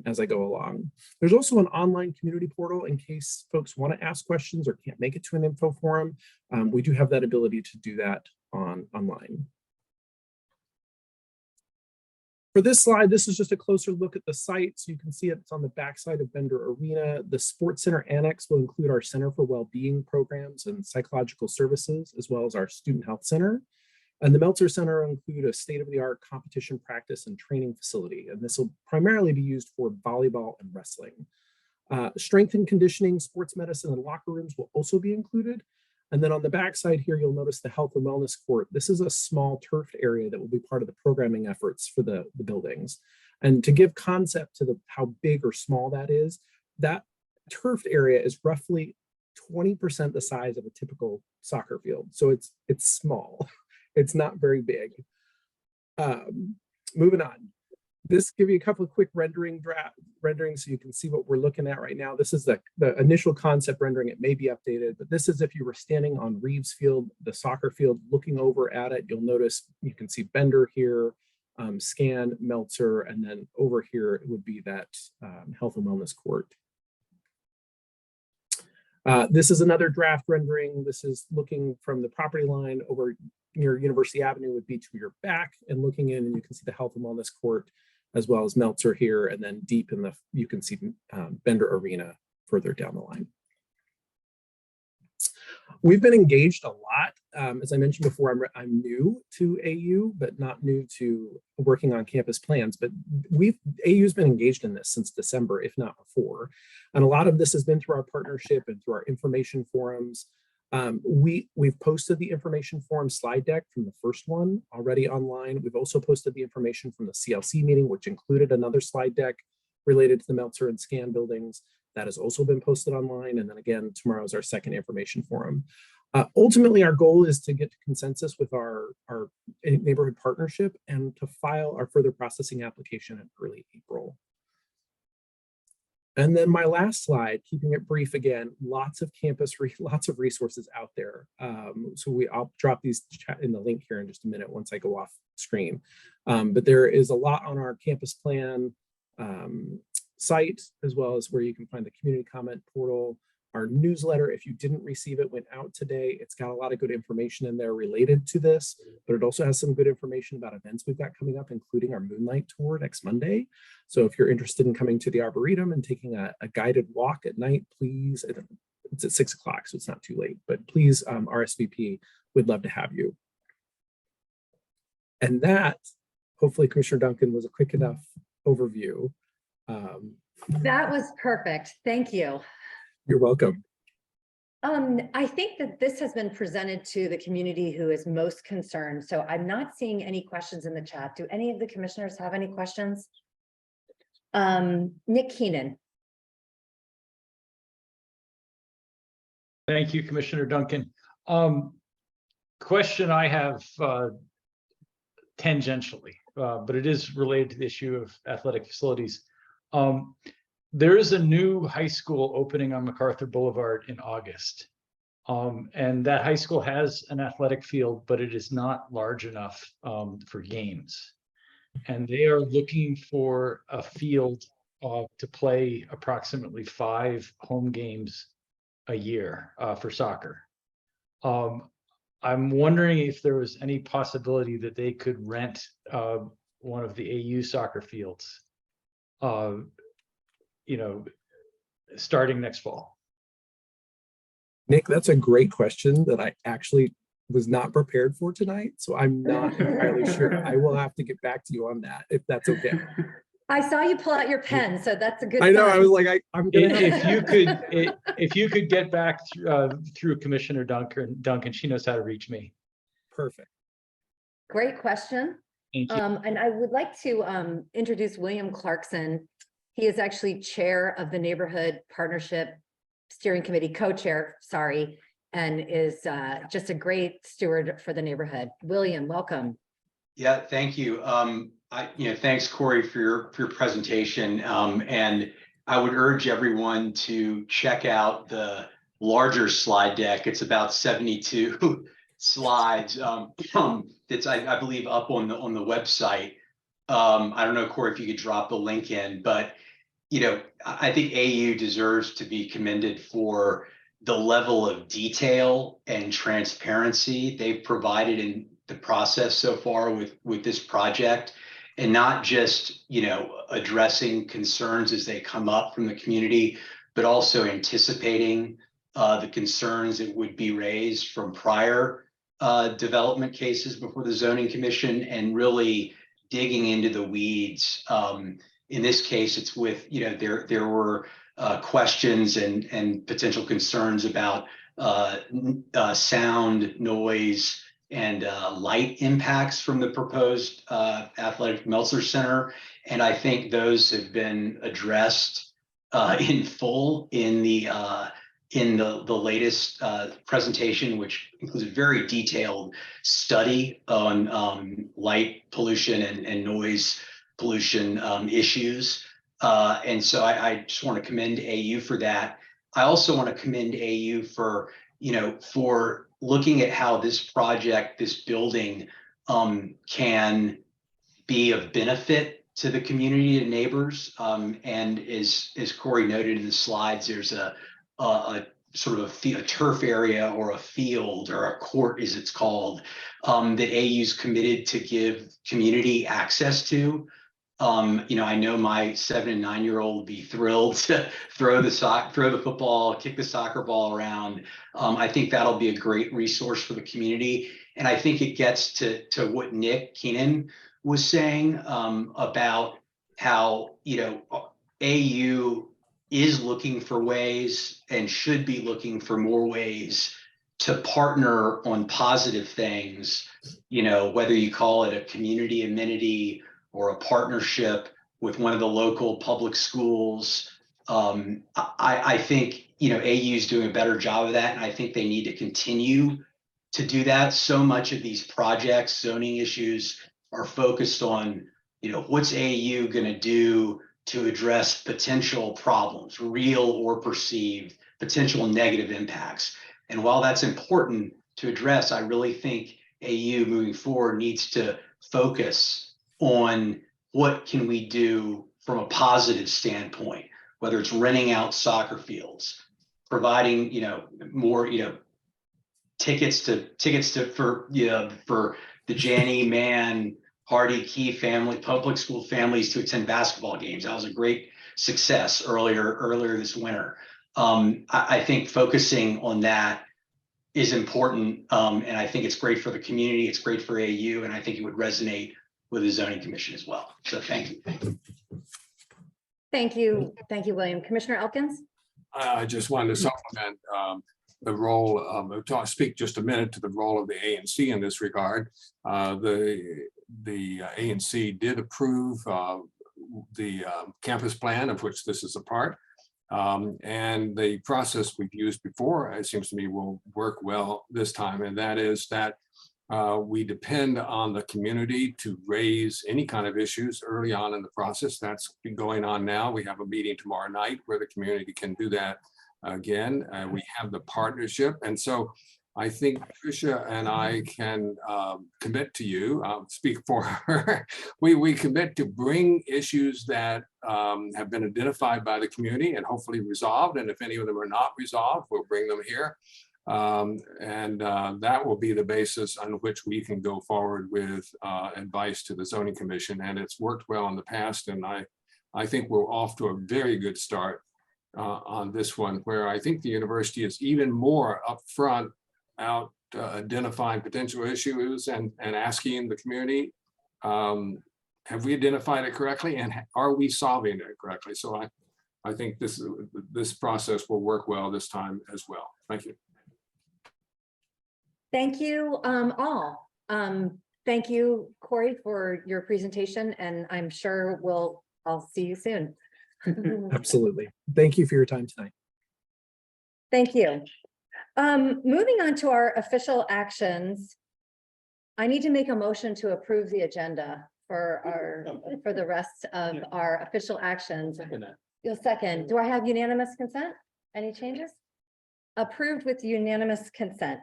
as I go along. There's also an online community portal in case folks want to ask questions or can't make it to an info forum. We do have that ability to do that online. For this slide, this is just a closer look at the site. So you can see it's on the backside of Bender Arena. The Sports Center Annex will include our Center for Wellbeing Programs and Psychological Services, as well as our Student Health Center. And the Meltzer Center will include a state-of-the-art competition practice and training facility. And this will primarily be used for volleyball and wrestling. Strength and conditioning, sports medicine, and locker rooms will also be included. And then on the backside here, you'll notice the health and wellness court. This is a small turfed area that will be part of the programming efforts for the buildings. And to give concept to how big or small that is, that turfed area is roughly 20% the size of a typical soccer field. So it's small. It's not very big. Moving on. This give you a couple of quick renderings so you can see what we're looking at right now. This is the initial concept rendering. It may be updated, but this is if you were standing on Reeves Field, the soccer field, looking over at it. You'll notice you can see Bender here, Scan, Meltzer, and then over here it would be that health and wellness court. This is another draft rendering. This is looking from the property line over near University Avenue would be to your back and looking in, and you can see the health and wellness court as well as Meltzer here, and then deep in you can see Bender Arena further down the line. We've been engaged a lot. As I mentioned before, I'm new to AU, but not new to working on campus plans. But AU's been engaged in this since December, if not before. And a lot of this has been through our partnership and through our information forums. We've posted the information forum slide deck from the first one already online. We've also posted the information from the CLC meeting, which included another slide deck related to the Meltzer and Scan buildings. That has also been posted online. And then again, tomorrow is our second information forum. Ultimately, our goal is to get to consensus with our neighborhood partnership and to file our further processing application in early April. And then my last slide, keeping it brief again, lots of lots of resources out there. I'll drop these in the link here in just a minute once I go off screen. But there is a lot on our campus plan site, as well as where you can find the community comment portal. Our newsletter, if you didn't receive it, went out today. It's got a lot of good information in there related to this, but it also has some good information about events we've got coming up, including our Moonlight Tour next Monday. So if you're interested in coming to the Arboretum and taking a guided walk at night, please, it's at 6 o'clock, so it's not too late, but please RSVP. We'd love to have you. And that, hopefully Commissioner Duncan, was a quick enough overview. That was perfect. Thank you. You're welcome. I think that this has been presented to the community who is most concerned. So I'm not seeing any questions in the chat. Do any of the commissioners have any questions? Nick Keenan. Thank you, Commissioner Duncan. Question I have tangentially, but it is related to the issue of athletic facilities. There is a new high school opening on MacArthur Boulevard in August. And that high school has an athletic field, but it is not large enough for games. And they are looking for a field to play approximately 5 home games a year for soccer. I'm wondering if there was any possibility that they could rent one of the AU soccer fields, starting next fall. Nick, that's a great question that I actually was not prepared for tonight, so I'm not entirely sure. I will have to get back to you on that, if that's okay. I saw you pull out your pen, so that's a good I know, sign. I was like, I'm gonna if you could get back through Commissioner Duncan, she knows how to reach me. Perfect. Great question. Thank you. And I would like to introduce William Clarkson. He is actually chair of the Neighborhood Partnership Steering Committee, co-chair, sorry, and is just a great steward for the neighborhood. William, welcome. Yeah, thank you. Thanks, Corey, for your presentation. And I would urge everyone to check out the larger slide deck. It's about 72 slides. It's I believe up on the website. I don't know, Corey, if you could drop the link in, but I think AU deserves to be commended for the level of detail and transparency they've provided in the process so far with this project, and not just addressing concerns as they come up from the community, but also anticipating the concerns that would be raised from prior development cases before the Zoning Commission, and really digging into the weeds. In this case, it's with, there were questions and potential concerns about sound, noise, light impacts from the proposed athletic Meltzer Center. And I think those have been addressed in full in the latest presentation, which includes a very detailed study on light pollution and noise pollution issues. And so I just want to commend AU for that. I also want to commend AU for, for looking at how this project, this building can be of benefit to the community and neighbors. And as Corey noted in the slides, there's a sort of a turf area or a field or a court, as it's called, that AU's committed to give community access to. I know my 7 and 9-year-old would be thrilled to throw the football, kick the soccer ball around. I think that'll be a great resource for the community. And I think it gets to what Nick Keenan was saying about how, AU is looking for ways and should be looking for more ways to partner on positive things, whether you call it a community amenity or a partnership with one of the local public schools. I think, AU is doing a better job of that. And I think they need to continue to do that. So much of these projects, zoning issues are focused on, what's AU going to do to address potential problems, real or perceived, potential negative impacts. And while that's important to address, I really think AU moving forward needs to focus on what can we do from a positive standpoint, whether it's renting out soccer fields, providing, more, tickets for the Janney Mann Hardy Key family, public school families to attend basketball games. That was a great success earlier this winter. I think focusing on that is important. And I think it's great for the community. It's great for AU. And I think it would resonate with the zoning commission as well. So thank you. Thank you. Thank you, William. Commissioner Elkins? I just wanted to supplement the role, speak just a minute to the role of the ANC in this regard. The ANC did approve the campus plan, of which this is a part. And the process we've used before, it seems to me, will work well this time. And that is that we depend on the community to raise any kind of issues early on in the process. That's been going on now. We have a meeting tomorrow night where the community can do that again. We have the partnership. And so I think Tricia and I can commit to you, speak for her. We commit to bring issues that have been identified by the community and hopefully resolved. And if any of them are not resolved, we'll bring them here. And that will be the basis on which we can go forward with advice to the zoning commission. And it's worked well in the past. And I think we're off to a very good start on this one, where I think the university is even more upfront out identifying potential issues and asking the community, have we identified it correctly and are we solving it correctly? So I think this process will work well this time as well. Thank you. Thank you all. Thank you, Corey, for your presentation, and I'm sure I'll see you soon. Absolutely. Thank you for your time tonight. Thank you. Moving on to our official actions. I need to make a motion to approve the agenda for the rest of our official actions. You'll second. Do I have unanimous consent? Any changes? Approved with unanimous consent.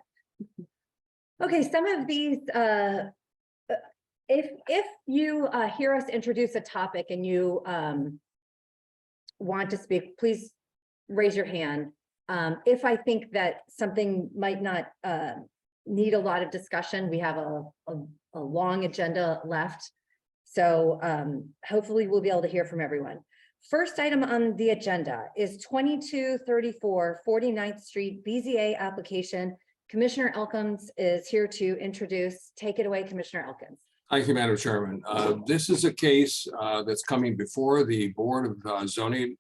Okay, some of these, if you hear us introduce a topic and you want to speak, please raise your hand. If I think that something might not need a lot of discussion, we have a long agenda left. So hopefully we'll be able to hear from everyone. First item on the agenda is 2234 49th Street BZA application. Commissioner Elkins is here to introduce. Take it away, Commissioner Elkins. Thank you, Madam Chairman. This is a case that's coming before the Board of Zoning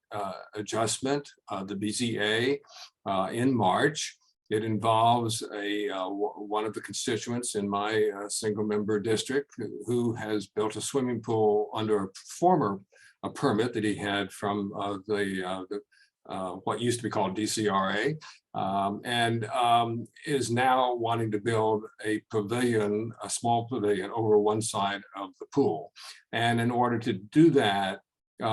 Adjustment, the BZA, in March. It involves one of the constituents in my single member district who has built a swimming pool under a former permit that he had from what used to be called DCRA, and is now wanting to build a pavilion, a small pavilion over one side of the pool. And in order to do that,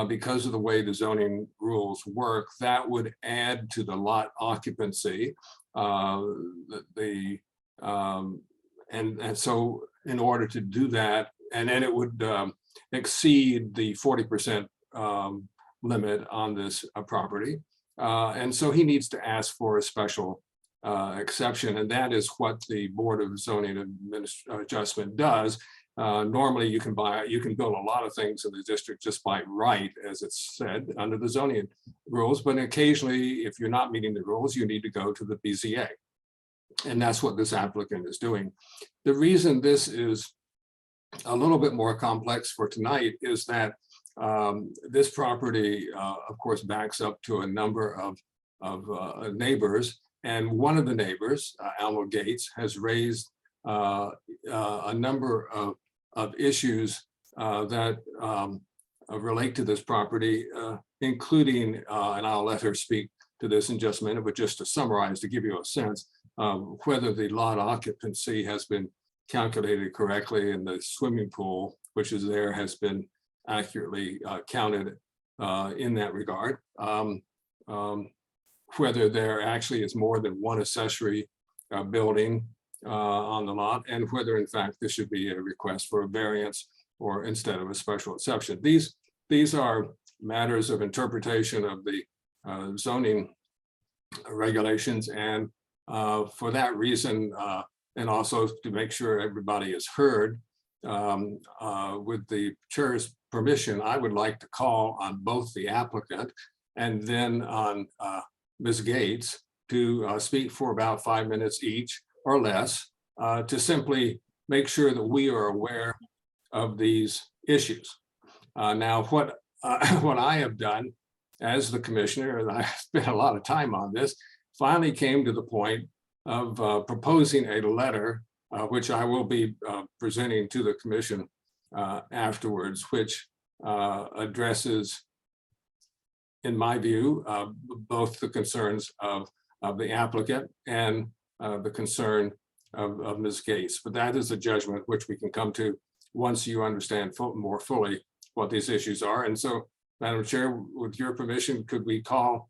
because of the way the zoning rules work, that would add to the lot occupancy. And so in order to do that, and then it would exceed the 40% limit on this property. And so he needs to ask for a special exception, and that is what the Board of Zoning Adjustment does. Normally you can build a lot of things in the district just by right, as it's said under the zoning rules, but occasionally if you're not meeting the rules, you need to go to the BZA. And that's what this applicant is doing. The reason this is a little bit more complex for tonight is that this property, of course, backs up to a number of neighbors. And one of the neighbors, Alma Gates, has raised a number of issues that relate to this property, including, and I'll let her speak to this in just a minute, but just to summarize, to give you a sense of whether the lot occupancy has been calculated correctly and the swimming pool, which is there, has been accurately counted in that regard. Whether there actually is more than one accessory building on the lot, and whether in fact this should be a request for a variance or instead of a special exception. These are matters of interpretation of the zoning regulations, and for that reason, and also to make sure everybody is heard, with the chair's permission, I would like to call on both the applicant and then on Ms. Gates to speak for about 5 minutes each or less, to simply make sure that we are aware of these issues. Now, what I have done as the commissioner, and I spent a lot of time on this, finally came to the point of proposing a letter, which I will be presenting to the commission afterwards, which addresses, in my view, both the concerns of the applicant and the concern of Ms. Gates. But that is a judgment which we can come to once you understand more fully what these issues are. And so, Madam Chair, with your permission, could we call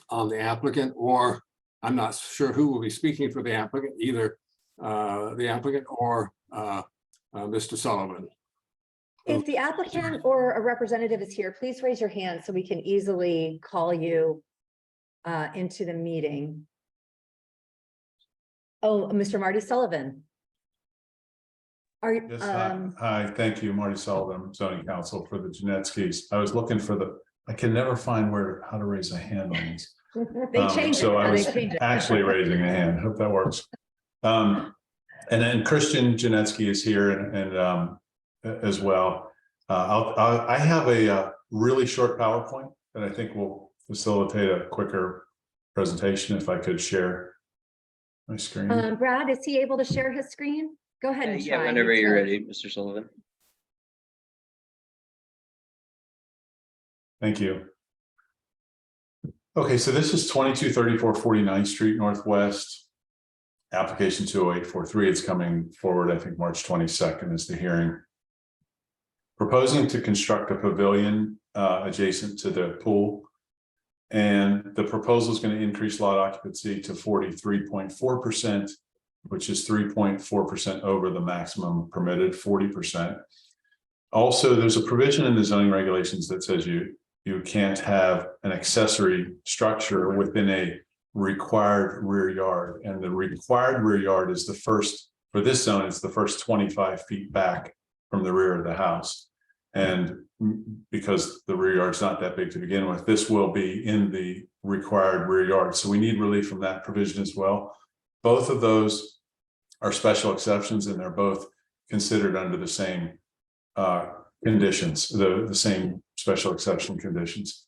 on the applicant, or I'm not sure who will be speaking for the applicant, either the applicant or Mr. Sullivan. If the applicant or a representative is here, please raise your hand so we can easily call you into the meeting. Oh, Mr. Marty Sullivan. Yes, hi, thank you, Marty Sullivan, zoning counsel for the Janetskis. I was looking for I can never find how to raise a hand on these. They changed so it. I was actually raising a hand. Hope that works. And then Christian Janetsky is here and as well. I have a really short PowerPoint that I think will facilitate a quicker presentation if I could share my screen. Brad, is he able to share his screen? Go ahead and try. Yeah, whenever you're ready, Mr. Sullivan. Thank you. Okay, so this is 2234 49th Street Northwest. Application 20843. It's coming forward, I think March 22nd is the hearing. Proposing to construct a pavilion adjacent to the pool. And the proposal is going to increase lot occupancy to 43.4%, which is 3.4% over the maximum permitted 40%. Also, there's a provision in the zoning regulations that says you can't have an accessory structure within a required rear yard. And the required rear yard is the first, for this zone, it's the first 25 feet back from the rear of the house. And because the rear yard's not that big to begin with, this will be in the required rear yard. So we need relief from that provision as well. Both of those are special exceptions, and they're both considered under the same conditions, the same special exception conditions.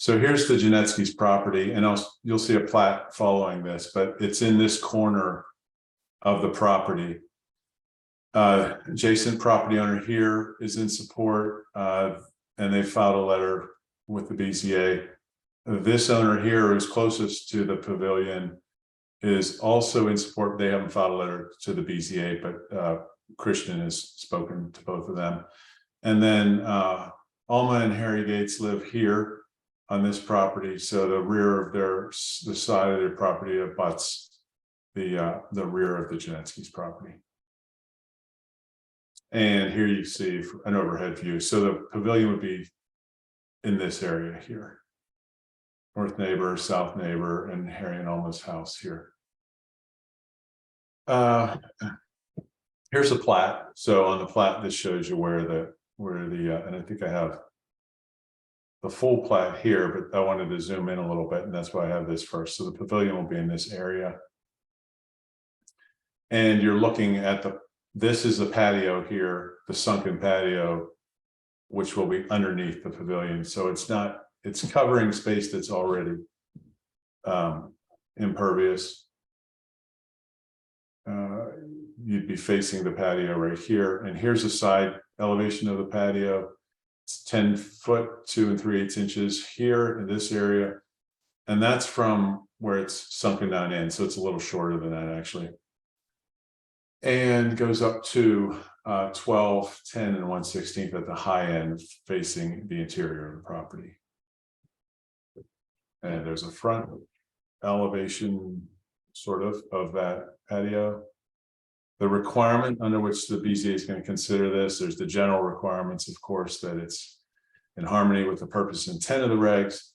So here's the Janetsky's property, and you'll see a plat following this, but it's in this corner of the property. Adjacent property owner here is in support, and they filed a letter with the BZA. This owner here, who's closest to the pavilion, is also in support. They haven't filed a letter to the BZA, but Christian has spoken to both of them. And then Alma and Harry Gates live here on this property. So the rear of the side of their property abuts the rear of the Janetsky's property. And here you see an overhead view. So the pavilion would be in this area here. North neighbor, south neighbor, and Harry and Alma's house here. Here's a plat. So on the plat, this shows you where the and I think I have the full plat here, but I wanted to zoom in a little bit, and that's why I have this first. So the pavilion will be in this area. And you're looking at this is the patio here, the sunken patio, which will be underneath the pavilion. So it's covering space that's already impervious. You'd be facing the patio right here. And here's a side elevation of the patio. It's 10 foot, 2 3/8 inches here in this area. And that's from where it's sunken down in. So it's a little shorter than that actually. And goes up to 12, 10 and 1/16 at the high end facing the interior of the property. And there's a front elevation sort of that patio. The requirement under which the BZA is going to consider this, there's the general requirements, of course, that it's in harmony with the purpose and intent of the regs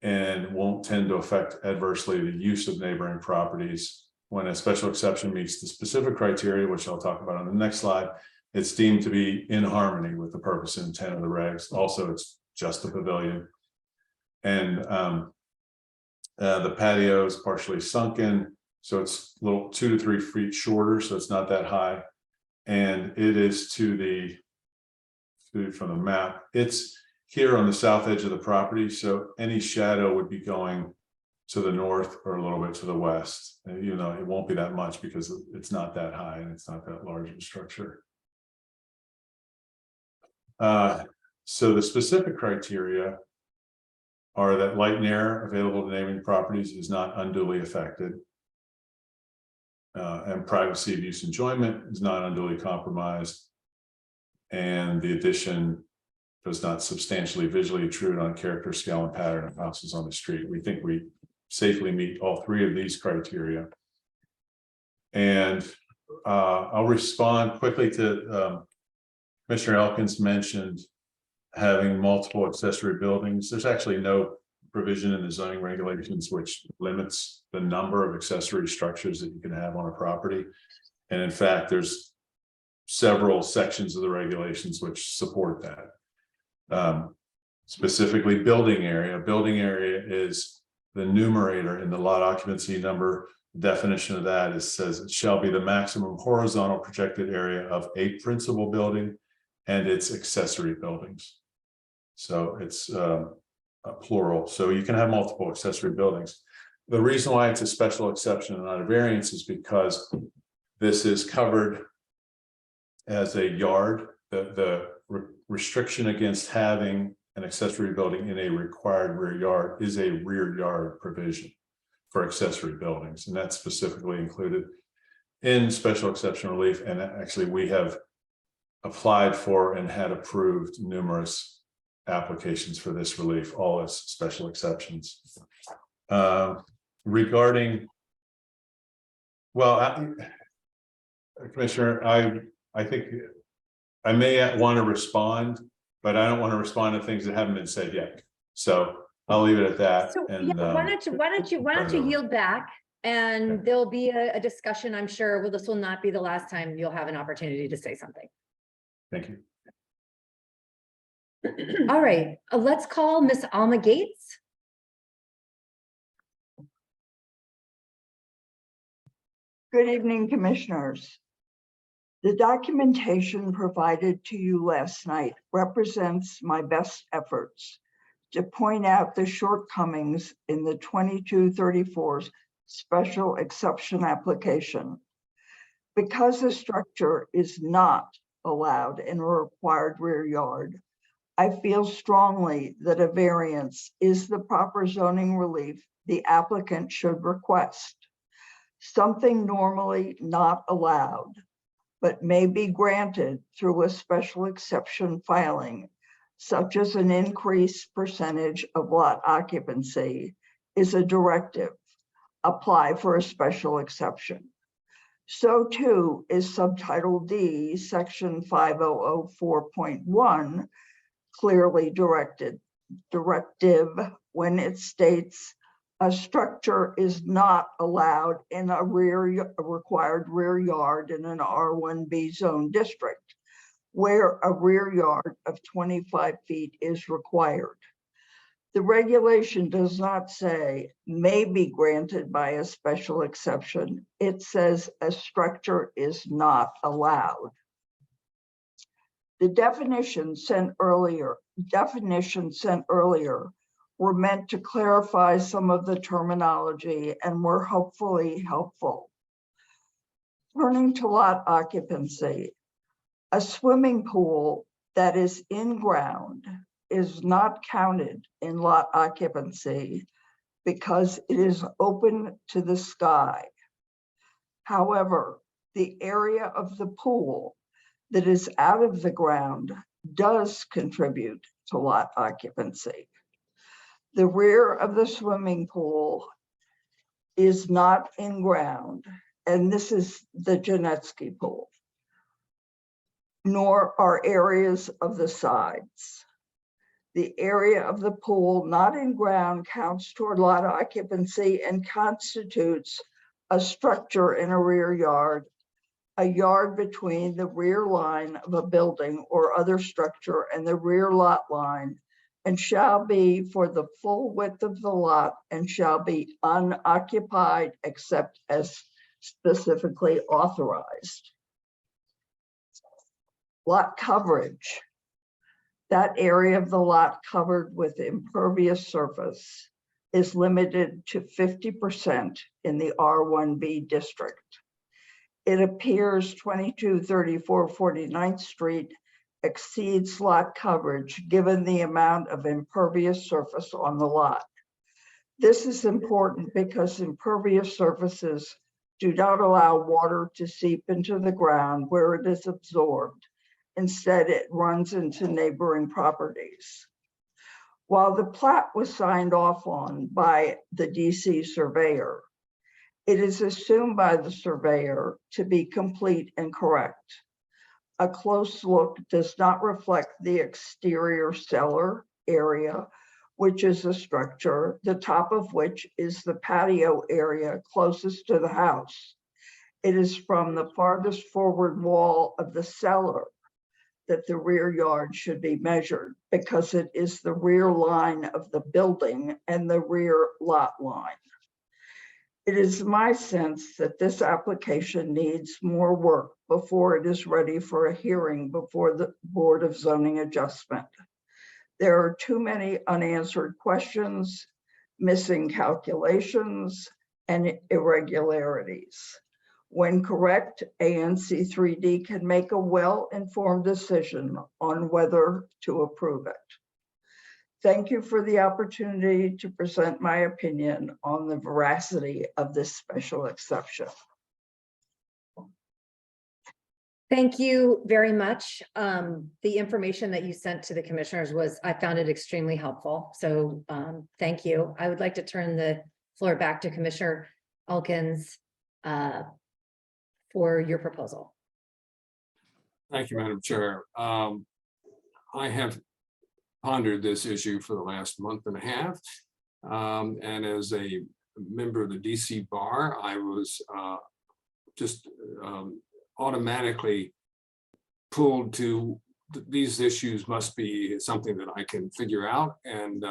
and won't tend to affect adversely the use of neighboring properties. When a special exception meets the specific criteria, which I'll talk about on the next slide, it's deemed to be in harmony with the purpose and intent of the regs. Also, it's just a pavilion. And the patio is partially sunken. So it's a little 2 to 3 feet shorter, so it's not that high. And it is from the map, it's here on the south edge of the property. So any shadow would be going to the north or a little bit to the west. And, you know, it won't be that much because it's not that high and it's not that large of a structure. So the specific criteria are that light and air available to neighboring properties is not unduly affected. And privacy of use enjoyment is not unduly compromised. And the addition does not substantially visually intrude on character, scale, and pattern of houses on the street. We think we safely meet all three of these criteria. And I'll respond quickly to Commissioner Elkins mentioned having multiple accessory buildings. There's actually no provision in the zoning regulations which limits the number of accessory structures that you can have on a property. And in fact, there's several sections of the regulations which support that. Specifically building area. Building area is the numerator in the lot occupancy number. The definition of that says it shall be the maximum horizontal projected area of a principal building and its accessory buildings. So it's a plural. So you can have multiple accessory buildings. The reason why it's a special exception and not a variance is because this is covered as a yard. The restriction against having an accessory building in a required rear yard is a rear yard provision for accessory buildings. And that's specifically included in special exception relief. And actually we have applied for and had approved numerous applications for this relief, all as special exceptions. Regarding, well, Commissioner, I think I may want to respond, but I don't want to respond to things that haven't been said yet. So I'll leave it at that. So and yeah, why don't you yield back, and there'll be a discussion, I'm sure. Well, this will not be the last time you'll have an opportunity to say something. Thank you. All right, let's call Miss Alma Gates. Good evening, commissioners. The documentation provided to you last night represents my best efforts to point out the shortcomings in the 2234's special exception application. Because the structure is not allowed in a required rear yard, I feel strongly that a variance is the proper zoning relief the applicant should request. Something normally not allowed, but may be granted through a special exception filing, such as an increased percentage of lot occupancy, is a directive. Apply for a special exception. So too is subtitle D, section 5004.1, clearly directive when it states a structure is not allowed in a required rear yard in an R1B zone district, where a rear yard of 25 feet is required. The regulation does not say may be granted by a special exception. It says a structure is not allowed. The definitions sent earlier were meant to clarify some of the terminology and were hopefully helpful. Turning to lot occupancy, a swimming pool that is in ground is not counted in lot occupancy because it is open to the sky. However, the area of the pool that is out of the ground does contribute to lot occupancy. The rear of the swimming pool is not in ground, and this is the Janetsky pool, nor are areas of the sides. The area of the pool not in ground counts toward lot occupancy and constitutes a structure in a rear yard, a yard between the rear line of a building or other structure and the rear lot line, and shall be for the full width of the lot and shall be unoccupied except as specifically authorized. Lot coverage. That area of the lot covered with impervious surface is limited to 50% in the R1B district. It appears 2234 49th Street exceeds lot coverage given the amount of impervious surface on the lot. This is important because impervious surfaces do not allow water to seep into the ground where it is absorbed. Instead, it runs into neighboring properties. While the plat was signed off on by the DC surveyor, it is assumed by the surveyor to be complete and correct. A close look does not reflect the exterior cellar area, which is a structure, the top of which is the patio area closest to the house. It is from the farthest forward wall of the cellar that the rear yard should be measured because it is the rear line of the building and the rear lot line. It is my sense that this application needs more work before it is ready for a hearing before the Board of Zoning Adjustment. There are too many unanswered questions, missing calculations, and irregularities. When correct, ANC3D can make a well-informed decision on whether to approve it. Thank you for the opportunity to present my opinion on the veracity of this special exception. Thank you very much. The information that you sent to the commissioners I found it extremely helpful. So thank you. I would like to turn the floor back to Commissioner Elkins for your proposal. Thank you, Madam Chair. I have pondered this issue for the last month and a half. And as a member of the DC Bar, I was just automatically pulled to these issues must be something that I can figure out and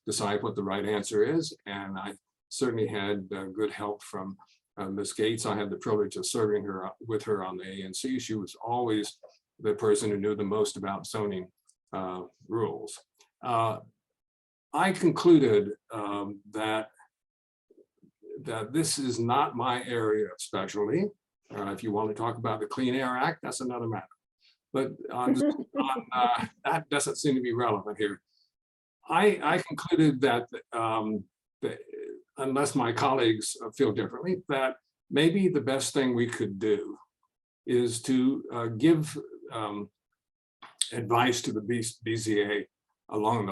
decide what the right answer is. And I certainly had good help from Ms. Gates. I had the privilege of serving with her on the ANC. She was always the person who knew the most about zoning rules. I concluded that this is not my area of specialty. If you want to talk about the Clean Air Act, that's another matter. But that doesn't seem to be relevant here. I concluded that unless my colleagues feel differently, that maybe the best thing we could do is to give advice to the BZA along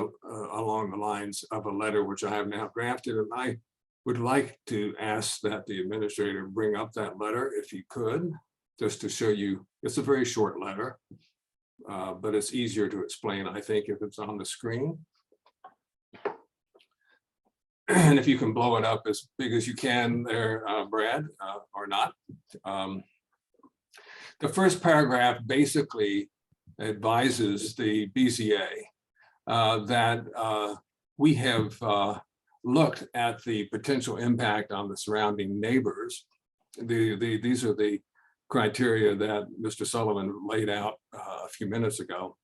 the lines of a letter which I have now drafted, and I would like to ask that the administrator bring up that letter if he could, just to show you. It's a very short letter, but it's easier to explain, I think, if it's on the screen. And if you can blow it up as big as you can there, Brad, or not. The first paragraph basically advises the BZA that we have looked at the potential impact on the surrounding neighbors. These are the criteria that Mr. Sullivan laid out a few minutes ago,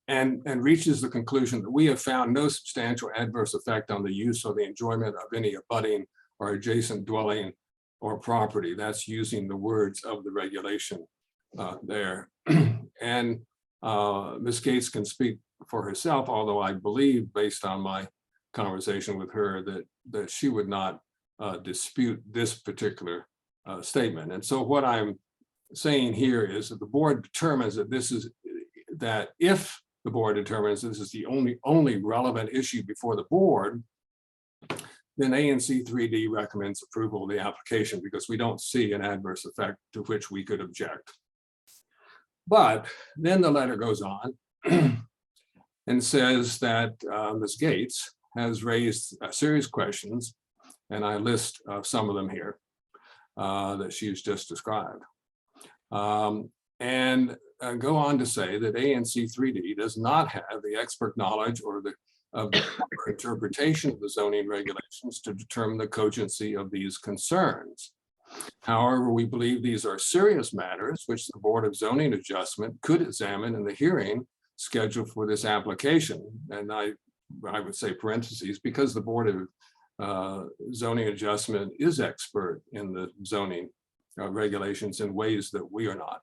and reaches the conclusion that we have found no substantial adverse effect on the use or the enjoyment of any abutting or adjacent dwelling or property. That's using the words of the regulation there. And Ms. Gates can speak for herself, although I believe, based on my conversation with her, that she would not dispute this particular statement. And so what I'm saying here is that the board determines that if the board determines this is the only relevant issue before the board, then ANC3D recommends approval of the application because we don't see an adverse effect to which we could object. But then the letter goes on and says that Ms. Gates has raised serious questions, and I list some of them here that she's just described. And go on to say that ANC3D does not have the expert knowledge or the interpretation of the zoning regulations to determine the cogency of these concerns. However, we believe these are serious matters which the Board of Zoning Adjustment could examine in the hearing scheduled for this application. And I would say parentheses, because the Board of Zoning Adjustment is expert in the zoning regulations in ways that we are not.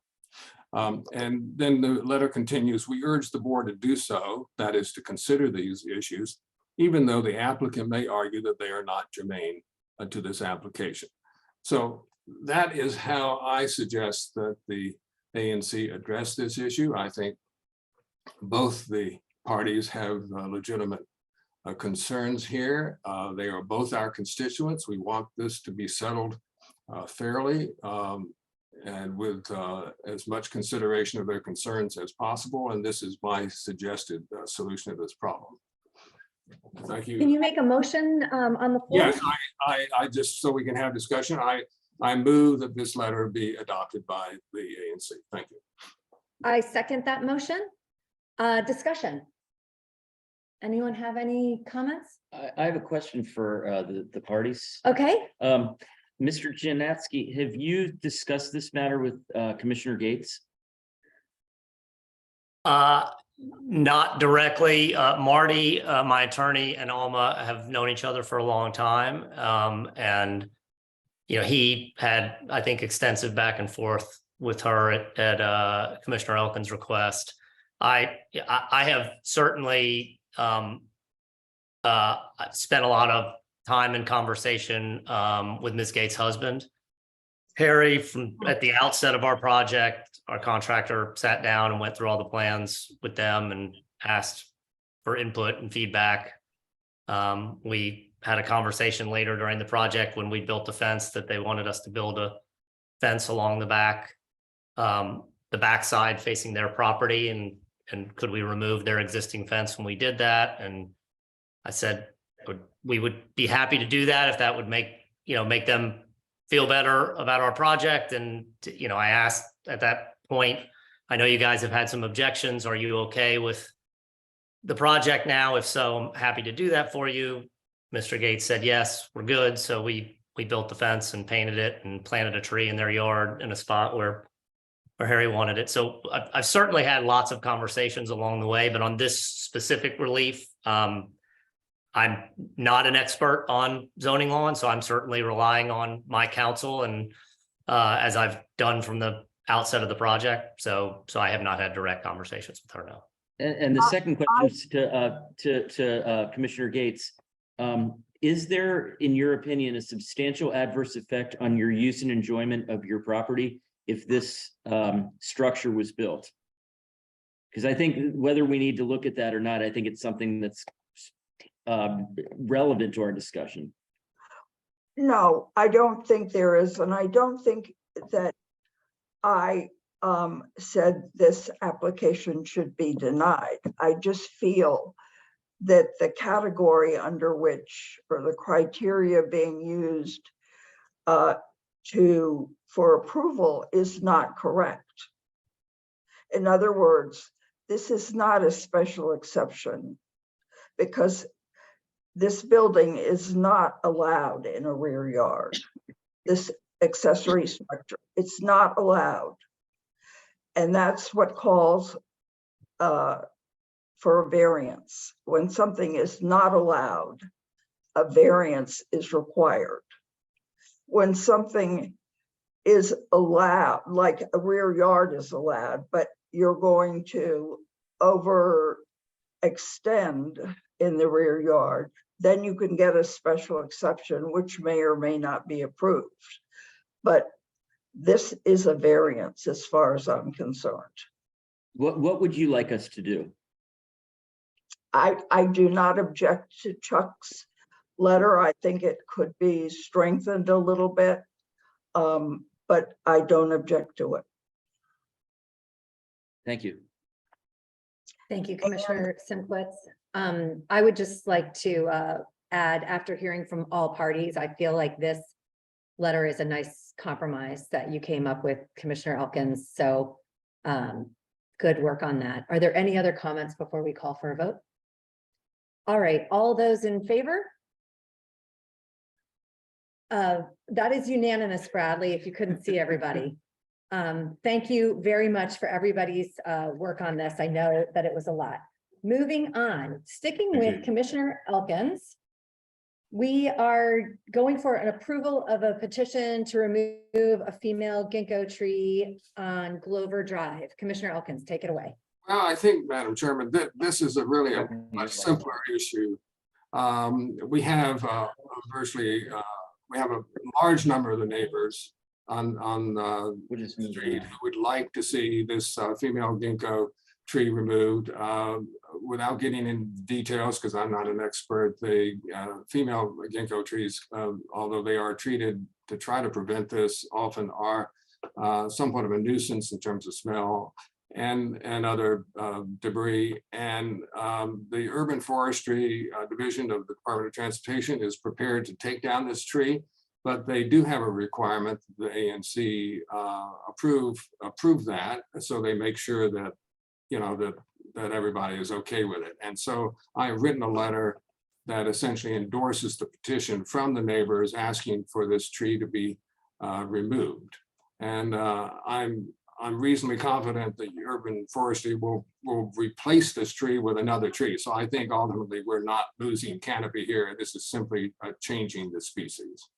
And then the letter continues, we urge the board to do so, that is to consider these issues, even though the applicant may argue that they are not germane to this application. So that is how I suggest that the ANC address this issue. I think both the parties have legitimate concerns here. They are both our constituents. We want this to be settled fairly and with as much consideration of their concerns as possible. And this is my suggested solution to this problem. Thank you. Can you make a motion on the floor? Yes, I just, so we can have discussion, I move that this letter be adopted by the ANC. Thank you. I second that motion. Discussion. Anyone have any comments? I have a question for the parties. Okay. Mr. Janatsky, have you discussed this matter with Commissioner Gates? Not directly. Marty, my attorney, and Alma have known each other for a long time. And, you know, he had, I think, extensive back and forth with her at Commissioner Elkins' request. I have certainly spent a lot of time and conversation with Ms. Gates' husband. Harry, from at the outset of our project, our contractor sat down and went through all the plans with them and asked for input and feedback. We had a conversation later during the project when we built the fence that they wanted us to build a fence along the backside facing their property, and could we remove their existing fence when we did that? And I said, we would be happy to do that if that would make them feel better about our project. And, you know, I asked at that point, I know you guys have had some objections. Are you okay with the project now? If so, I'm happy to do that for you. Mr. Gates said, yes, we're good. So we built the fence and painted it and planted a tree in their yard in a spot where Harry wanted it. So I've certainly had lots of conversations along the way, but on this specific relief, I'm not an expert on zoning law, and so I'm certainly relying on my counsel and as I've done from the outset of the project. So I have not had direct conversations with her now. And the second question is to Commissioner Gates. Is there, in your opinion, a substantial adverse effect on your use and enjoyment of your property if this structure was built? Because I think whether we need to look at that or not, I think it's something that's relevant to our discussion. No, I don't think there is, and I don't think that I said this application should be denied. I just feel that the category under which, or the criteria being used for approval is not correct. In other words, this is not a special exception because this building is not allowed in a rear yard. This accessory structure, it's not allowed. And that's what calls for a variance. When something is not allowed, a variance is required. When something is allowed, like a rear yard is allowed, but you're going to overextend in the rear yard, then you can get a special exception, which may or may not be approved. But this is a variance as far as I'm concerned. What would you like us to do? I do not object to Chuck's letter. I think it could be strengthened a little bit, but I don't object to it. Thank you. Thank you, Commissioner Simkowitz. I would just like to add, after hearing from all parties, I feel like this letter is a nice compromise that you came up with, Commissioner Elkins. So good work on that. Are there any other comments before we call for a vote? All right, all those in favor? That is unanimous, Bradley, if you couldn't see everybody. Thank you very much for everybody's work on this. I know that it was a lot. Moving on, sticking with Commissioner Elkins, we are going for an approval of a petition to remove a female ginkgo tree on Glover Drive. Commissioner Elkins, take it away. Well, I think, Madam Chairman, that this is a really a much simpler issue. We have we have a large number of the neighbors on the street who would like to see this female ginkgo tree removed. Without getting in details, because I'm not an expert, the female ginkgo trees, although they are treated to try to prevent this, often are somewhat of a nuisance in terms of smell and other debris. And the Urban Forestry Division of the Department of Transportation is prepared to take down this tree, but they do have a requirement that the ANC approve that, so they make sure that, you know, that everybody is okay with it. And so I've written a letter that essentially endorses the petition from the neighbors asking for this tree to be removed. And I'm reasonably confident that urban forestry will replace this tree with another tree. So I think ultimately we're not losing canopy here. This is simply changing the species.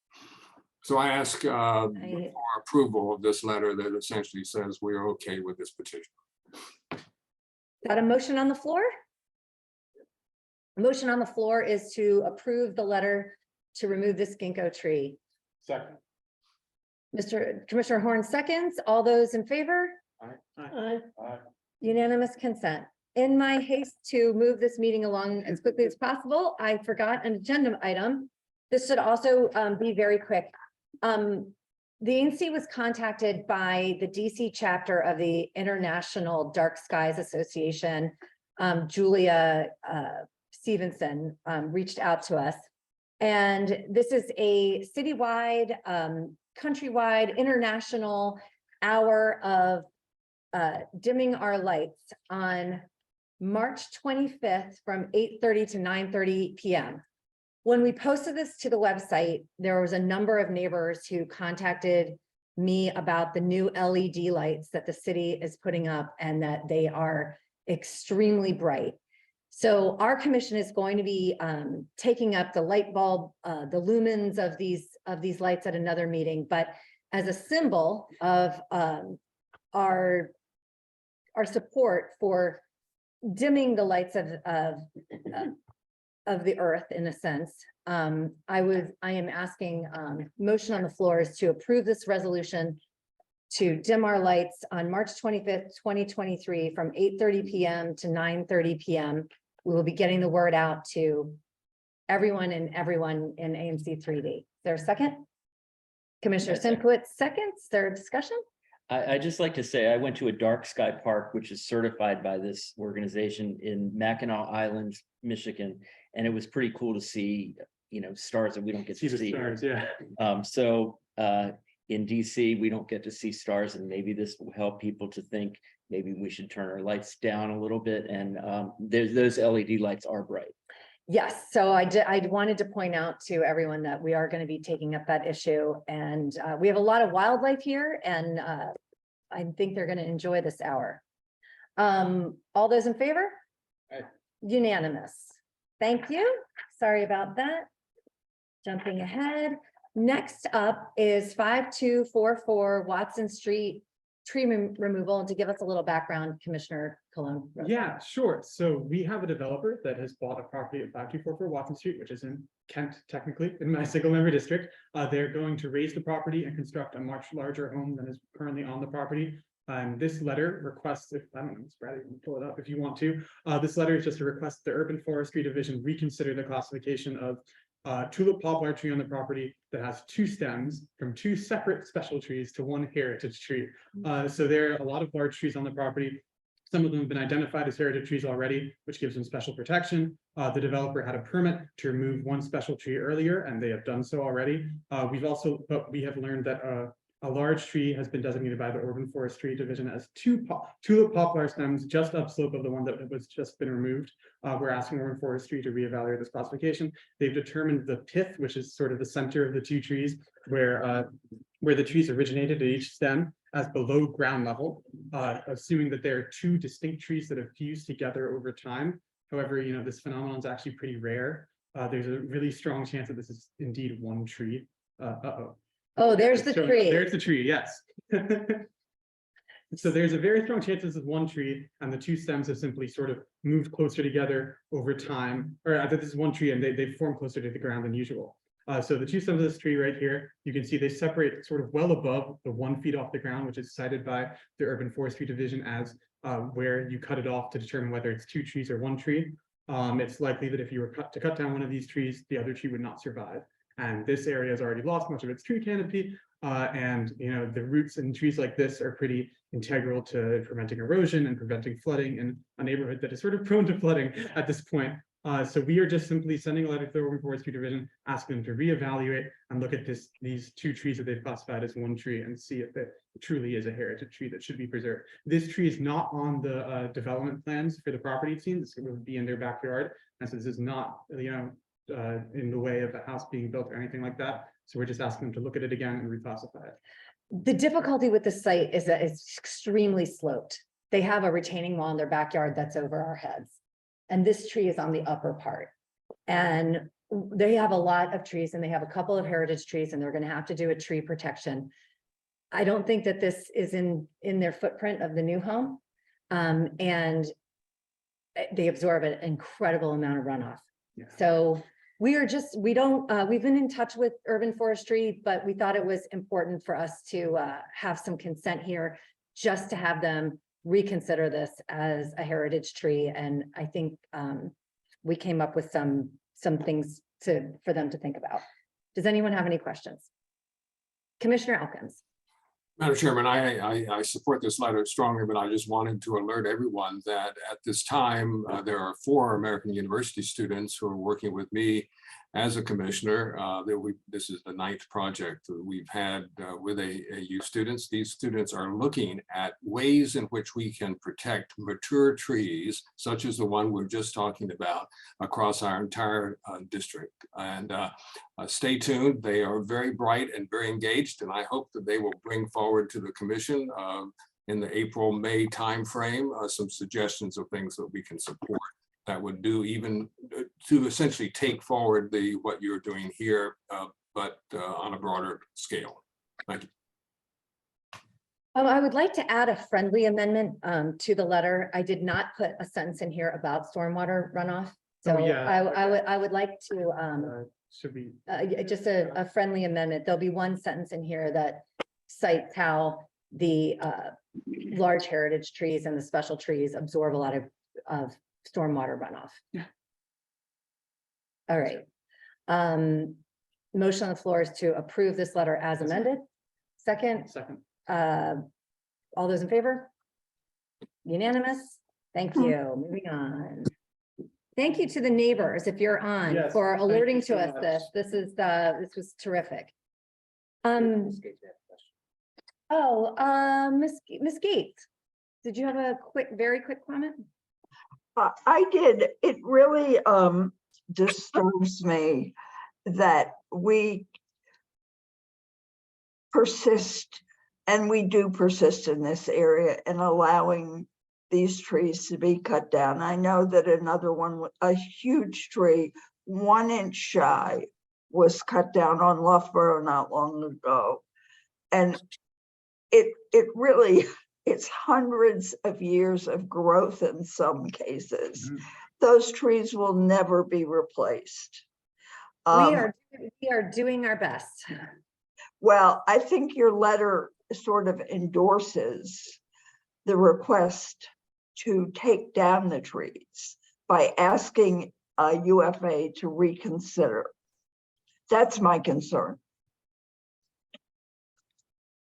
So I ask for approval of this letter that essentially says we are okay with this petition. Is that a motion on the floor? A motion on the floor is to approve the letter to remove this ginkgo tree. Second. Commissioner Horn seconds. All those in favor? Aye. Unanimous consent. In my haste to move this meeting along as quickly as possible, I forgot an agenda item. This should also be very quick. The ANC was contacted by the DC chapter of the International Dark Skies Association. Julia Stevenson reached out to us. And this is a citywide, countrywide, international hour of dimming our lights on March 25th from 8:30 to 9:30 p.m. When we posted this to the website, there was a number of neighbors who contacted me about the new LED lights that the city is putting up and that they are extremely bright. So our commission is going to be taking up the light bulb, the lumens of these lights at another meeting, but as a symbol of our support for dimming the lights of the earth, in a sense, I am asking motion on the floor is to approve this resolution to dim our lights on March 25th, 2023 from 8:30 p.m. to 9:30 p.m. We will be getting the word out to everyone in ANC3D. Is there a second? Commissioner Simkowitz seconds. Their discussion? I just like to say, I went to a dark sky park, which is certified by this organization in Mackinac Island, Michigan. And it was pretty cool to see, stars that we don't get to see. Stars, yeah. In DC, we don't get to see stars, and maybe this will help people to think maybe we should turn our lights down a little bit. And those LED lights are bright. Yes, so I wanted to point out to everyone that we are going to be taking up that issue, and we have a lot of wildlife here, and I think they're going to enjoy this hour. All those in favor? Aye. Unanimous. Thank you. Sorry about that. Jumping ahead. Next up is 5244 Watson Street tree removal, and to give us a little background, Commissioner Cologne. Yeah, sure. So we have a developer that has bought a property at 5244 Watson Street, which is in Kent, technically, in my single member district. They're going to raise the property and construct a much larger home than is currently on the property. This letter requests, if I don't know, Brad, you can pull it up if you want to. This letter is just a request the Urban Forestry Division reconsider the classification of tulip poplar tree on the property that has two stems from two separate special trees to one heritage tree. So there are a lot of large trees on the property. Some of them have been identified as heritage trees already, which gives them special protection. The developer had a permit to remove one special tree earlier, and they have done so already. We have learned that a large tree has been designated by the Urban Forestry Division as two tulip poplar stems just upslope of the one that was just been removed. We're asking Urban Forestry to reevaluate this classification. They've determined the pith, which is sort of the center of the two trees, where the trees originated at each stem, as below ground level, assuming that there are two distinct trees that have fused together over time. However, this phenomenon is actually pretty rare. There's a really strong chance that this is indeed one tree. Oh, there's the So tree. There's the tree, yes. So there's a very strong chance this is one tree, and the two stems have simply sort of moved closer together over time, or that this is one tree and they've formed closer to the ground than usual. So the two stems of this tree right here, you can see they separate sort of well above the 1 feet off the ground, which is cited by the Urban Forestry Division as where you cut it off to determine whether it's two trees or one tree. It's likely that if you were to cut down one of these trees, the other tree would not survive. And this area has already lost much of its tree canopy. And the roots in trees like this are pretty integral to preventing erosion and preventing flooding in a neighborhood that is sort of prone to flooding at this point. So we are just simply sending a letter to the Urban Forestry Division, asking them to reevaluate and look at these two trees that they've classified as one tree and see if it truly is a heritage tree that should be preserved. This tree is not on the development plans for the property, it seems. It would be in their backyard. And so this is not, in the way of a house being built or anything like that. So we're just asking them to look at it again and reclassify it. The difficulty with the site is that it's extremely sloped. They have a retaining wall in their backyard that's over our heads. And this tree is on the upper part. And they have a lot of trees, and they have a couple of heritage trees, and they're going to have to do a tree protection. I don't think that this is in their footprint of the new home. And they absorb an incredible amount of runoff. Yeah. So we've been in touch with Urban Forestry, but we thought it was important for us to have some consent here, just to have them reconsider this as a heritage tree. And I think we came up with some things for them to think about. Does anyone have any questions? Commissioner Elkins. Madam Chairman, I support this letter strongly, but I just wanted to alert everyone that at this time, there are 4 American University students who are working with me as a commissioner. This is the 9th project that we've had with AU students. These students are looking at ways in which we can protect mature trees, such as the one we're just talking about, across our entire district. And Stay tuned. They are very bright and very engaged, and I hope that they will bring forward to the commission in the April-May timeframe some suggestions of things that we can support that would do even to essentially take forward what you're doing here, but on a broader scale. Thank you. I would like to add a friendly amendment to the letter. I did not put a sentence in here about stormwater runoff. So I would like to should be just a friendly amendment. There'll be one sentence in here that cites how the large heritage trees and the special trees absorb a lot of stormwater runoff. Yeah. All right. Motion on the floor is to approve this letter as amended. Second. All those in favor? Unanimous. Thank you. Moving on. Thank you to the neighbors, if you're on, Yes, for thank you alerting so to us much. this was terrific. Miss Gates, did you have a very quick comment? I did. It really disturbs me that we persist, and we do persist in this area in allowing these trees to be cut down. I know that another one, a huge tree, 1 inch shy, was cut down on Loughborough not long ago. And it really, it's hundreds of years of growth in some cases. Mm-hmm. Those trees will never be replaced. We are doing our best. Well, I think your letter sort of endorses the request to take down the trees by asking UFA to reconsider. That's my concern.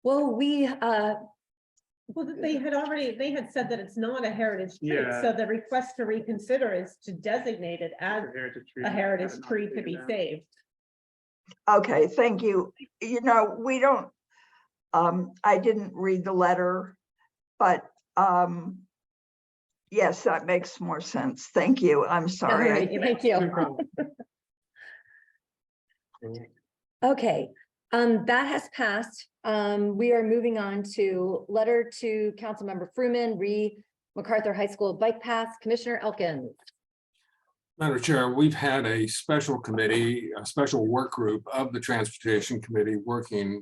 Well, Well, they had said that it's not a heritage tree, Yeah. so the request to reconsider is to designate it as a heritage tree to be saved. Okay, thank you. You know, we don't, I didn't read the letter, but yes, that makes more sense. Thank you. I'm sorry. All right, thank you. Okay, that has passed. We are moving on to letter to Councilmember Fruman, MacArthur High School bike paths, Commissioner Elkins. Madam Chair, we've had a special committee, a special work group of the Transportation Committee working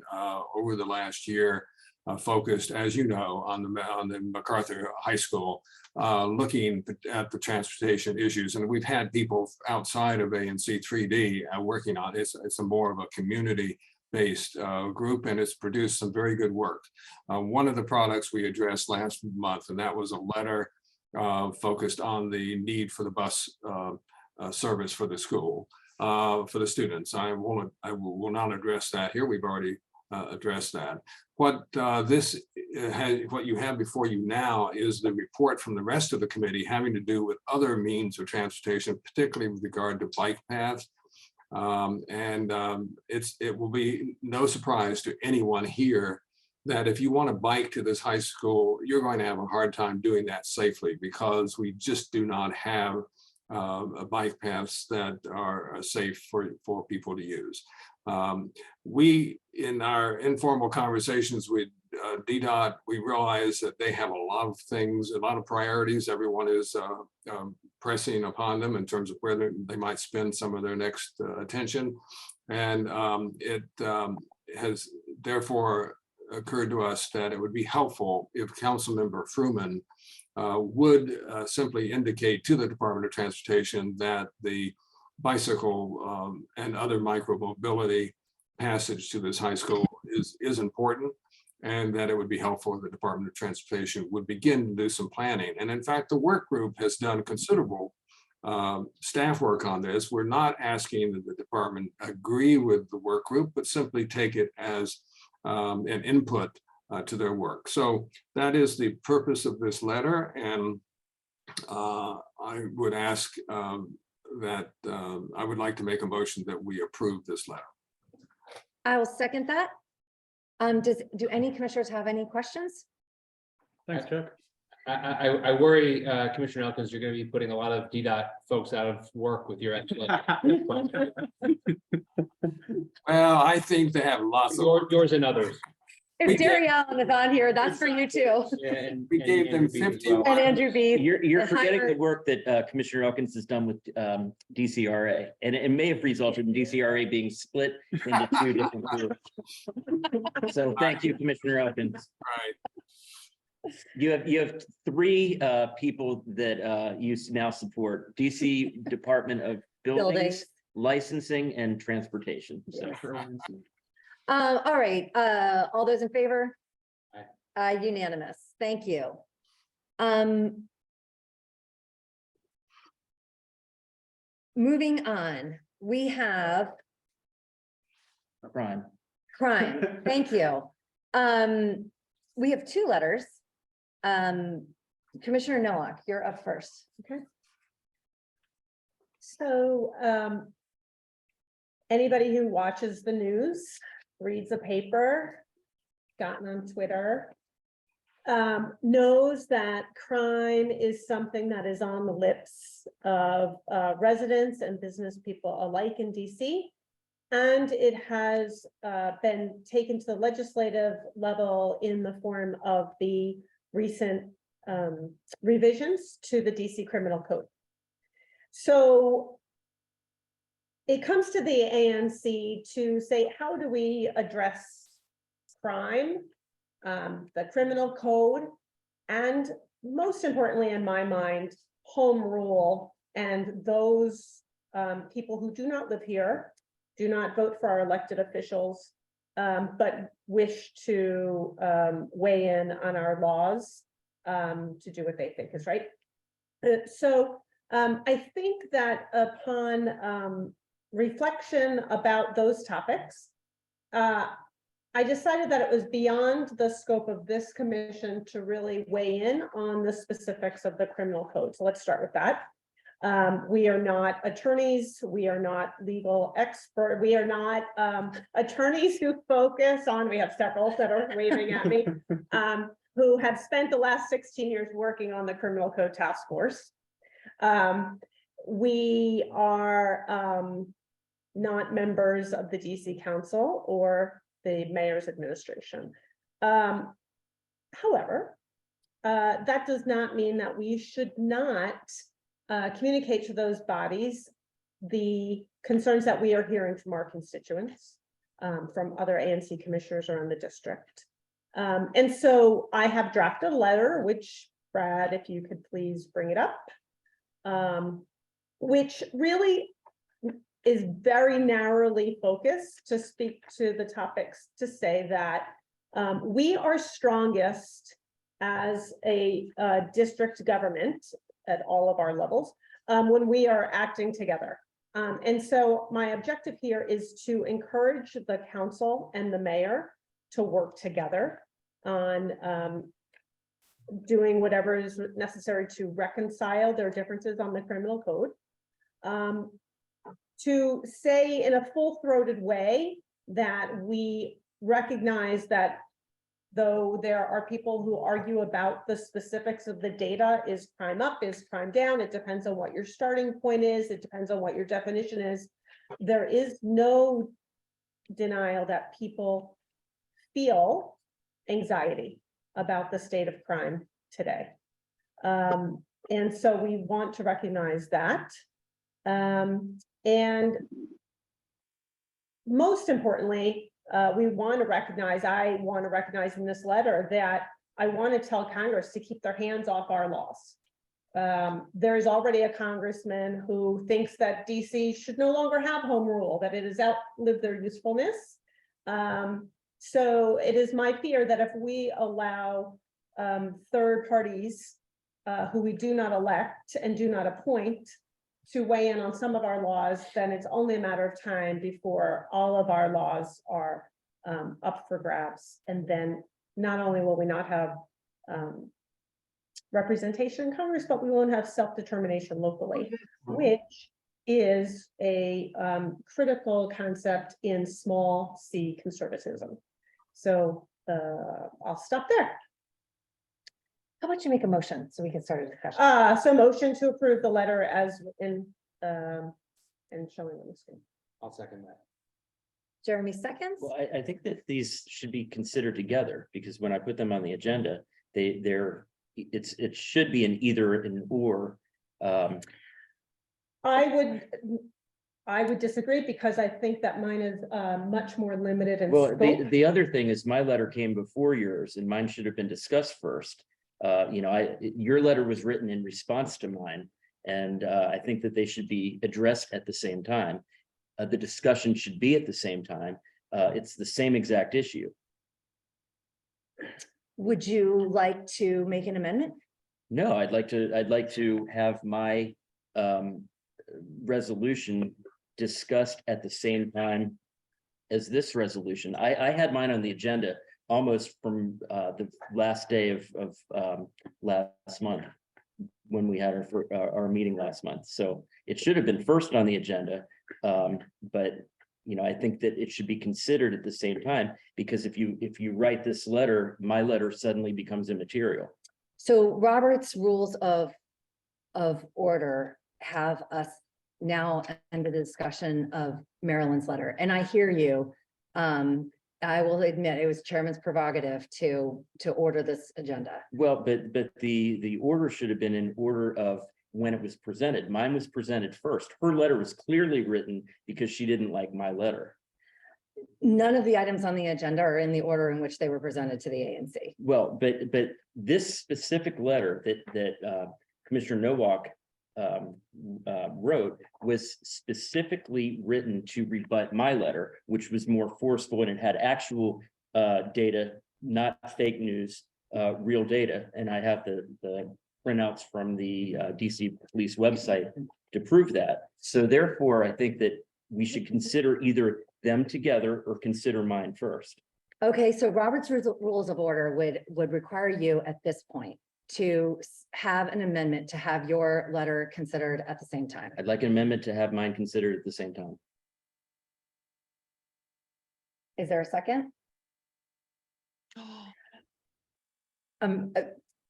over the last year, focused, as you know, on the MacArthur High School, looking at the transportation issues. And we've had people outside of ANC3D working on it. It's a more of a community-based group, and it's produced some very good work. One of the products we addressed last month, and that was a letter focused on the need for the bus service for the school, for the students. I will not address that here. We've already addressed that. What what you have before you now is the report from the rest of the committee having to do with other means of transportation, particularly with regard to bike paths. It will be no surprise to anyone here that if you want to bike to this high school, you're going to have a hard time doing that safely, because we just do not have bike paths that are safe for people to use. We, in our informal conversations with DDOT, we realize that they have a lot of things, a lot of priorities. Everyone is pressing upon them in terms of where they might spend some of their next attention. And it has therefore occurred to us that it would be helpful if Councilmember Fruman would simply indicate to the Department of Transportation that the bicycle and other micromobility passage to this high school is important, and that it would be helpful if the Department of Transportation would begin to do some planning. And in fact, the work group has done considerable staff work on this. We're not asking that the department agree with the work group, but simply take it as an input to their work. So that is the purpose of this letter, and I would ask that I would like to make a motion that we approve this letter. I will second that. Do any commissioners have any questions? Thanks, Chuck. I worry, Commissioner Elkins, you're gonna be putting a lot of DDOT folks out of work with your excellent. Well, I think they have lots of. Yours and others. If Derry Allen is on here, that's for you too. We gave them 50. And Andrew B. You're and forgetting Hunter. the work that Commissioner Elkins has done with DCRA, and it may have resulted in DCRA being split into two different groups. So thank you, Commissioner Elkins. Right. You have three people that you now support: DC Department of Buildings, Licensing, and Transportation. So. All right, all those in favor? Unanimous, thank you. Moving on, we have Crime. thank you. We have two letters. Commissioner Nowak, you're up first. Okay. So, anybody who watches the news, reads a paper, gotten on Twitter, knows that crime is something that is on the lips of residents and business people alike in DC. And it has been taken to the legislative level in the form of the recent revisions to the DC Criminal Code. So it comes to the ANC to say, how do we address crime, the criminal code, and most importantly, in my mind, home rule, and those people who do not live here, do not vote for our elected officials, but wish to weigh in on our laws to do what they think is right. So I think that upon reflection about those topics, I decided that it was beyond the scope of this commission to really weigh in on the specifics of the criminal code. So let's start with that. We are not attorneys. We are not legal expert. We are not attorneys who focus on, we have several that are waving at me, who have spent the last 16 years working on the criminal code task force. We are not members of the DC Council or the mayor's administration. However, that does not mean that we should not communicate to those bodies the concerns that we are hearing from our constituents, from other ANC commissioners around the district. And so I have drafted a letter, which Brad, if you could please bring it up, which really is very narrowly focused to speak to the topics, to say that we are strongest as a district government at all of our levels when we are acting together. And so my objective here is to encourage the council and the mayor to work together on doing whatever is necessary to reconcile their differences on the criminal code. To say in a full-throated way that we recognize that though there are people who argue about the specifics of the data, is crime up, is crime down, it depends on what your starting point is, it depends on what your definition is. There is no denial that people feel anxiety about the state of crime today. And so we want to recognize that. And most importantly, we want to recognize, I want to recognize in this letter that I want to tell Congress to keep their hands off our laws. There's already a congressman who thinks that DC should no longer have home rule, that it has outlived their usefulness. So it is my fear that if we allow third parties who we do not elect and do not appoint to weigh in on some of our laws, then it's only a matter of time before all of our laws are up for grabs. And then not only will we not have representation in Congress, but we won't have self-determination locally, which is a critical concept in small c conservatism. So I'll stop there. How about you make a motion so we can start a discussion? So motion to approve the letter as in, and showing on the screen. I'll second that. Jeremy seconds? Well, I think that these should be considered together, because when I put them on the agenda, it should be an either an or. I would disagree because I think that mine is much more limited in Well, scope. the other thing is my letter came before yours and mine should have been discussed first. Your letter was written in response to mine. And I think that they should be addressed at the same time. The discussion should be at the same time. It's the same exact issue. Would you like to make an amendment? No, I'd like to have my resolution discussed at the same time as this resolution. I had mine on the agenda almost from the last day of last month, when we had our meeting last month. So it should have been first on the agenda. But I think that it should be considered at the same time, because if you write this letter, my letter suddenly becomes immaterial. So Robert's rules of order have us now end the discussion of Marilyn's letter. And I hear you. I will admit it was chairman's prerogative to order this agenda. Well, but the order should have been in order of when it was presented. Mine was presented first. Her letter was clearly written because she didn't like my letter. None of the items on the agenda are in the order in which they were presented to the ANC. Well, but this specific letter that Commissioner Nowak wrote was specifically written to rebut my letter, which was more forceful and it had actual data, not fake news, real data. And I have the printouts from the DC police website to prove that. So therefore, I think that we should consider either them together or consider mine first. Okay, so Robert's rules of order would require you at this point to have an amendment to have your letter considered at the same time. I'd like an amendment to have mine considered at the same time. Is there a second?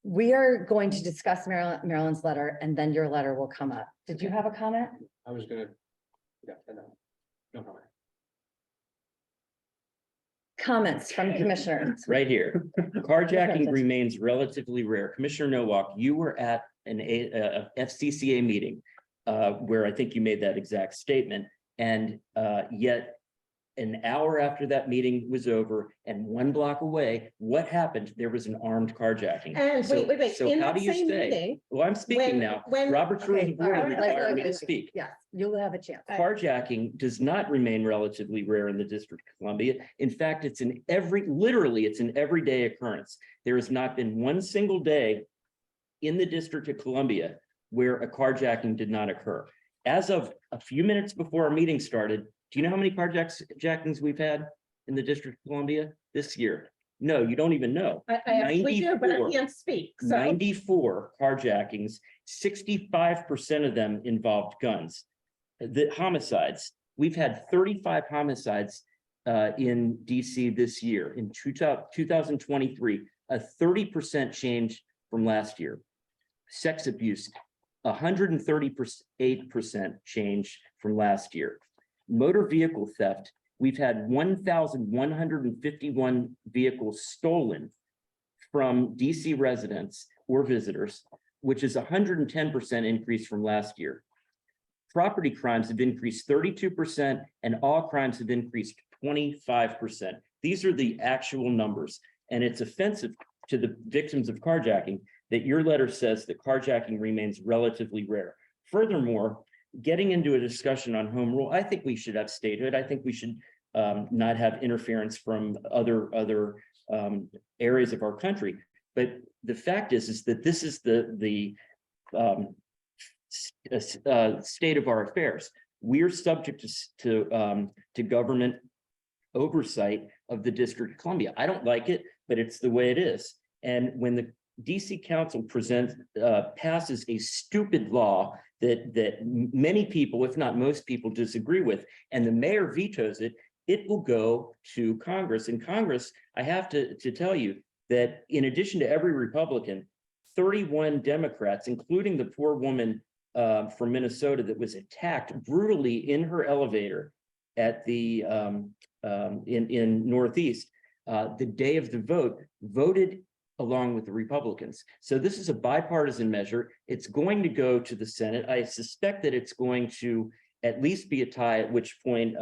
We are going to discuss Marilyn's letter and then your letter will come up. Did you have a comment? I was gonna, yeah, no comment. Comments from commissioners? Right here. Carjacking remains relatively rare. Commissioner Nowak, you were at a FCCA meeting where I think you made that exact statement. And yet an hour after that meeting was over and 1 block away, what happened? There was an armed carjacking. And wait. So In how that do you same say? meeting, Well, I'm speaking now. Robert's rules of order require me to speak. Yes, you'll have a chance. Carjacking does not remain relatively rare in the District of Columbia. In fact, it's an everyday occurrence. There has not been one single day in the District of Columbia where a carjacking did not occur. As of a few minutes before our meeting started, do you know how many carjackings we've had in the District of Columbia this year? No, you don't even know. I actually do, but I can't speak. So 94 carjackings, 65% of them involved guns. The homicides, we've had 35 homicides in DC this year in 2023, a 30% change from last year. Sex abuse, 138% change from last year. Motor vehicle theft, we've had 1,151 vehicles stolen from DC residents or visitors, which is a 110% increase from last year. Property crimes have increased 32% and all crimes have increased 25%. These are the actual numbers. And it's offensive to the victims of carjacking that your letter says that carjacking remains relatively rare. Furthermore, getting into a discussion on home rule, I think we should have statehood. I think we should not have interference from other areas of our country. But the fact is that this is the state of our affairs. We're subject to government oversight of the District of Columbia. I don't like it, but it's the way it is. And when the DC Council passes a stupid law that many people, if not most people, disagree with, and the mayor vetoes it, it will go to Congress. And Congress, I have to tell you that in addition to every Republican, 31 Democrats, including the poor woman from Minnesota that was attacked brutally in her elevator at the in Northeast, the day of the vote, voted along with the Republicans. So this is a bipartisan measure. It's going to go to the Senate. I suspect that it's going to at least be a tie, at which point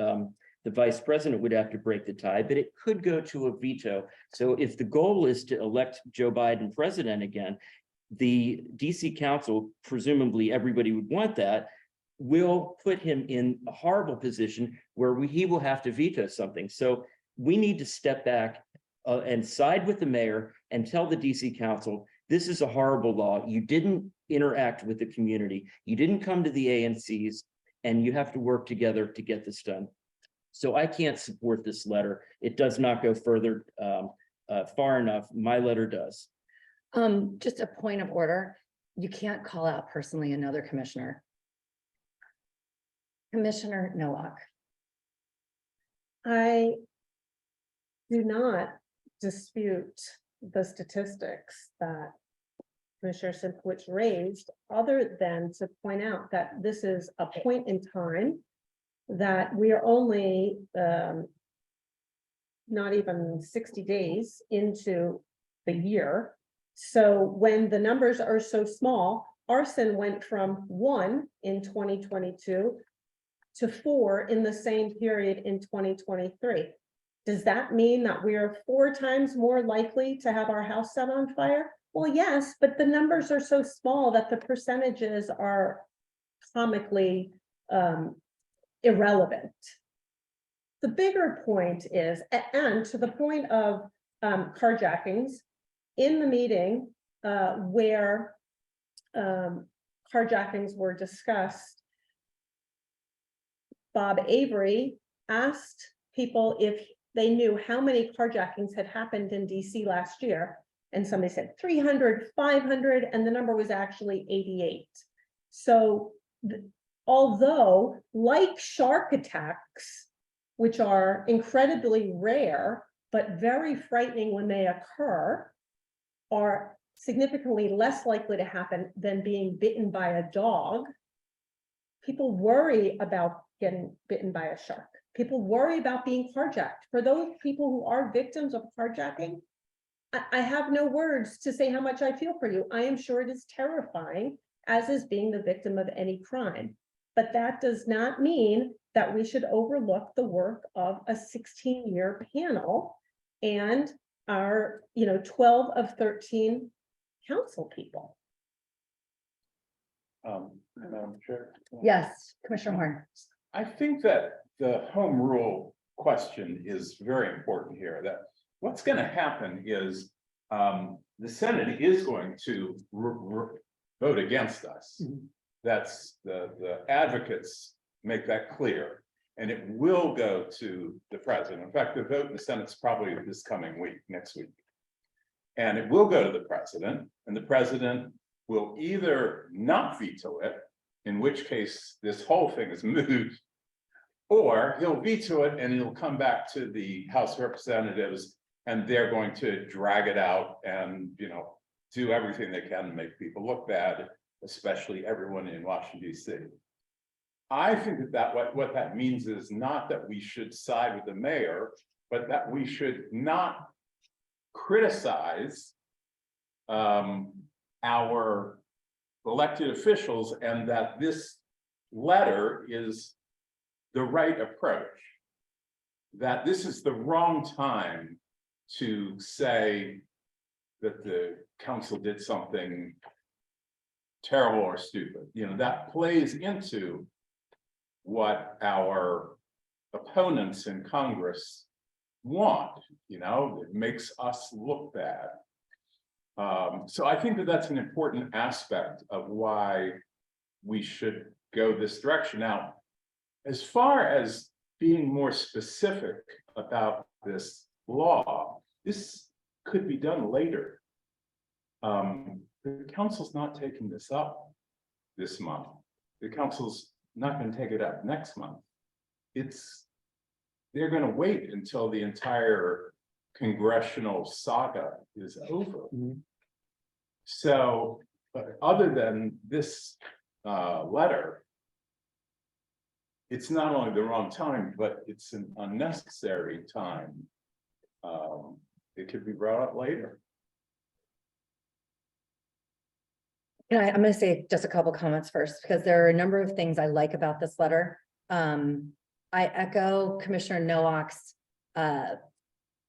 the vice president would have to break the tie, but it could go to a veto. So if the goal is to elect Joe Biden president again, the DC Council, presumably everybody would want that, will put him in a horrible position where he will have to veto something. So we need to step back and side with the mayor and tell the DC Council, this is a horrible law. You didn't interact with the community. You didn't come to the ANCs, and you have to work together to get this done. So I can't support this letter. It does not go further far enough. My letter does. Just a point of order. You can't call out personally another commissioner. Commissioner Nowak. I do not dispute the statistics that Commissioner Simkowitz raised, other than to point out that this is a point in time that we are only not even 60 days into the year. So when the numbers are so small, arson went from 1 in 2022 to 4 in the same period in 2023. Does that mean that we are 4 times more likely to have our house set on fire? Well, yes, but the numbers are so small that the percentages are comically irrelevant. The bigger point is, and to the point of carjackings, in the meeting where carjackings were discussed, Bob Avery asked people if they knew how many carjackings had happened in DC last year. And somebody said 300, 500, and the number was actually 88. So although, like shark attacks, which are incredibly rare, but very frightening when they occur, are significantly less likely to happen than being bitten by a dog, people worry about getting bitten by a shark. People worry about being carjacked. For those people who are victims of carjacking, I have no words to say how much I feel for you. I am sure it is terrifying, as is being the victim of any crime. But that does not mean that we should overlook the work of a 16-year panel and our, 12 of 13 council people. Madam Chair. Yes, Commissioner Horn. I think that the home rule question is very important here, that what's going to happen is the Senate is going to vote against us. That's the advocates make that clear, and it will go to the president. In fact, the vote in the Senate's probably this coming week, next week. And it will go to the president, and the president will either not veto it, in which case this whole thing is moot, or he'll veto it and it'll come back to the House of Representatives, and they're going to drag it out and, do everything they can to make people look bad, especially everyone in Washington, D.C. I think that what that means is not that we should side with the mayor, but that we should not criticize our elected officials, and that this letter is the right approach. That this is the wrong time to say that the council did something terrible or stupid. That plays into what our opponents in Congress want. It makes us look bad. So I think that that's an important aspect of why we should go this direction. Now, as far as being more specific about this law, this could be done later. The council's not taking this up this month. The council's not going to take it up next month. They're going to wait until the entire congressional saga is over. So, but other than this letter, it's not only the wrong time, but it's an unnecessary time. It could be brought up later. I'm going to say just a couple comments first, because there are a number of things I like about this letter. I echo Commissioner Nowak's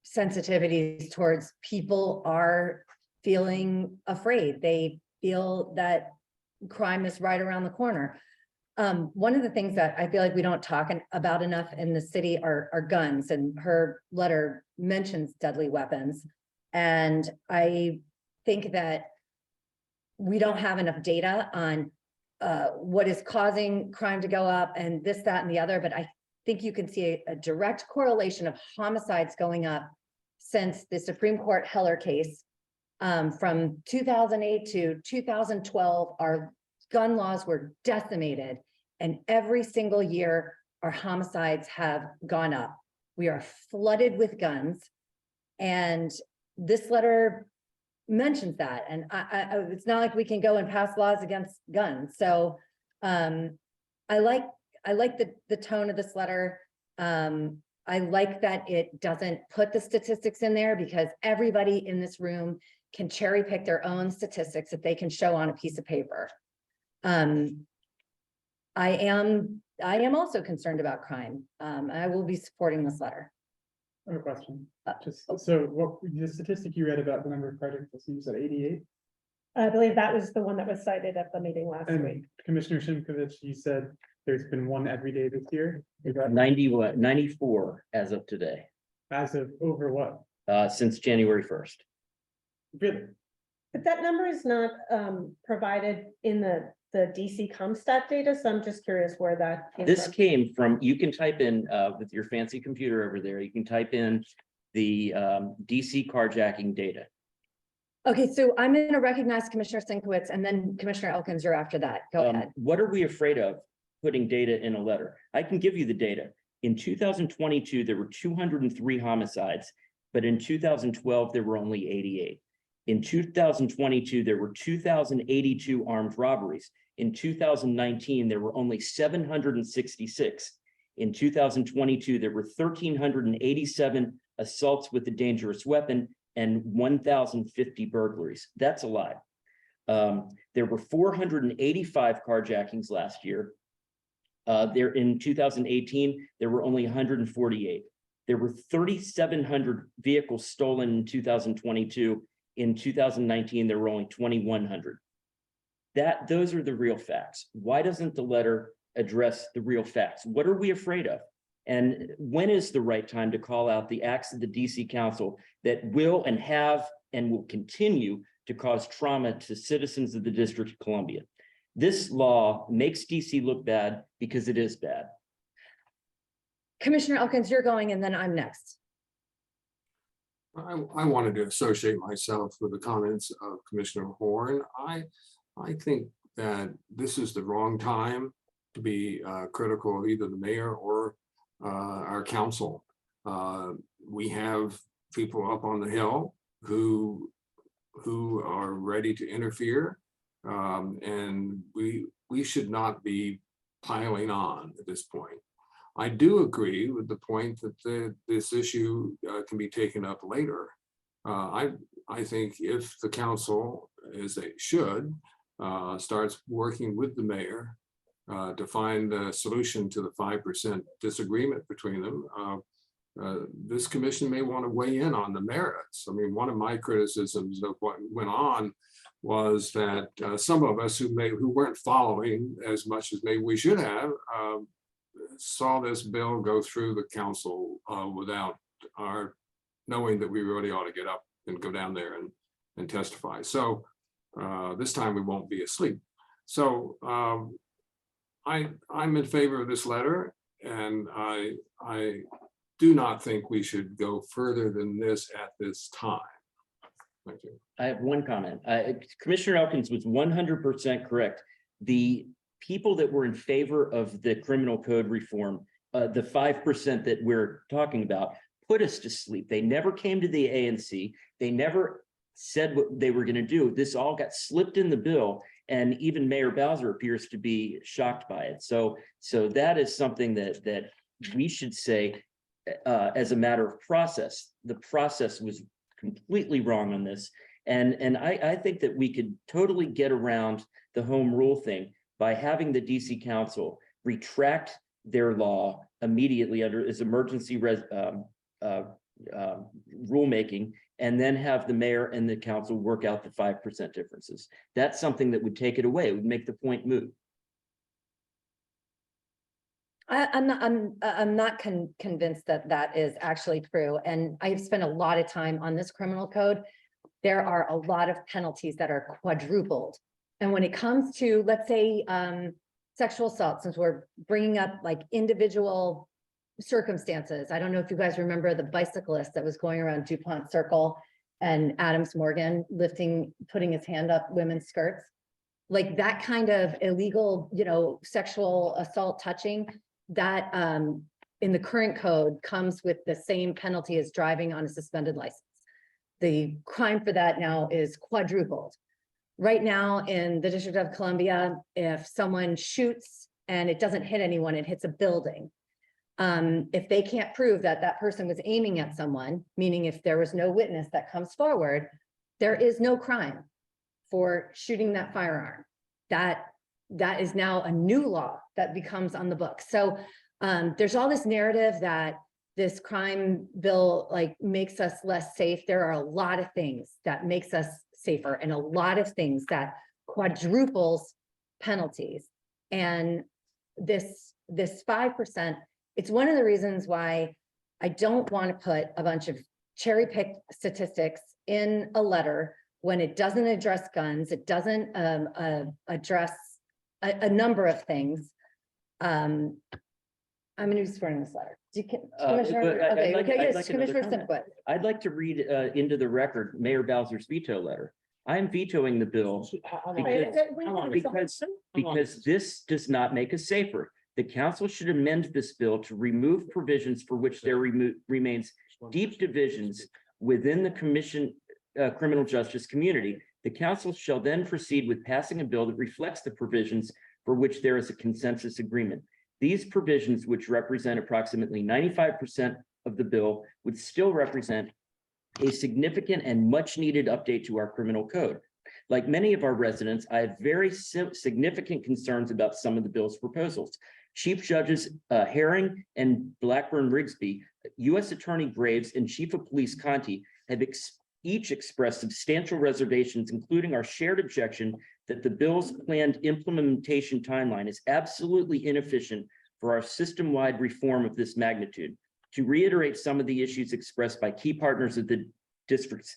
sensitivities towards people are feeling afraid. They feel that crime is right around the corner. One of the things that I feel like we don't talk about enough in the city are guns, and her letter mentions deadly weapons. And I think that we don't have enough data on what is causing crime to go up and this, that, and the other, but I think you can see a direct correlation of homicides going up since the Supreme Court Heller case. From 2008 to 2012, our gun laws were decimated, and every single year our homicides have gone up. We are flooded with guns, and this letter mentions that. And it's not like we can go and pass laws against guns. So I like the tone of this letter. I like that it doesn't put the statistics in there, because everybody in this room can cherry pick their own statistics that they can show on a piece of paper. I am also concerned about crime. I will be supporting this letter. I have a question. Just so what the statistic you read about the number of projects, you said 88? I believe that was the one that was cited at the meeting last week. And Commissioner Shimkovich, you said there's been one every day this year. Is that 94 as of today, as of over what? since January 1st. Really? But that number is not provided in the DC ComStat data, so I'm just curious where that came This from. came from, you can type in with your fancy computer over there, you can type in the DC carjacking data. Okay, so I'm going to recognize Commissioner Sinkowitz, and then Commissioner Elkins, you're after that. Go ahead. What are we afraid of putting data in a letter? I can give you the data. In 2022, there were 203 homicides, but in 2012, there were only 88. In 2022, there were 2,082 armed robberies. In 2019, there were only 766. In 2022, there were 1,387 assaults with a dangerous weapon and 1,050 burglaries. That's a lot. There were 485 carjackings last year. There in 2018, there were only 148. There were 3,700 vehicles stolen in 2022. In 2019, there were only 2,100. Those are the real facts. Why doesn't the letter address the real facts? What are we afraid of? And when is the right time to call out the acts of the DC Council that will and have and will continue to cause trauma to citizens of the District of Columbia? This law makes DC look bad because it is bad. Commissioner Elkins, you're going, and then I'm next. I wanted to associate myself with the comments of Commissioner Horn. I think that this is the wrong time to be critical of either the mayor or our council. We have people up on the Hill who are ready to interfere, and we should not be piling on at this point. I do agree with the point that this issue can be taken up later. I think if the council, as they should, starts working with the mayor to find a solution to the 5% disagreement between them, this commission may want to weigh in on the merits. I mean, one of my criticisms of what went on was that some of us who weren't following as much as maybe we should have, saw this bill go through the council without our knowing that we really ought to get up and go down there and testify. So this time we won't be asleep. So I'm in favor of this letter, and I do not think we should go further than this at this time. Thank you. I have one comment. Commissioner Elkins was 100% correct. The people that were in favor of the criminal code reform, the 5% that we're talking about, put us to sleep. They never came to the ANC. They never said what they were going to do. This all got slipped in the bill, and even Mayor Bowser appears to be shocked by it. So that is something that we should say as a matter of process. The process was completely wrong on this, and I think that we could totally get around the home rule thing by having the DC Council retract their law immediately under its emergency rulemaking, and then have the mayor and the council work out the 5% differences. That's something that would take it away. It would make the point moot. I'm not convinced that that is actually true. And I've spent a lot of time on this criminal code. There are a lot of penalties that are quadrupled. And when it comes to, let's say, sexual assault, since we're bringing up like individual circumstances. I don't know if you guys remember the bicyclist that was going around DuPont Circle and Adams Morgan putting his hand up women's skirts. Like that kind of illegal, sexual assault touching, that in the current code comes with the same penalty as driving on a suspended license. The crime for that now is quadrupled. Right now in the District of Columbia, if someone shoots and it doesn't hit anyone, it hits a building. If they can't prove that that person was aiming at someone, meaning if there was no witness that comes forward, there is no crime for shooting that firearm. That is now a new law that becomes on the books. So there's all this narrative that this crime bill makes us less safe. There are a lot of things that makes us safer and a lot of things that quadruples penalties. And this 5%, it's one of the reasons why I don't want to put a bunch of cherry-picked statistics in a letter when it doesn't address guns, it doesn't address a number of things. I'm going to be supporting this letter. Commissioner Simkowitz. I'd like to read into the record Mayor Bowser's veto letter. I'm vetoing the bill because this does not make us safer. The council should amend this bill to remove provisions for which there remains deep divisions within the criminal justice community. The council shall then proceed with passing a bill that reflects the provisions for which there is a consensus agreement. These provisions, which represent approximately 95% of the bill, would still represent a significant and much needed update to our criminal code. Like many of our residents, I have very significant concerns about some of the bill's proposals. Chief Judges Herring and Blackburn-Rigsby, U.S. Attorney Graves, and Chief of Police Conti have each expressed substantial reservations, including our shared objection that the bill's planned implementation timeline is absolutely inefficient for our system-wide reform of this magnitude. To reiterate some of the issues expressed by key partners of the district's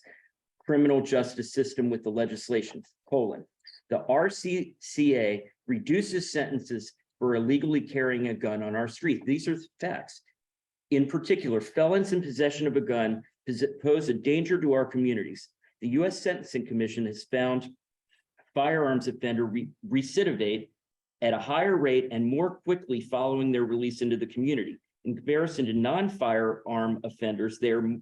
criminal justice system with the legislation, the RCCA reduces sentences for illegally carrying a gun on our street. These are facts. In particular, felons in possession of a gun pose a danger to our communities. The U.S. Sentencing Commission has found firearms offender recidivate at a higher rate and more quickly following their release into the community. In comparison to non-firearm offenders, they're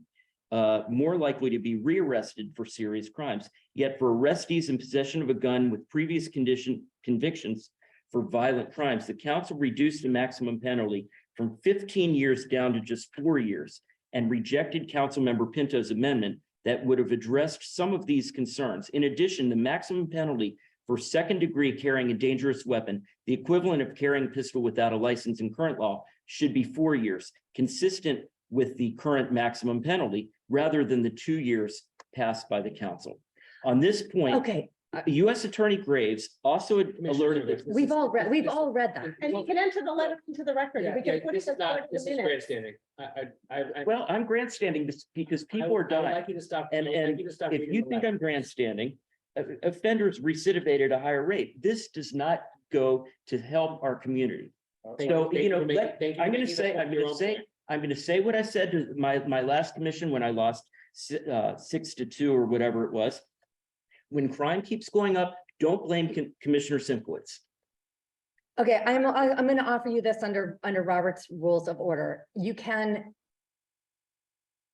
more likely to be rearrested for serious crimes. Yet for arrestees in possession of a gun with previous convictions for violent crimes, the council reduced the maximum penalty from 15 years down to just 4 years and rejected Councilmember Pinto's amendment that would have addressed some of these concerns. In addition, the maximum penalty for second-degree carrying a dangerous weapon, the equivalent of carrying a pistol without a license in current law, should be 4 years, consistent with the current maximum penalty, rather than the 2 years passed by the council. On this point, Okay, U.S. Attorney Graves also alerted that we've all read that. And you can enter the letter into the record. We can put This it is not, in this the is minutes. grandstanding. Well, I'm grandstanding this because people are I'd dying. like you to stop. And I'd like you to stop if reading you the think letter. I'm grandstanding, offenders recidivate at a higher rate. This does not go to help our community. Thank So, you for making- I'm thank you for going to making say, that your own point. I'm going to say what I said to my last commission when I lost 6-2 or whatever it was. When crime keeps going up, don't blame Commissioner Simkowitz. Okay, I'm going to offer you this under Robert's Rules of Order. You can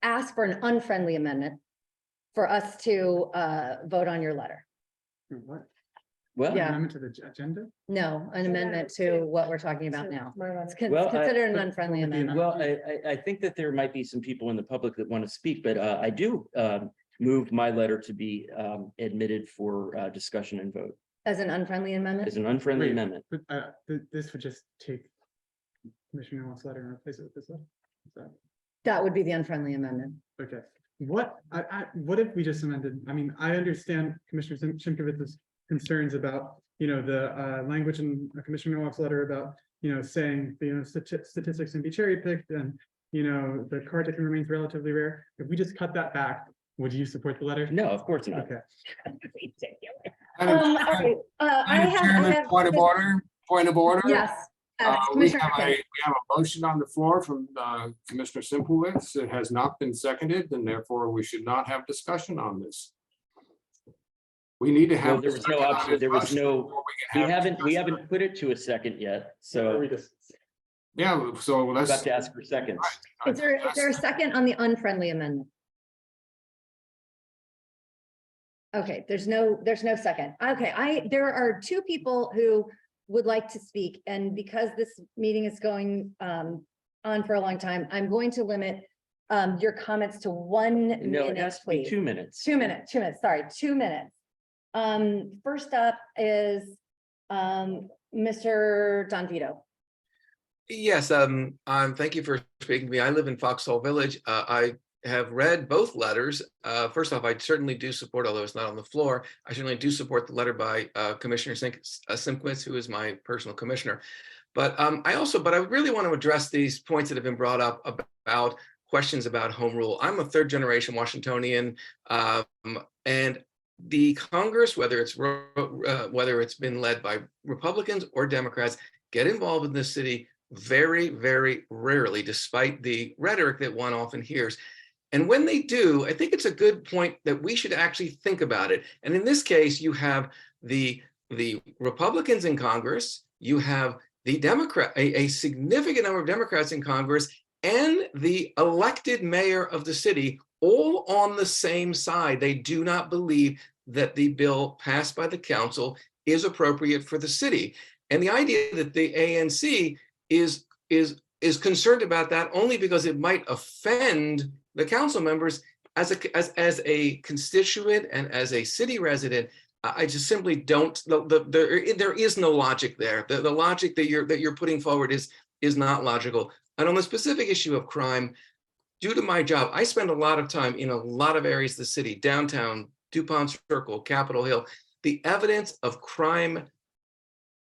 ask for an unfriendly amendment for us to vote on your letter. What? Well, Yeah. Amendment to the agenda? No, an amendment to what we're talking about now. It's Well, considered an but unfriendly what would be an amendment. well, I think that there might be some people in the public that want to speak, but I do move my letter to be admitted for discussion and vote As an unfriendly amendment? as an unfriendly Wait, amendment. But this would just take Commissioner Wall's letter and replace it with this letter. Is that- That would be the unfriendly amendment. Okay, what if we just amended, I mean, I understand Commissioner Shimkowitz's concerns about, the language in Commissioner Nowak's letter about, saying, statistics can be cherry picked and, the car tipping remains relatively rare. If we just cut that back, would you support the letter? No, of course not. Okay. All right, I have. Point of order, point of order. Yes. We Commissioner have Atkins. a motion on the floor from Commissioner Simplewitz. It has not been seconded, and therefore we should not have discussion on this. We need to Well, have. there was no discussion on option, this there was motion no, before we can have haven't discussion. put it to a second yet, so We just- Yeah, so we'll let's. have to ask for seconds. Is there a second on the unfriendly amendment? Okay, there's no second. Okay, there are two people who would like to speak, and because this meeting is going on for a long time, I'm going to limit your comments to 1 No, it minute, has to be please. 2 minutes. 2 minutes, sorry, 2 minutes. First up is Mr. Don Vito. Yes, thank you for speaking to me. I live in Foxhole Village. I have read both letters. First off, I certainly do support, although it's not on the floor, I certainly do support the letter by Commissioner Simkwitz, who is my personal commissioner. But I really want to address these points that have been brought up about questions about home rule. I'm a third generation Washingtonian, and the Congress, whether it's been led by Republicans or Democrats, get involved in this city very, very rarely, despite the rhetoric that one often hears. And when they do, I think it's a good point that we should actually think about it. And in this case, you have the Republicans in Congress, you have the a significant number of Democrats in Congress, and the elected mayor of the city, all on the same side. They do not believe that the bill passed by the council is appropriate for the city. And the idea that the ANC is concerned about that only because it might offend the council members as a constituent and as a city resident, I just simply don't. There is no logic there. The logic that you're putting forward is not logical. And on the specific issue of crime, due to my job, I spend a lot of time in a lot of areas of the city, downtown, DuPont Circle, Capitol Hill. The evidence of crime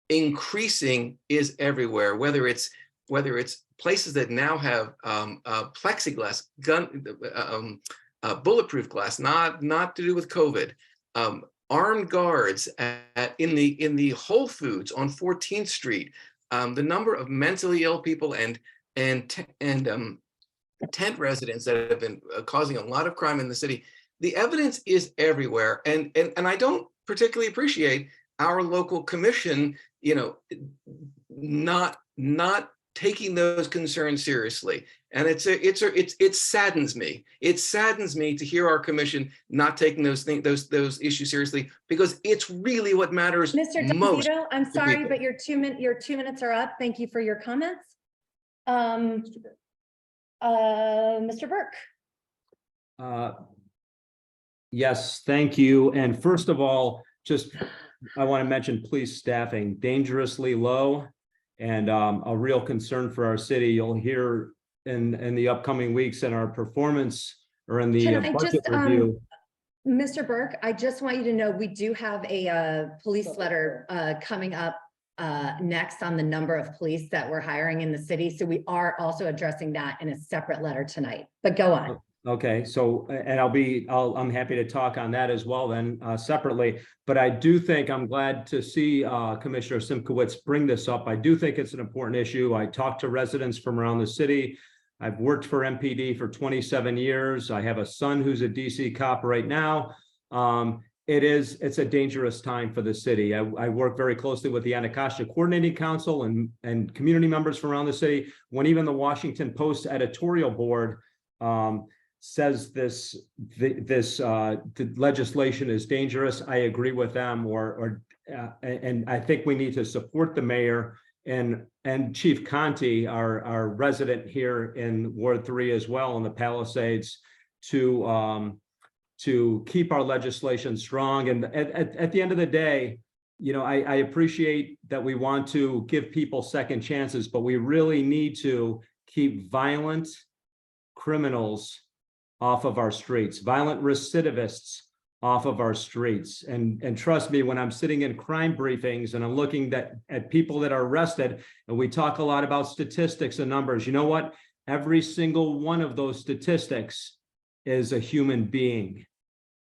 increasing is everywhere, whether it's places that now have plexiglass, bulletproof glass, not to do with COVID, armed guards in the Whole Foods on 14th Street, the number of mentally ill people and tent residents that have been causing a lot of crime in the city. The evidence is everywhere, and I don't particularly appreciate our local commission, not taking those concerns seriously. And it saddens me. It saddens me to hear our commission not taking those issues seriously, because it's really what matters Mr. most. DeVito, I'm to sorry, people. but your 2 minutes are up. Thank you for your comments. Mr. Burke. Yes, thank you. And first of all, I want to mention police staffing, dangerously low, and a real concern for our city. You'll hear in the upcoming weeks in our performance or in the Can I budget just, review. Mr. Burke, I just want you to know, we do have a police letter coming up next on the number of police that we're hiring in the city. So we are also addressing that in a separate letter tonight, but go on. Okay, so, and I'm happy to talk on that as well then separately, but I do think I'm glad to see Commissioner Simkowitz bring this up. I do think it's an important issue. I talked to residents from around the city. I've worked for MPD for 27 years. I have a son who's a DC cop right now. It's a dangerous time for the city. I work very closely with the Anacostia Coordinating Council and community members from around the city. When even the Washington Post editorial board says the legislation is dangerous, I agree with them, and I think we need to support the mayor and Chief Conti, our resident here in Ward 3 as well in the Palisades, to keep our legislation strong. And at the end of the day, you know, I appreciate that we want to give people second chances, but we really need to keep violent criminals off of our streets, violent recidivists off of our streets. And trust me, when I'm sitting in crime briefings and I'm looking at people that are arrested, and we talk a lot about statistics and numbers, you know what? Every single one of those statistics is a human being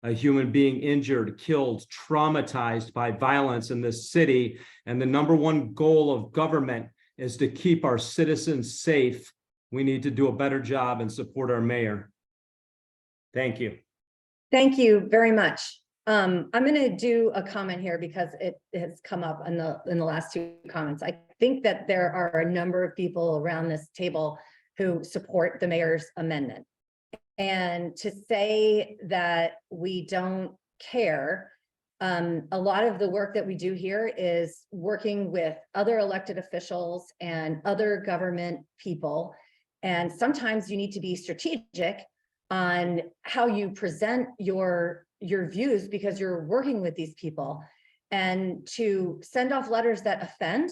injured, killed, traumatized by violence in this city. And the number one goal of government is to keep our citizens safe. We need to do a better job and support our mayor. Thank you. Thank you very much. I'm going to do a comment here because it has come up in the last two comments. I think that there are a number of people around this table who support the mayor's amendment. And to say that we don't care, a lot of the work that we do here is working with other elected officials and other government people. And sometimes you need to be strategic on how you present your views because you're working with these people. And to send off letters that offend,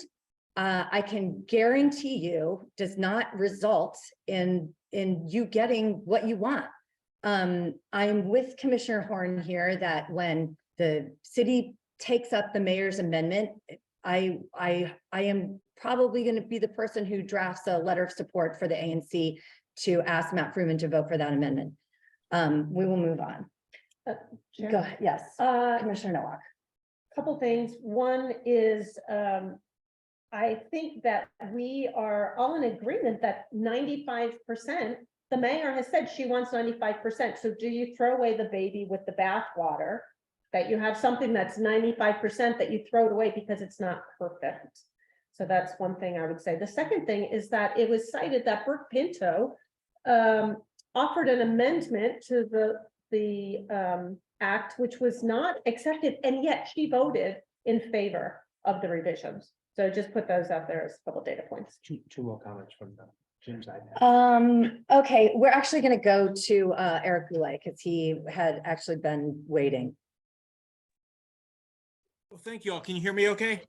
I can guarantee you does not result in you getting what you want. I'm with Commissioner Horn here that when the city takes up the mayor's amendment, I am probably going to be the person who drafts a letter of support for the ANC to ask Matt Fruman to vote for that amendment. We will move on. Go ahead. Yes, Commissioner Nowak. Couple things. One is, I think that we are all in agreement that 95%, the mayor has said she wants 95%. So do you throw away the baby with the bathwater? That you have something that's 95% that you throw it away because it's not perfect. So that's one thing I would say. The second thing is that it was cited that Brooke Pinto offered an amendment to the act, which was not accepted, and yet she voted in favor of the revisions. So just put those out there as a couple data points. Two more comments from Jim's iPad. Okay, we're actually going to go to Eric Goulet because he had actually been waiting. Well, thank you all. Can you hear me okay?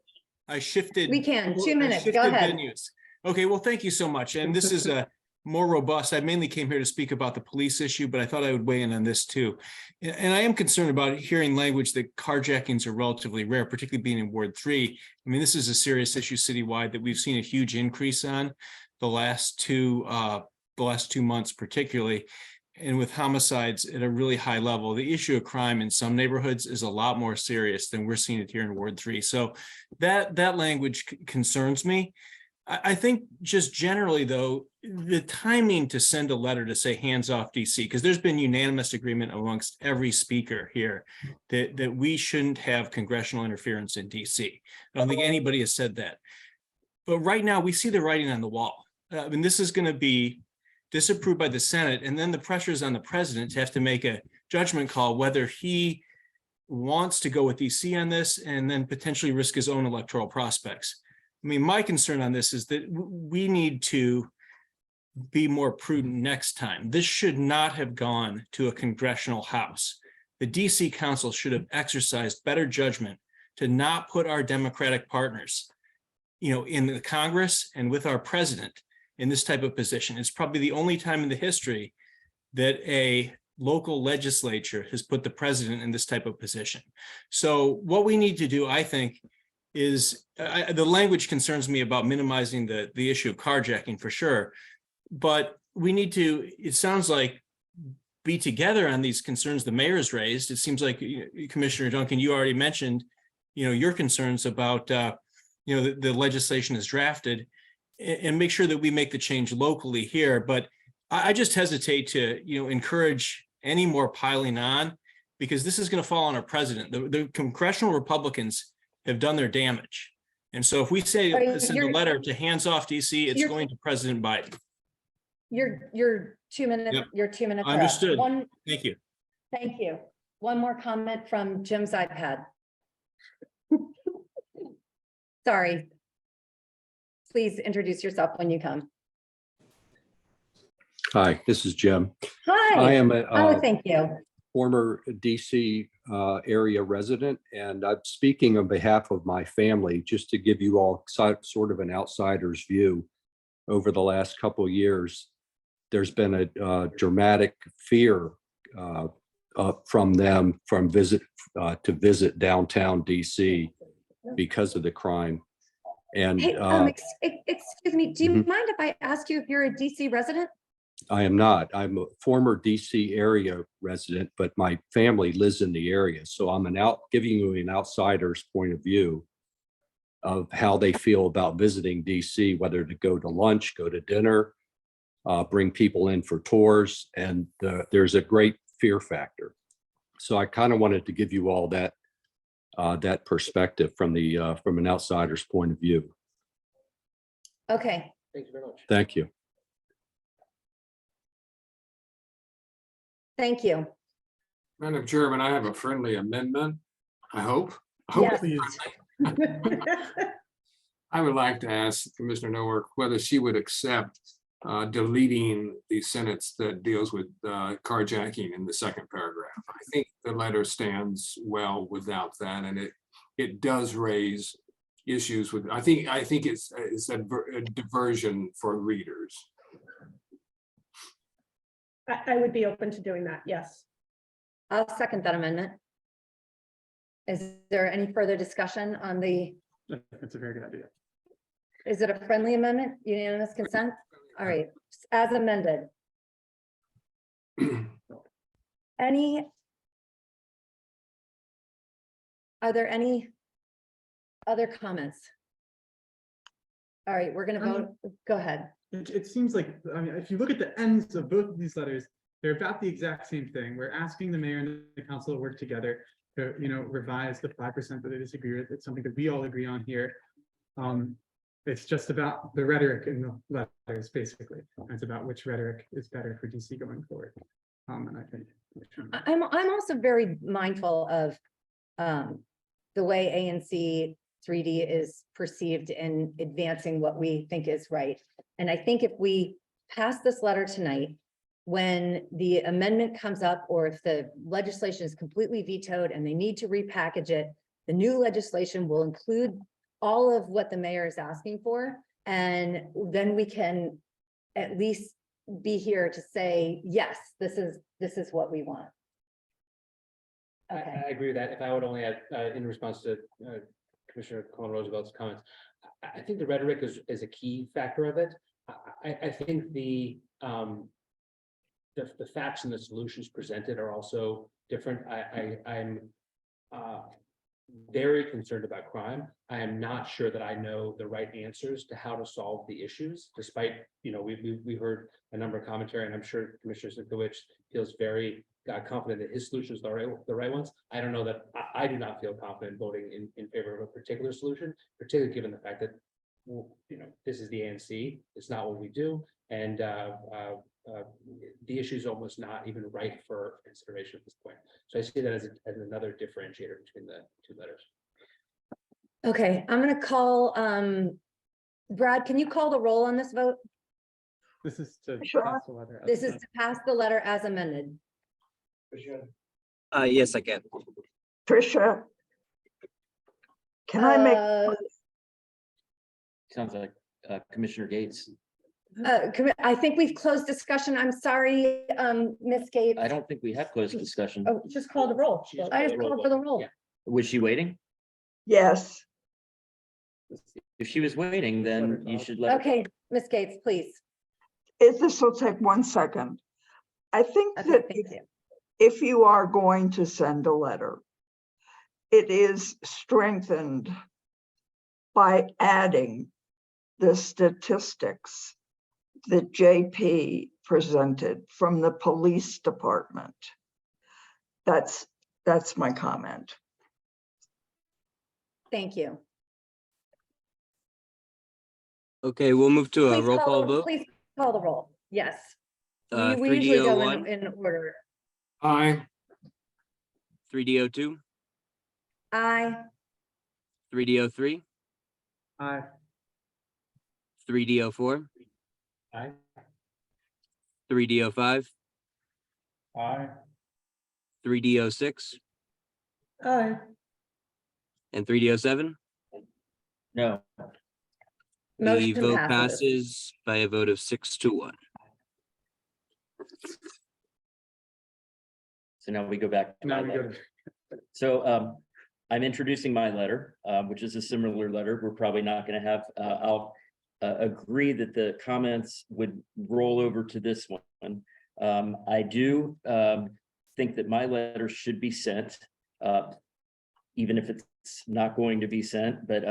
I shifted. We can. 2 minutes. Go ahead. Venues. Okay, well, thank you so much. And this is more robust. I mainly came here to speak about the police issue, but I thought I would weigh in on this too. And I am concerned about hearing language that carjackings are relatively rare, particularly being in Ward 3. I mean, this is a serious issue citywide that we've seen a huge increase on the last two months, particularly. And with homicides at a really high level, the issue of crime in some neighborhoods is a lot more serious than we're seeing it here in Ward 3. So that language concerns me. I think just generally, though, the timing to send a letter to say hands off DC, because there's been unanimous agreement amongst every speaker here that we shouldn't have congressional interference in DC. I don't think anybody has said that. But right now, we see the writing on the wall. I mean, this is going to be disapproved by the Senate, and then the pressure is on the president to have to make a judgment call whether he wants to go with DC on this and then potentially risk his own electoral prospects. I mean, my concern on this is that we need to be more prudent next time. This should not have gone to a congressional house. The DC Council should have exercised better judgment to not put our Democratic partners, in the Congress and with our president in this type of position. It's probably the only time in the history that a local legislature has put the president in this type of position. So what we need to do, I think, is the language concerns me about minimizing the issue of carjacking for sure, but we need to, it sounds like, be together on these concerns the mayor's raised. It seems like Commissioner Duncan, you already mentioned, your concerns about, the legislation is drafted, and make sure that we make the change locally here. But I just hesitate to, encourage any more piling on, because this is going to fall on our president. The congressional Republicans have done their damage. And so if we send a letter to hands off DC, it's going to President Biden. Your 2 minutes, Yep. your 2 minutes. are up. Understood. One, Thank you. thank you. One more comment from Jim's iPad. Sorry. Please introduce yourself when you come. Hi, this is Jim. Hi. I am Oh, thank you. former DC area resident, and I'm speaking on behalf of my family, just to give you all sort of an outsider's view. Over the last couple of years, there's been a dramatic fear from them to visit downtown DC because of the crime. And Hey, excuse me, do you mind if I ask you if you're a DC resident? I am not. I'm a former DC area resident, but my family lives in the area. So I'm giving you an outsider's point of view of how they feel about visiting DC, whether to go to lunch, go to dinner, bring people in for tours, and there's a great fear factor. So I kind of wanted to give you all that perspective from an outsider's point of view. Okay. Thank you very much. Thank you. Thank you. Madam Chairman, I have a friendly amendment, I hope. Yes. I would like to ask Commissioner Nowak whether she would accept deleting the sentence that deals with carjacking in the second paragraph. I think the letter stands well without that, and it does raise issues with, I think it's a diversion for readers. I would be open to doing that, yes. I'll second that amendment. Is there any further discussion on the, That's a very good idea. is it a friendly amendment, unanimous consent? All right, as amended. Are there any other comments? All right, we're gonna vote. Go ahead. It seems like, I mean, if you look at the ends of both of these letters, they're about the exact same thing. We're asking the mayor and the council to work together to, revise the 5% that they disagree with. It's something that we all agree on here. It's just about the rhetoric in the letters, basically. It's about which rhetoric is better for DC going forward. And I think I'm also very mindful of the way ANC3D is perceived in advancing what we think is right. And I think if we pass this letter tonight, when the amendment comes up, or if the legislation is completely vetoed and they need to repackage it, the new legislation will include all of what the mayor is asking for. And then we can at least be here to say, yes, this is what we want. I agree with that. If I would only add, in response to Commissioner Colin Roosevelt's comments, I think the rhetoric is a key factor of it. I think the facts and the solutions presented are also different. I'm very concerned about crime. I am not sure that I know the right answers to how to solve the issues, despite, we heard a number of commentary, and I'm sure Commissioner Simkowicz feels very confident that his solutions are the right ones. I don't know that I do not feel confident voting in favor of a particular solution, particularly given the fact that, this is the ANC, it's not what we do. And the issue is almost not even right for consideration at this point. So I see that as another differentiator between the two letters. Okay, I'm gonna call, Brad, can you call the roll on this vote? this is to pass the letter. This is to pass the letter as amended. Yes, I can. Tricia, can I make, Sounds like Commissioner Gates. I think we've closed discussion. I'm sorry, Ms. Gates. I don't think we have closed discussion. Oh, just call the roll. I just called for the roll. Was she waiting? yes, If she was waiting, then you should let her. Okay, Ms. Gates, please. this will take 1 second. I think Okay, that thank you. if you are going to send a letter, it is strengthened by adding the statistics that JP presented from the police department. That's my comment. Thank you. Okay, we'll move to a roll call vote. Please call the roll. Yes. Uh, We usually go 3D01. in order. Aye. 3D02, Aye. 3D03, Aye. 3D04, Aye. 3D05, Aye. 3D06, Aye. and 3D07. No. The Motion vote passes. passes by a vote of 6-1. So now we go back to my Now we go letter. to, So I'm introducing my letter, which is a similar letter. We're probably not going to have, I'll agree that the comments would roll over to this one. I do think that my letter should be sent, even if it's not going to be sent, but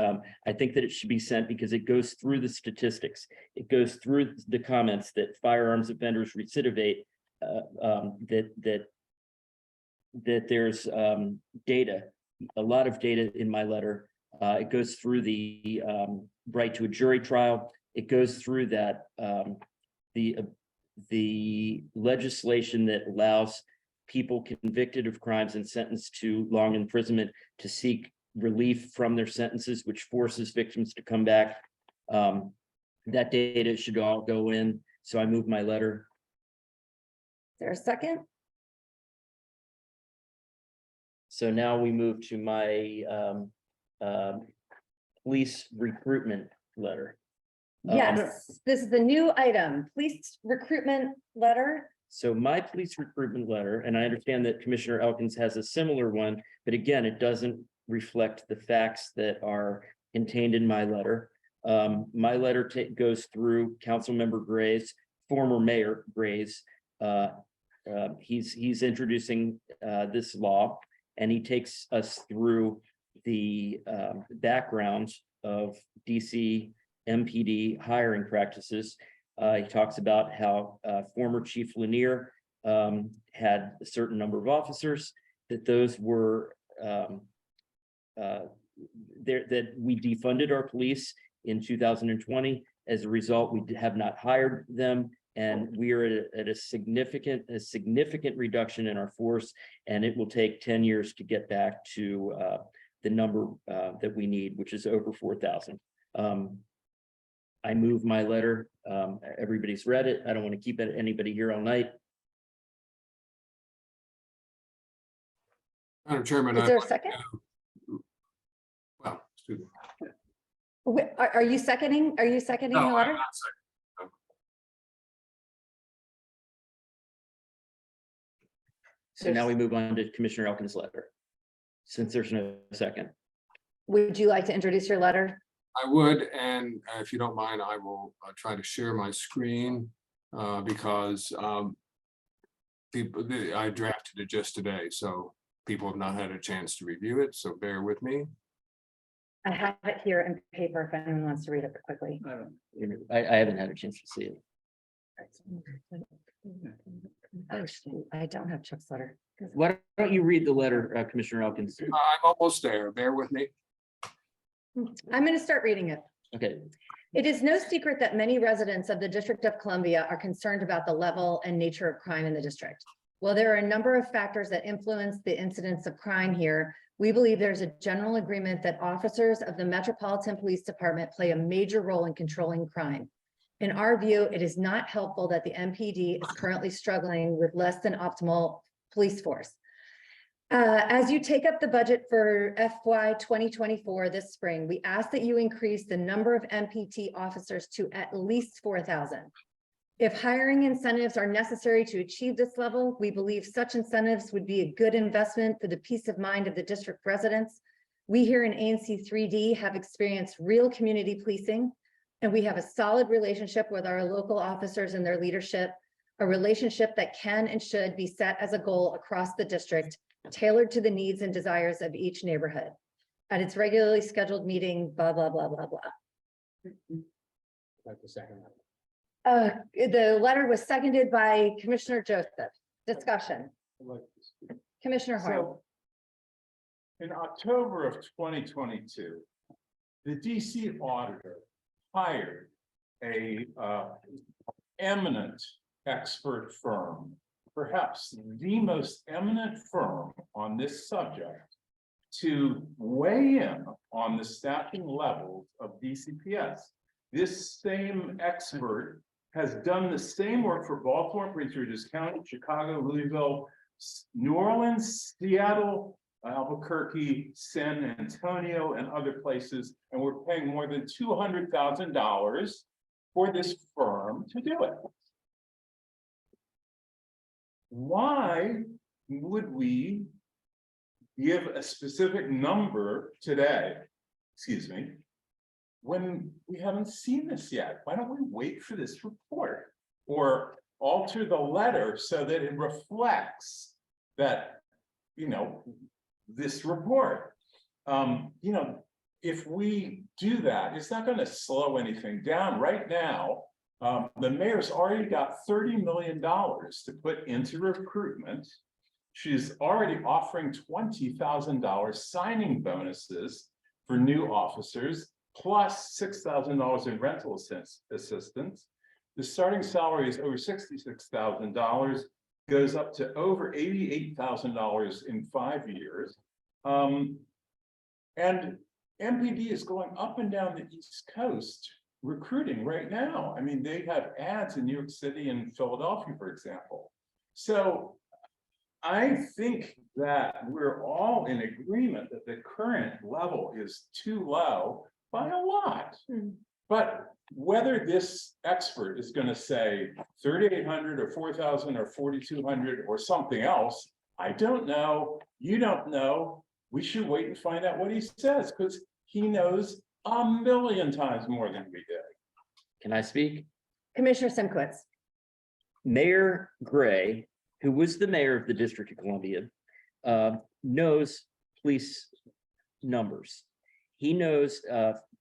I think that it should be sent because it goes through the statistics. It goes through the comments that firearms offenders recidivate, that there's data, a lot of data in my letter. It goes through the right to a jury trial. It goes through that the legislation that allows people convicted of crimes and sentenced to long imprisonment to seek relief from their sentences, which forces victims to come back. That data should all go in. So I move my letter. Is there a second? So now we move to my police recruitment letter. Yes, this is the new item, police recruitment letter. So my police recruitment letter, and I understand that Commissioner Elkins has a similar one, but again, it doesn't reflect the facts that are contained in my letter. My letter goes through Councilmember Gray's, former Mayor Gray's. He's introducing this law, and he takes us through the backgrounds of DC MPD hiring practices. He talks about how former Chief Lanier had a certain number of officers, that those were that we defunded our police in 2020. As a result, we have not hired them, and we are at a significant reduction in our force, and it will take 10 years to get back to the number that we need, which is over 4,000. I move my letter. Everybody's read it. I don't want to keep anybody here all night. Madam Chairman. Is there a second? Well, excuse me. Are you seconding? Are you seconding No, the I'm letter? not seconding. So now we move on to Commissioner Elkins' letter, since there's no second. Would you like to introduce your letter? I would, and if you don't mind, I will try to share my screen because I drafted it just today, so people have not had a chance to review it, so bear with me. I have it here in paper if anyone wants to read it quickly. I haven't had a chance to see it. Oh, shoot, I don't have Chuck's letter. Why don't you read the letter, Commissioner Elkins? I'm almost there, bear with me. I'm going to start reading it. Okay. It is no secret that many residents of the District of Columbia are concerned about the level and nature of crime in the district. While there are a number of factors that influence the incidence of crime here, we believe there's a general agreement that officers of the Metropolitan Police Department play a major role in controlling crime. In our view, it is not helpful that the MPD is currently struggling with less than optimal police force. As you take up the budget for FY 2024 this spring, we ask that you increase the number of MPT officers to at least 4,000. If hiring incentives are necessary to achieve this level, we believe such incentives would be a good investment for the peace of mind of the district residents. We here in ANC3D have experienced real community policing, and we have a solid relationship with our local officers and their leadership, a relationship that can and should be set as a goal across the district, tailored to the needs and desires of each neighborhood. At its regularly scheduled meeting, blah, blah, blah, blah, blah. Like the second one. The letter was seconded by Commissioner Joseph. Discussion. Commissioner Horn. So, in October of 2022, the DC auditor hired a eminent expert firm, perhaps the most eminent firm on this subject, to weigh in on the staffing levels of DCPS. This same expert has done the same work for Baltimore, Prince George's County, Chicago, Louisville, New Orleans, Seattle, Albuquerque, San Antonio, and other places, and we're paying more than $200,000 for this firm to do it. Why would we give a specific number today, excuse me, when we haven't seen this yet? Why don't we wait for this report or alter the letter so that it reflects that, you know, this report? You know, if we do that, it's not going to slow anything down. Right now, the mayor's already got $30 million to put into recruitment. She's already offering $20,000 signing bonuses for new officers, plus $6,000 in rental assistance. The starting salary is over $66,000, goes up to over $88,000 in 5 years. And MPD is going up and down the East Coast recruiting right now. I mean, they have ads in New York City and Philadelphia, for example. So I think that we're all in agreement that the current level is too low by a lot. But whether this expert is going to say 3,800 or 4,000 or 4,200 or something else, I don't know. You don't know. We should wait and find out what he says, because he knows a million times more than we do. Can I speak? Commissioner Simkowitz. Mayor Gray, who was the mayor of the District of Columbia, knows police numbers. He knows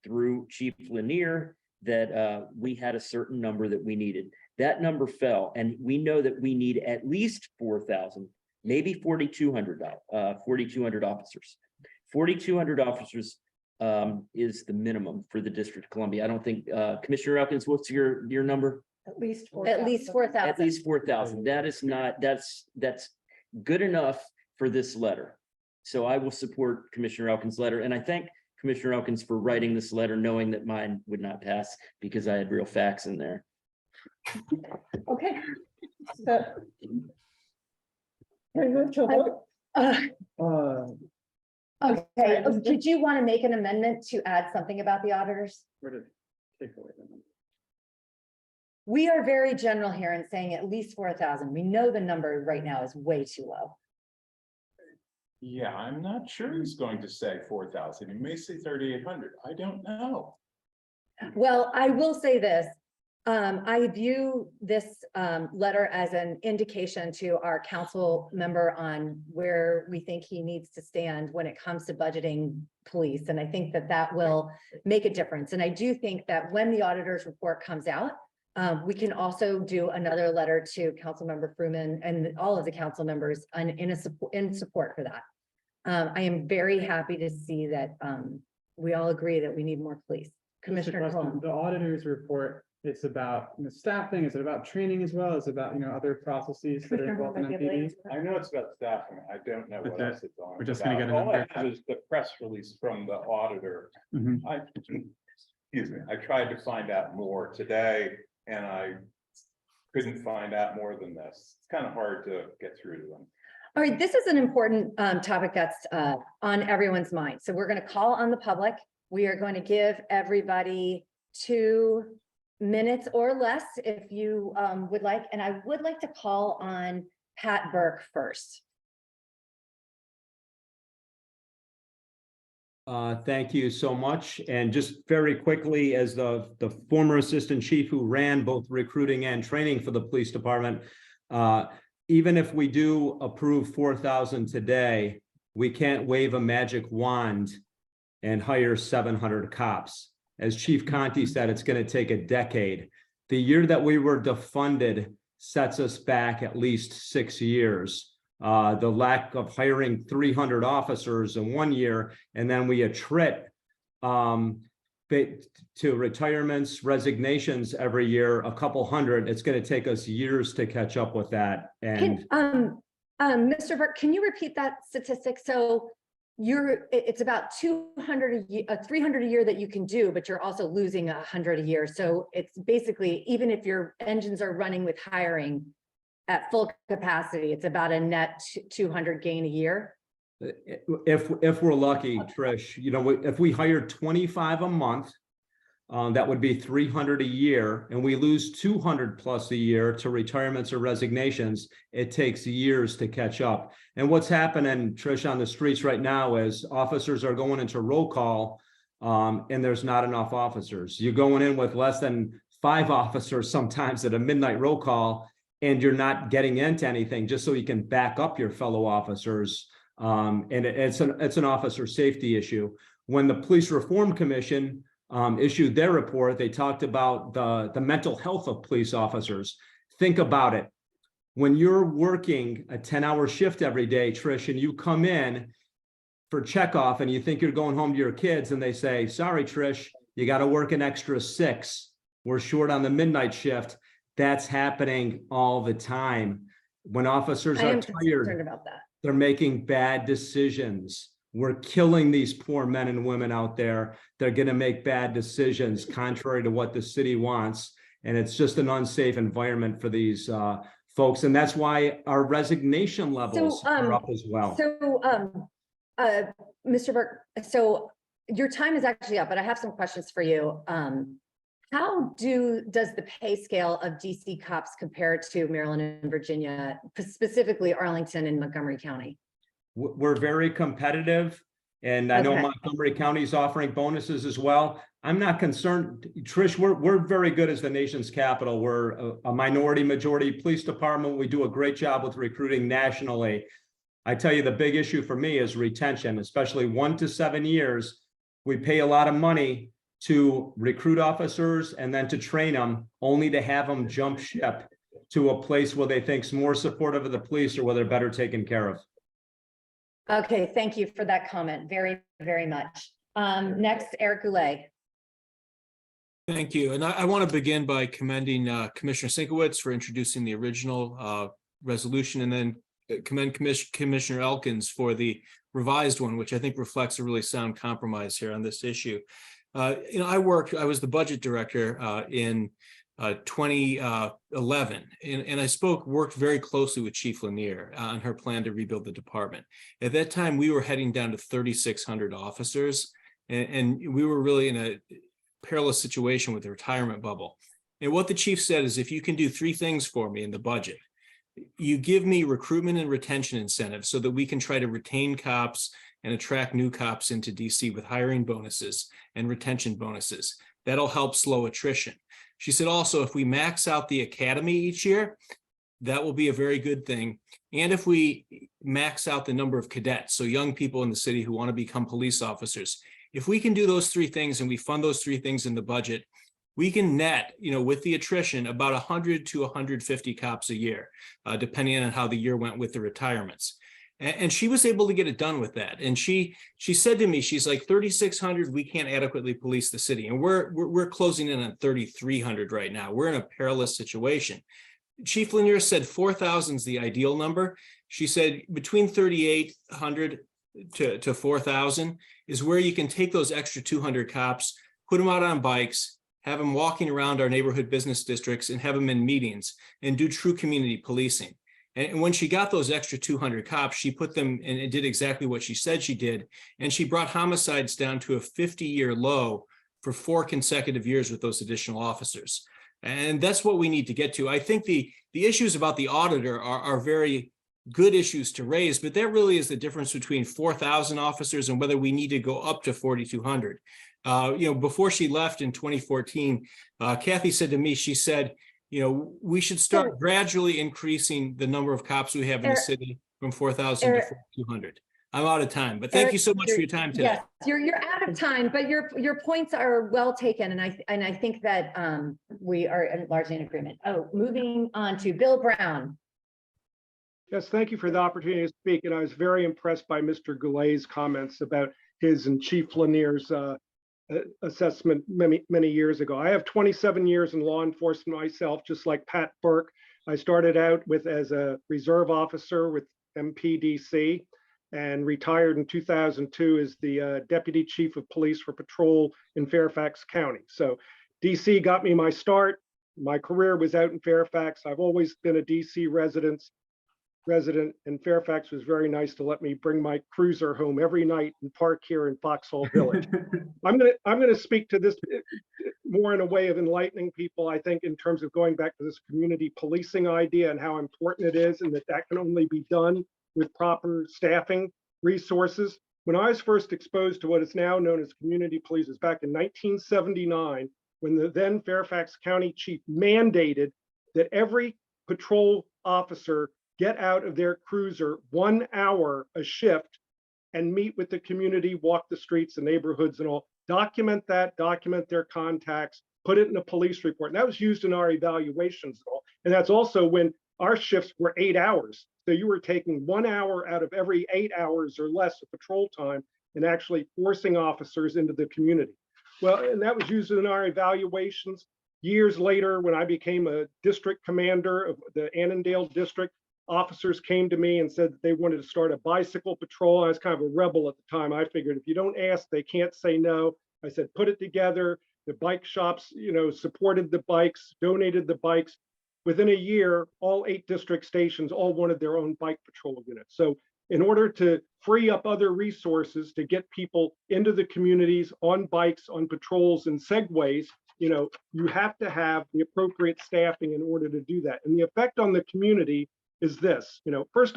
through Chief Lanier that we had a certain number that we needed. That number fell, and we know that we need at least 4,000, maybe 4,200 officers. 4,200 officers is the minimum for the District of Columbia. I don't think, Commissioner Elkins, what's your number? At least 4,000. At least 4,000. That is not, that's good enough for this letter. So I will support Commissioner Elkins' letter, and I thank Commissioner Elkins for writing this letter, knowing that mine would not pass because I had real facts in there. Okay. So. Can we move to a vote? Okay, did you want to make an amendment to add something about the auditors? Where did take away the number? We are very general here and saying at least 4,000. We know the number right now is way too low. Yeah, I'm not sure he's going to say 4,000. He may say 3,800. I don't know. Well, I will say this. I view this letter as an indication to our council member on where we think he needs to stand when it comes to budgeting police. And I think that that will make a difference. And I do think that when the auditor's report comes out, we can also do another letter to Councilmember Fruman and all of the council members in support for that. I am very happy to see that we all agree that we need more police. Commissioner Coleman. The auditor's report, it's about staffing, is it about training as well? Is it about, other processes that are involved in MPD? I know it's about staffing. I don't know what else it's on. We're just gonna get a All I number. have is the press release from the auditor. Excuse me, I tried to find out more today and I couldn't find out more than this. It's kind of hard to get through to them. All right, this is an important topic that's on everyone's mind. So we're going to call on the public. We are going to give everybody 2 minutes or less if you would like. And I would like to call on Pat Burke first. Thank you so much. And just very quickly, as the former assistant chief who ran both recruiting and training for the police department, even if we do approve 4,000 today, we can't wave a magic wand and hire 700 cops. As Chief Conti said, it's going to take a decade. The year that we were defunded sets us back at least 6 years. The lack of hiring 300 officers in 1 year, and then we attrit to retirements, resignations every year, a couple hundred. It's going to take us years to catch up with that. And Mr. Burke, can you repeat that statistic? So it's about 200 a year, 300 a year that you can do, but you're also losing 100 a year. So it's basically, even if your engines are running with hiring at full capacity, it's about a net 200 gain a year. if we're lucky, Trish, you know, if we hired 25 a month, that would be 300 a year, and we lose 200 plus a year to retirements or resignations, it takes years to catch up. And what's happening, Trish, on the streets right now is officers are going into roll call, and there's not enough officers. You're going in with less than 5 officers sometimes at a midnight roll call, and you're not getting into anything just so you can back up your fellow officers. And it's an officer safety issue. When the Police Reform Commission issued their report, they talked about the mental health of police officers. Think about it. When you're working a 10-hour shift every day, Trish, and you come in for checkoff and you think you're going home to your kids and they say, sorry, Trish, you got to work an extra 6. We're short on the midnight shift. That's happening all the time. When officers are tired about that. They're making bad decisions. We're killing these poor men and women out there. They're going to make bad decisions contrary to what the city wants. And it's just an unsafe environment for these folks. And that's why our resignation levels are up as well. So, Mr. Burke, so your time is actually up, but I have some questions for you. How does the pay scale of DC cops compare to Maryland and Virginia, specifically Arlington and Montgomery County? We're very competitive, and I know Montgomery County is offering bonuses as well. I'm not concerned, Trish. We're very good as the nation's capital. We're a minority majority police department. We do a great job with recruiting nationally. I tell you, the big issue for me is retention, especially 1 to 7 years. We pay a lot of money to recruit officers and then to train them, only to have them jump ship to a place where they think's more supportive of the police or where they're better taken care of. Okay, thank you for that comment. Very, very much. Next, Eric Goulet. Thank you. And I want to begin by commending Commissioner Sinkowitz for introducing the original resolution, and then commend Commissioner Elkins for the revised one, which I think reflects a really sound compromise here on this issue. You know, I was the budget director in 2011, and I worked very closely with Chief Lanier on her plan to rebuild the department. At that time, we were heading down to 3,600 officers, and we were really in a perilous situation with the retirement bubble. And what the chief said is, if you can do 3 things for me in the budget, you give me recruitment and retention incentives so that we can try to retain cops and attract new cops into DC with hiring bonuses and retention bonuses. That'll help slow attrition. She said also, if we max out the academy each year, that will be a very good thing. And if we max out the number of cadets, so young people in the city who want to become police officers, if we can do those 3 things and we fund those 3 things in the budget, we can net, you know, with the attrition, about 100 to 150 cops a year, depending on how the year went with the retirements. And she was able to get it done with that. And she said to me, she's like, 3,600, we can't adequately police the city. And we're closing in on 3,300 right now. We're in a perilous situation. Chief Lanier said 4,000 is the ideal number. She said between 3,800 to 4,000 is where you can take those extra 200 cops, put them out on bikes, have them walking around our neighborhood business districts, and have them in meetings and do true community policing. And when she got those extra 200 cops, she put them and it did exactly what she said she did. And she brought homicides down to a 50-year low for 4 consecutive years with those additional officers. And that's what we need to get to. I think the issues about the auditor are very good issues to raise, but that really is the difference between 4,000 officers and whether we need to go up to 4,200. You know, before she left in 2014, Kathy said to me, she said, you know, we should start gradually increasing the number of cops we have in the city from 4,000 to 4,200. I'm out of time, but thank you so much for your time today. Yes, you're out of time, but your points are well taken, and I think that we are largely in agreement. Oh, moving on to Bill Brown. Yes, thank you for the opportunity to speak, and I was very impressed by Mr. Goulet's comments about his and Chief Lanier's assessment many years ago. I have 27 years in law enforcement myself, just like Pat Burke. I started out as a reserve officer with MPDC and retired in 2002 as the Deputy Chief of Police for Patrol in Fairfax County. So DC got me my start. My career was out in Fairfax. I've always been a DC resident, and Fairfax was very nice to let me bring my cruiser home every night and park here in Foxhall Village. I'm gonna speak to this more in a way of enlightening people, I think, in terms of going back to this community policing idea and how important it is, and that can only be done with proper staffing resources. When I was first exposed to what is now known as community police, was back in 1979, when the then Fairfax County chief mandated that every patrol officer get out of their cruiser 1 hour a shift and meet with the community, walk the streets and neighborhoods and all, document their contacts, put it in a police report. And that was used in our evaluations and all. And that's also when our shifts were 8 hours. So you were taking 1 hour out of every 8 hours or less of patrol time and actually forcing officers into the community. Well, and that was used in our evaluations. Years later, when I became a district commander of the Annandale district, officers came to me and said that they wanted to start a bicycle patrol. I was kind of a rebel at the time. I figured if you don't ask, they can't say no. I said, put it together. The bike shops, supported the bikes, donated the bikes. Within a year, all 8 district stations all wanted their own bike patrol units. So in order to free up other resources to get people into the communities on bikes, on patrols and segways, you have to have the appropriate staffing in order to do that. And the effect on the community is this, first,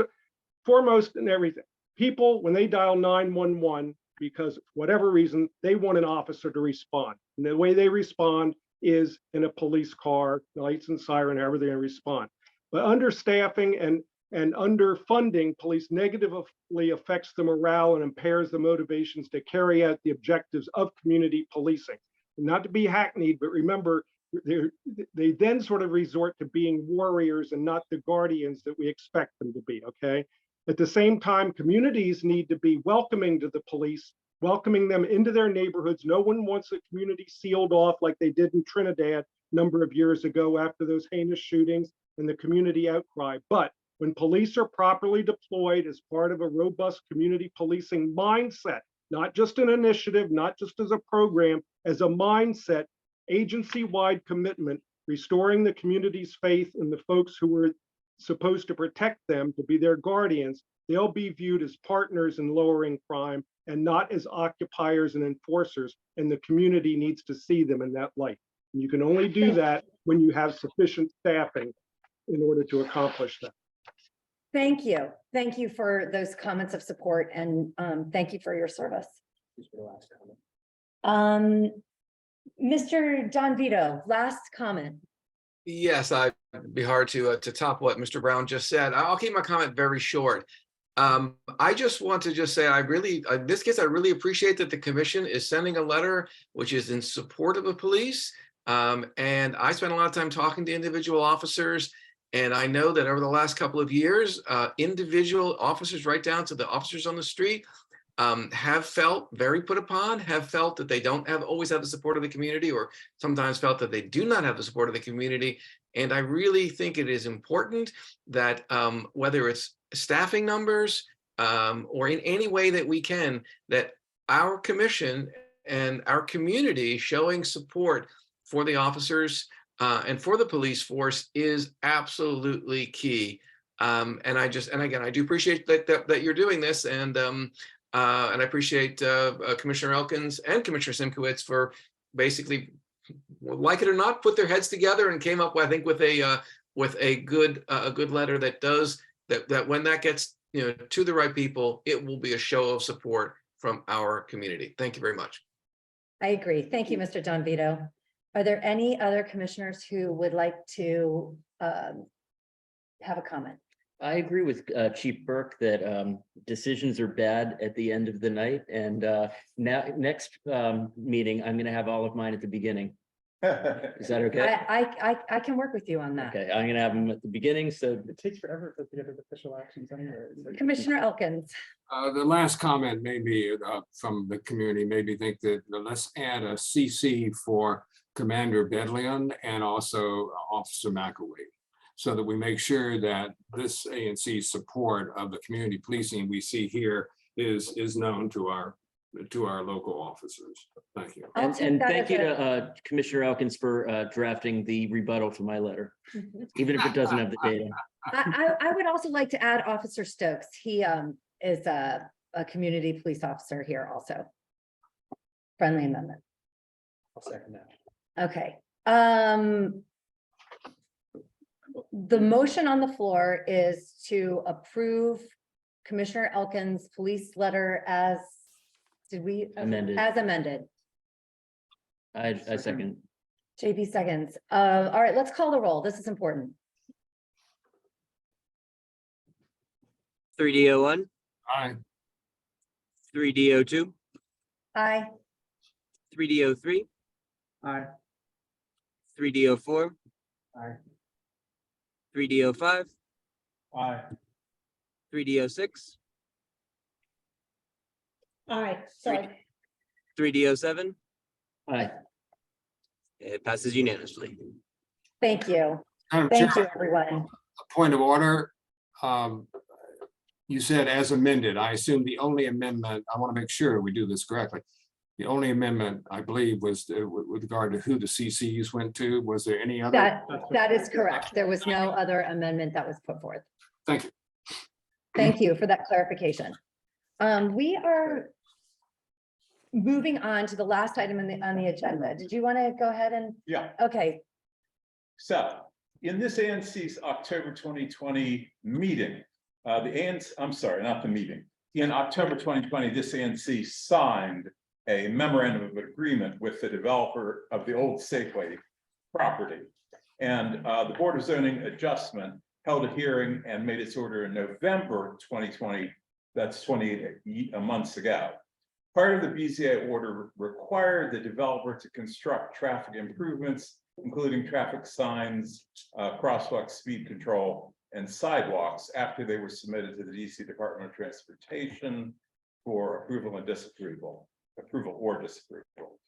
foremost in everything, people, when they dial 911, because whatever reason, they want an officer to respond. And the way they respond is in a police car, lights and siren, however they're going to respond. But understaffing and underfunding police negatively affects the morale and impairs the motivations to carry out the objectives of community policing. Not to be hackneyed, but remember, they then sort of resort to being warriors and not the guardians that we expect them to be, okay? At the same time, communities need to be welcoming to the police, welcoming them into their neighborhoods. No one wants a community sealed off like they did in Trinidad a number of years ago after those heinous shootings and the community outcry. But when police are properly deployed as part of a robust community policing mindset, not just an initiative, not just as a program, as a mindset, agency-wide commitment, restoring the community's faith in the folks who were supposed to protect them, to be their guardians, they'll be viewed as partners in lowering crime and not as occupiers and enforcers. And the community needs to see them in that light. And you can only do that when you have sufficient staffing in order to accomplish that. Thank you. Thank you for those comments of support, and thank you for your service. Mr. Don Vito, last comment. Yes, I'd be hard to top what Mr. Brown just said. I'll keep my comment very short. I just want to say, in this case, I really appreciate that the commission is sending a letter which is in support of the police. And I spent a lot of time talking to individual officers. And I know that over the last couple of years, individual officers, right down to the officers on the street, have felt very put upon, have felt that they don't always have the support of the community, or sometimes felt that they do not have the support of the community. And I really think it is important that whether it's staffing numbers or in any way that we can, that our commission and our community showing support for the officers and for the police force is absolutely key. And again, I do appreciate that you're doing this, and I appreciate Commissioner Elkins and Commissioner Simkowitz for basically, like it or not, put their heads together and came up, I think, with a good letter that does that when that gets to the right people, it will be a show of support from our community. Thank you very much. I agree. Thank you, Mr. Don Vito. Are there any other commissioners who would like to have a comment? I agree with Chief Burke that decisions are bad at the end of the night. And next meeting, I'm going to have all of mine at the beginning. Is that okay? I can work with you on that. Okay, I'm gonna have them at the beginning, so It takes forever to get official actions anyway. It's like- Commissioner Elkins. The last comment made me, from the community, made me think that let's add a CC for Commander Bedlian and also Officer McAwee, so that we make sure that this ANC support of the community policing we see here is known to our local officers. Thank you. I'll and take and that thank as you a- to Commissioner Elkins for drafting the rebuttal to my letter, even if it doesn't have the data. I would also like to add Officer Stokes. He is a community police officer here also. Friendly amendment. I'll second that. Okay. The motion on the floor is to approve Commissioner Elkins' police letter as, did we? Amended. As amended. I second. JP seconds. All right, let's call the roll. This is important. 3D01, Aye. 3D02, Aye. 3D03, Aye. 3D04, Aye. 3D05, Aye. 3D06, All right, sorry. 3D07. Aye. It passes unanimously. Thank you. Madam Thank you, Chair, everyone. a point of order. You said as amended. I assume the only amendment, I want to make sure we do this correctly. The only amendment, I believe, was with regard to who the CCs went to. Was there any other? That is correct. There was no other amendment that was put forth. Thank you. Thank you for that clarification. We are moving on to the last item on the agenda. Did you want to go ahead and? Yeah, Okay, so in this ANC's October 2020 meeting, the ANC, I'm sorry, not the meeting. In October 2020, this ANC signed a memorandum of agreement with the developer of the old Safeway property. And the Board of Zoning Adjustment held a hearing and made its order in November 2020. That's 28 months ago. Part of the BZA order required the developer to construct traffic improvements, including traffic signs, crosswalk speed control, and sidewalks after they were submitted to the DC Department of Transportation for approval and disapproval, approval or disapproval.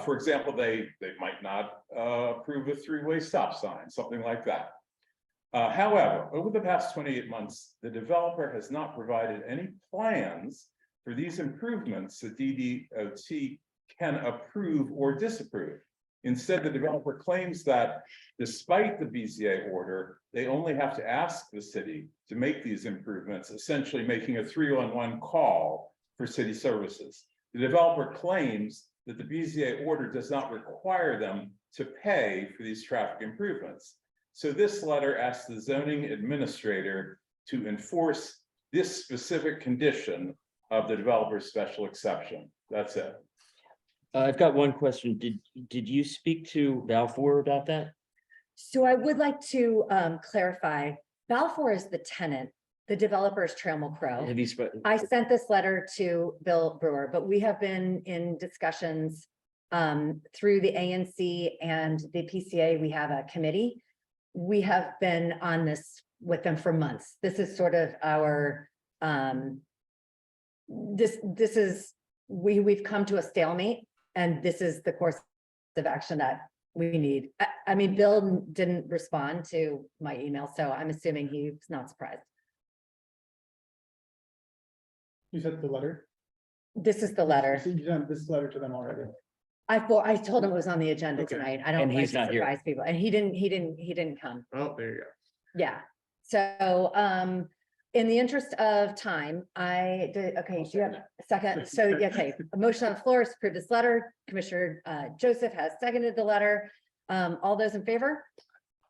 For example, they might not approve a three-way stop sign, something like that. However, over the past 28 months, the developer has not provided any plans for these improvements that DDOT can approve or disapprove. Instead, the developer claims that despite the BZA order, they only have to ask the city to make these improvements, essentially making a 311 call for city services. The developer claims that the BZA order does not require them to pay for these traffic improvements. So this letter asks the zoning administrator to enforce this specific condition of the developer's special exception. That's it. I've got one question. Did you speak to Balfour about that? so I would like to clarify, Balfour is the tenant, the developer's Trammell Crow. Have you spoken? I sent this letter to Bill Brewer, but we have been in discussions through the ANC and the PCA. We have a committee. We have been on this with them for months. This is sort of our we've come to a stalemate, and this is the course of action that we need. I mean, Bill didn't respond to my email, so I'm assuming he's not surprised. You said the letter? This is the letter. You sent this letter to them already. I told him it was on the agenda Okay. tonight. I don't And like he's to not here. surprise people, and he didn't come. Oh, there you go. Yeah, so, in the interest of time, okay, do you have a second? So, yeah, okay, a motion on the floor is to approve this letter. Commissioner Joseph has seconded the letter. All those in favor?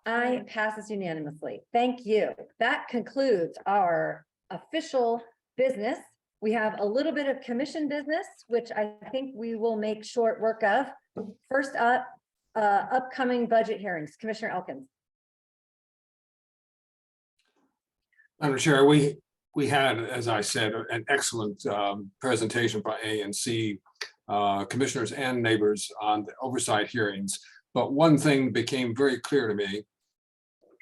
Aye, passes unanimously. Thank you. That concludes our official business. We have a little bit of commission business, which I think we will make short work of. First up, upcoming budget hearings. Commissioner Elkins. Madam Chair, we had, as I said, an excellent presentation by ANC commissioners and neighbors on the oversight hearings. But one thing became very clear to me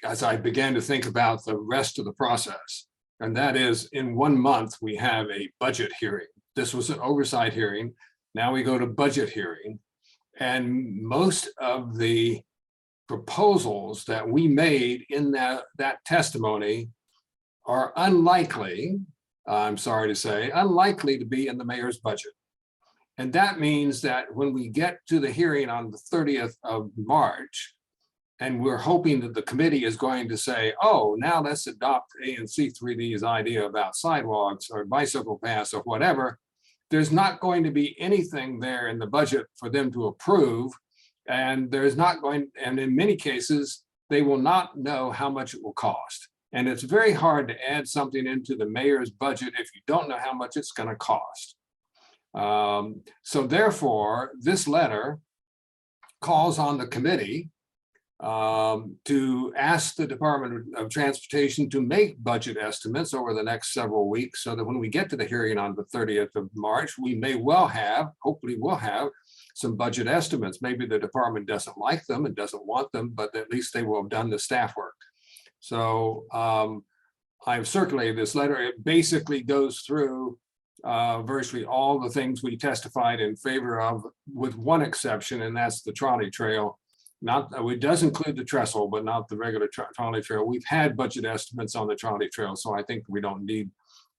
as I began to think about the rest of the process. And that is, in 1 month, we have a budget hearing. This was an oversight hearing. Now we go to budget hearing. And most of the proposals that we made in that testimony are unlikely, I'm sorry to say, unlikely to be in the mayor's budget. And that means that when we get to the hearing on the 30th of March, and we're hoping that the committee is going to say, oh, now let's adopt ANC3D's idea about sidewalks or bicycle paths or whatever, there's not going to be anything there in the budget for them to approve. And there's not going, and in many cases, they will not know how much it will cost. And it's very hard to add something into the mayor's budget if you don't know how much it's going to cost. So therefore, this letter calls on the committee to ask the Department of Transportation to make budget estimates over the next several weeks so that when we get to the hearing on the 30th of March, we may well have, hopefully we'll have some budget estimates. Maybe the department doesn't like them and doesn't want them, but at least they will have done the staff work. So I've circulated this letter. It basically goes through virtually all the things we testified in favor of, with one exception, and that's the trolley trail. Not, it does include the trestle, but not the regular trolley trail. We've had budget estimates on the trolley trail, so I think we don't need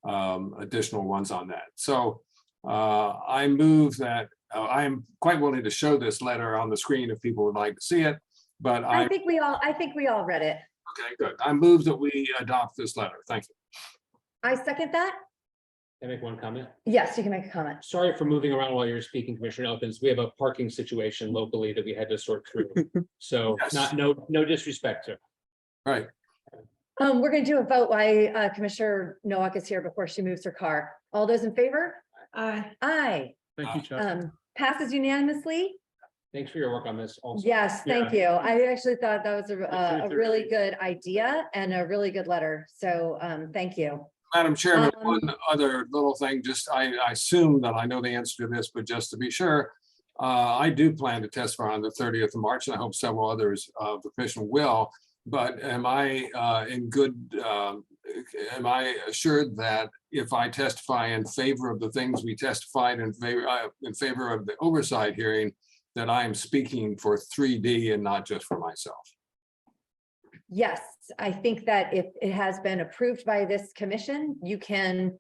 additional ones on that. So I move that I'm quite willing to show this letter on the screen if people would like to see it, but I think we all read it. okay, good. I move that we adopt this letter. Thank you. I second that. Can I make one comment? Yes, you can make a comment. Sorry for moving around while you were speaking, Commissioner Elkins. We have a parking situation locally that we had to sort through. So Yes. no disrespect, sir. Right. We're going to do a vote while Commissioner Nowak is here before she moves her car. All those in favor? Aye. Aye. Thank you, Chuck. Passes unanimously. Thanks for your work on this also. Yes, thank you. I actually thought that was a really good idea and a really good letter. So thank you. Madam Chairman, one other little thing, just I assume that I know the answer to this, but just to be sure, I do plan to testify on the 30th of March, and I hope several others of the commission will. But am I am I assured that if I testify in favor of the things we testified in favor of the oversight hearing, that I am speaking for 3D and not just for myself? Yes, I think that if it has been approved by this commission, you can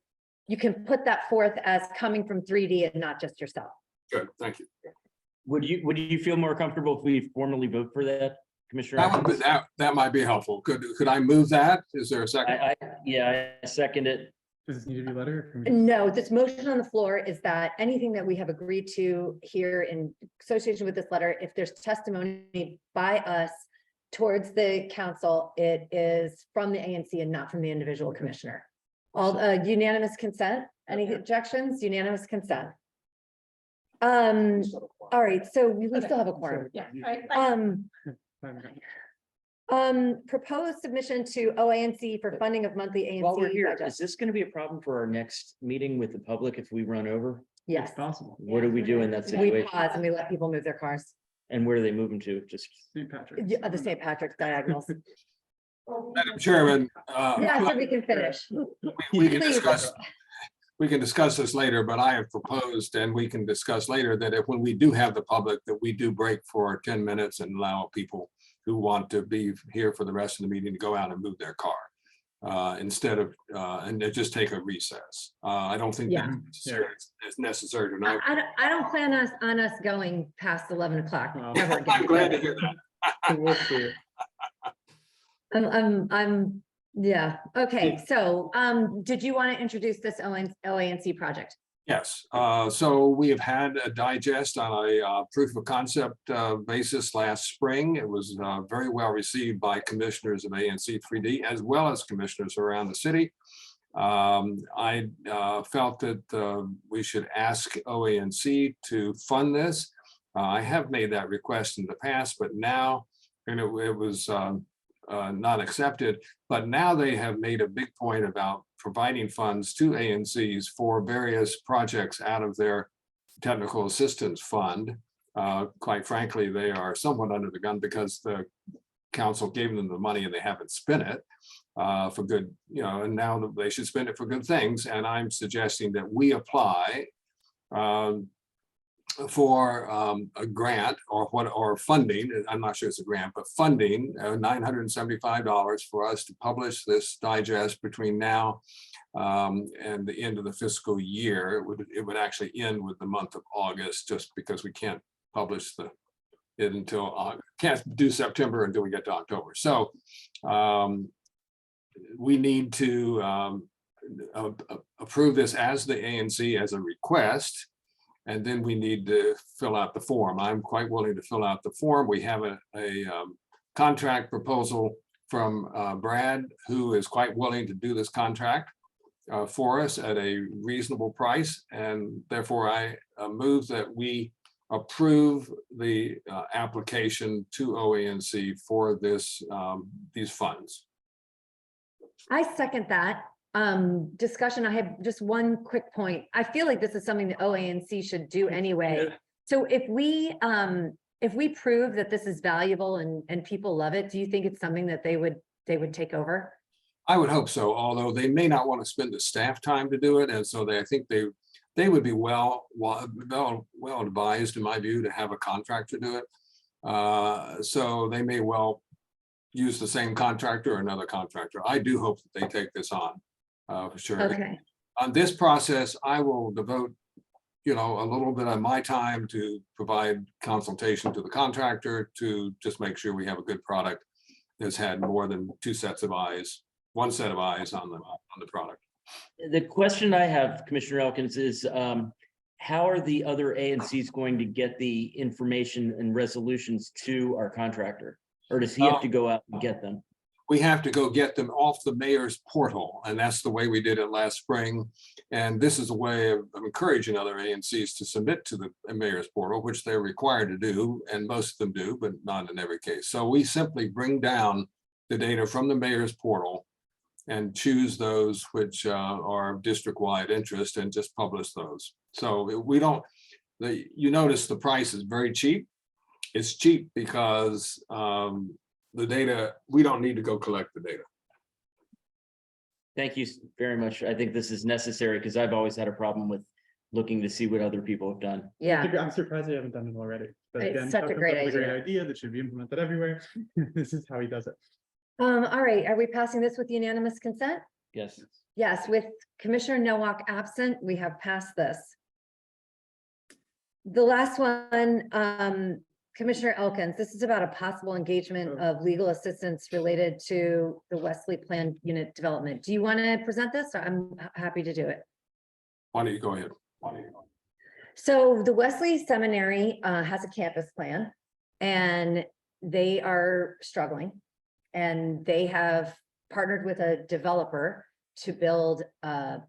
put that forth as coming from 3D and not just yourself. Good, thank you. Would you feel more comfortable if we formally vote for that, Commissioner? That might be helpful. Could I move that? Is there a second? Yeah, I second it. Does this need to be letter? No, this motion on the floor is that anything that we have agreed to here in association with this letter, if there's testimony by us towards the council, it is from the ANC and not from the individual commissioner. All unanimous consent. Any objections? Unanimous consent. All right, so we still have a quorum. Yeah. Proposed submission to OANC for funding of monthly ANC. While we're here, budget. is this going to be a problem for our next meeting with the public if we run over? Yes. It's possible. What do we do in that We situation? pause and we let people move their cars. And where do they move them to? Just St. Patrick. The St. Patrick's diagonals. Madam Chairman. Yeah, so we can finish. We can discuss this later, but I have proposed, and we can discuss later, that if when we do have the public, that we do break for 10 minutes and allow people who want to be here for the rest of the meeting to go out and move their car instead of and just take a recess. I don't think Yeah. it's necessary tonight. I don't plan on us going past 11 o'clock. Well, ever again. I'm glad to hear that. We'll see. Yeah, okay, so did you want to introduce this OANC project? Yes, so we have had a digest on a proof of concept basis last spring. It was very well received by commissioners of ANC3D as well as commissioners around the city. I felt that we should ask OANC to fund this. I have made that request in the past, but now, and it was not accepted, but now they have made a big point about providing funds to ANCs for various projects out of their technical assistance fund. Quite frankly, they are somewhat under the gun because the council gave them the money and they haven't spent it for good, and now they should spend it for good things. And I'm suggesting that we apply for a grant or funding. I'm not sure it's a grant, but funding, $975 for us to publish this digest between now and the end of the fiscal year. It would actually end with the month of August, just because we can't publish it until can't do September until we get to October. So we need to approve this as the ANC as a request, and then we need to fill out the form. I'm quite willing to fill out the form. We have a contract proposal from Brad, who is quite willing to do this contract for us at a reasonable price, and therefore I move that we approve the application to OANC for this these funds. I second that. Discussion, I have just one quick point. I feel like this is something that OANC should do anyway. Yeah. So if we prove that this is valuable and people love it, do you think it's something that they would take over? I would hope so, although they may not want to spend the staff time to do it, and so I think they would be well advised, in my view, to have a contractor do it. So they may well use the same contractor or another contractor. I do hope that they take this on for sure. Okay. On this process, I will devote, a little bit of my time to provide consultation to the contractor to just make sure we have a good product that's had more than one set of eyes on the product. The question I have, Commissioner Elkins, is how are the other ANCs going to get the information and resolutions to our contractor? Or does he have to go out and get them? We have to go get them off the mayor's portal, and that's the way we did it last spring. And this is a way of encouraging other ANCs to submit to the mayor's portal, which they're required to do, and most of them do, but not in every case. So we simply bring down the data from the mayor's portal and choose those which are of district-wide interest and just publish those. So we don't, you notice the price is very cheap. It's cheap because the data, we don't need to go collect the data. Thank you very much. I think this is necessary because I've always had a problem with looking to see what other people have done. Yeah. I'm surprised they haven't done it already. But It's again, such a Chuck great comes up with idea. idea that should be implemented everywhere. This is how he does it. All right, are we passing this with unanimous consent? Yes. Yes, with Commissioner Nowak absent, we have passed this. The last one, Commissioner Elkins, this is about a possible engagement of legal assistance related to the Wesley Plan Unit development. Do you want to present this? I'm happy to do it. Why don't you go ahead? So the Wesley Seminary has a campus plan and they are struggling. And they have partnered with a developer to build a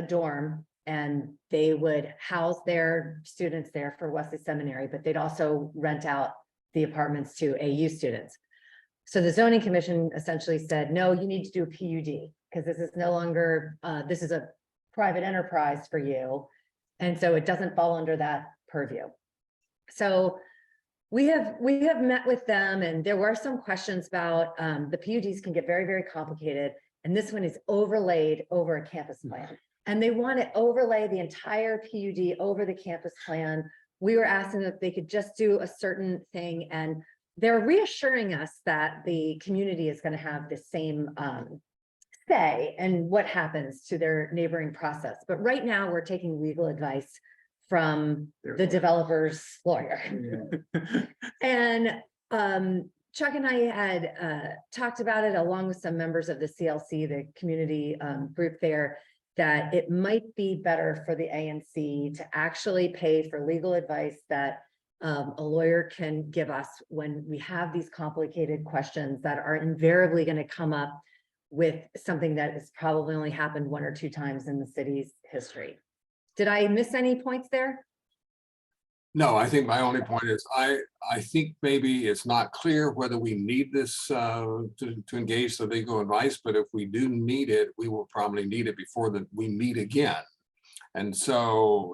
dorm, and they would house their students there for Wesley Seminary, but they'd also rent out the apartments to AU students. So the zoning commission essentially said, no, you need to do a PUD because this is no longer, this is a private enterprise for you. And so it doesn't fall under that purview. So we have met with them, and there were some questions about the PUDs can get very, very complicated. And this one is overlaid over a campus plan. And they want to overlay the entire PUD over the campus plan. We were asking if they could just do a certain thing, and they're reassuring us that the community is going to have the same say in what happens to their neighboring process. But right now we're taking legal advice from the developer's lawyer. And Chuck and I had talked about it along with some members of the CLC, the community group there, that it might be better for the ANC to actually pay for legal advice that a lawyer can give us when we have these complicated questions that are invariably going to come up with something that has probably only happened 1 or 2 times in the city's history. Did I miss any points there? No, I think my only point is I think maybe it's not clear whether we need this to engage the legal advice, but if we do need it, we will probably need it before we meet again. And so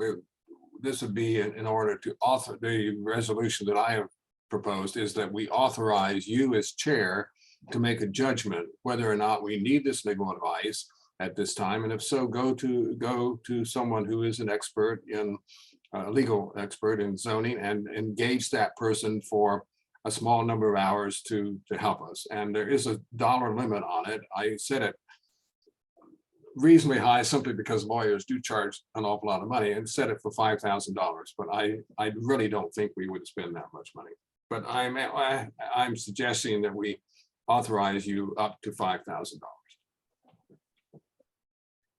this would be in order to author, the resolution that I have proposed is that we authorize you as chair to make a judgment whether or not we need this legal advice at this time, and if so, go to someone who is an expert in legal expert in zoning and engage that person for a small number of hours to help us. And there is a dollar limit on it. I set it reasonably high simply because lawyers do charge an awful lot of money, and set it for $5,000. But I really don't think we would spend that much money. But I'm suggesting that we authorize you up to $5,000.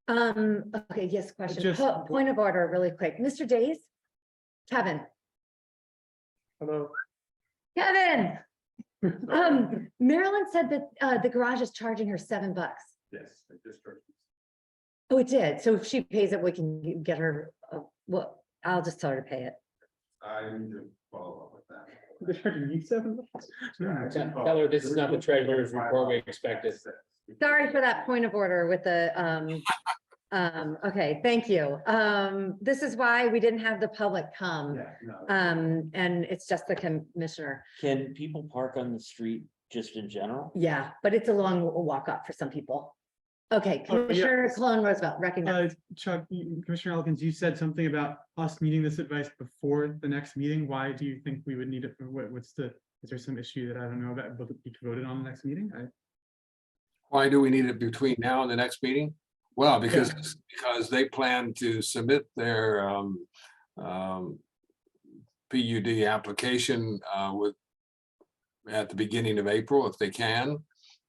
Okay, yes, question. Just- Point of order, really quick. Mr. Days? Kevin? Hello. Kevin! Marilyn said that the garage is charging her $7. Yes, I just heard. Oh, it did. So if she pays it, we can get her, well, I'll just tell her to pay it. I need to follow up with that. They're charging you $7? Tell her this is not the treasurer's report we expected. Sorry for that point of order with the, okay, thank you. This is why we didn't have the public come. And it's just the commissioner. Can people park on the street just in general? Yeah, but it's a long walk up for some people. Okay, Oh, yeah. Commissioner Colon Roosevelt, recognize. Chuck, Commissioner Elkins, you said something about us needing this advice before the next meeting. Why do you think we would need it? Is there some issue that I don't know about, but be voted on the next meeting? Why do we need it between now and the next meeting? Well, because they plan to submit their PUD application at the beginning of April, if they can.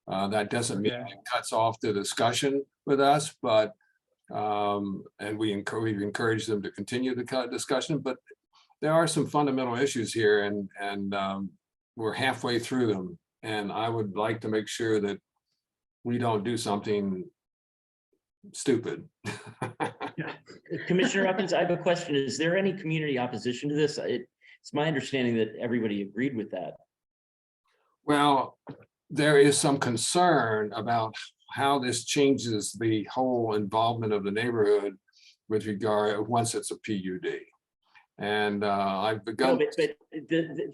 That doesn't mean it cuts off the discussion with us, but and we've encouraged them to continue the discussion, but there are some fundamental issues here, and we're halfway through them. And I would like to make sure that we don't do something stupid. Commissioner Elkins, I have a question. Is there any community opposition to this? It's my understanding that everybody agreed with that. Well, there is some concern about how this changes the whole involvement of the neighborhood with regard, once it's a PUD. And I've begun. No, but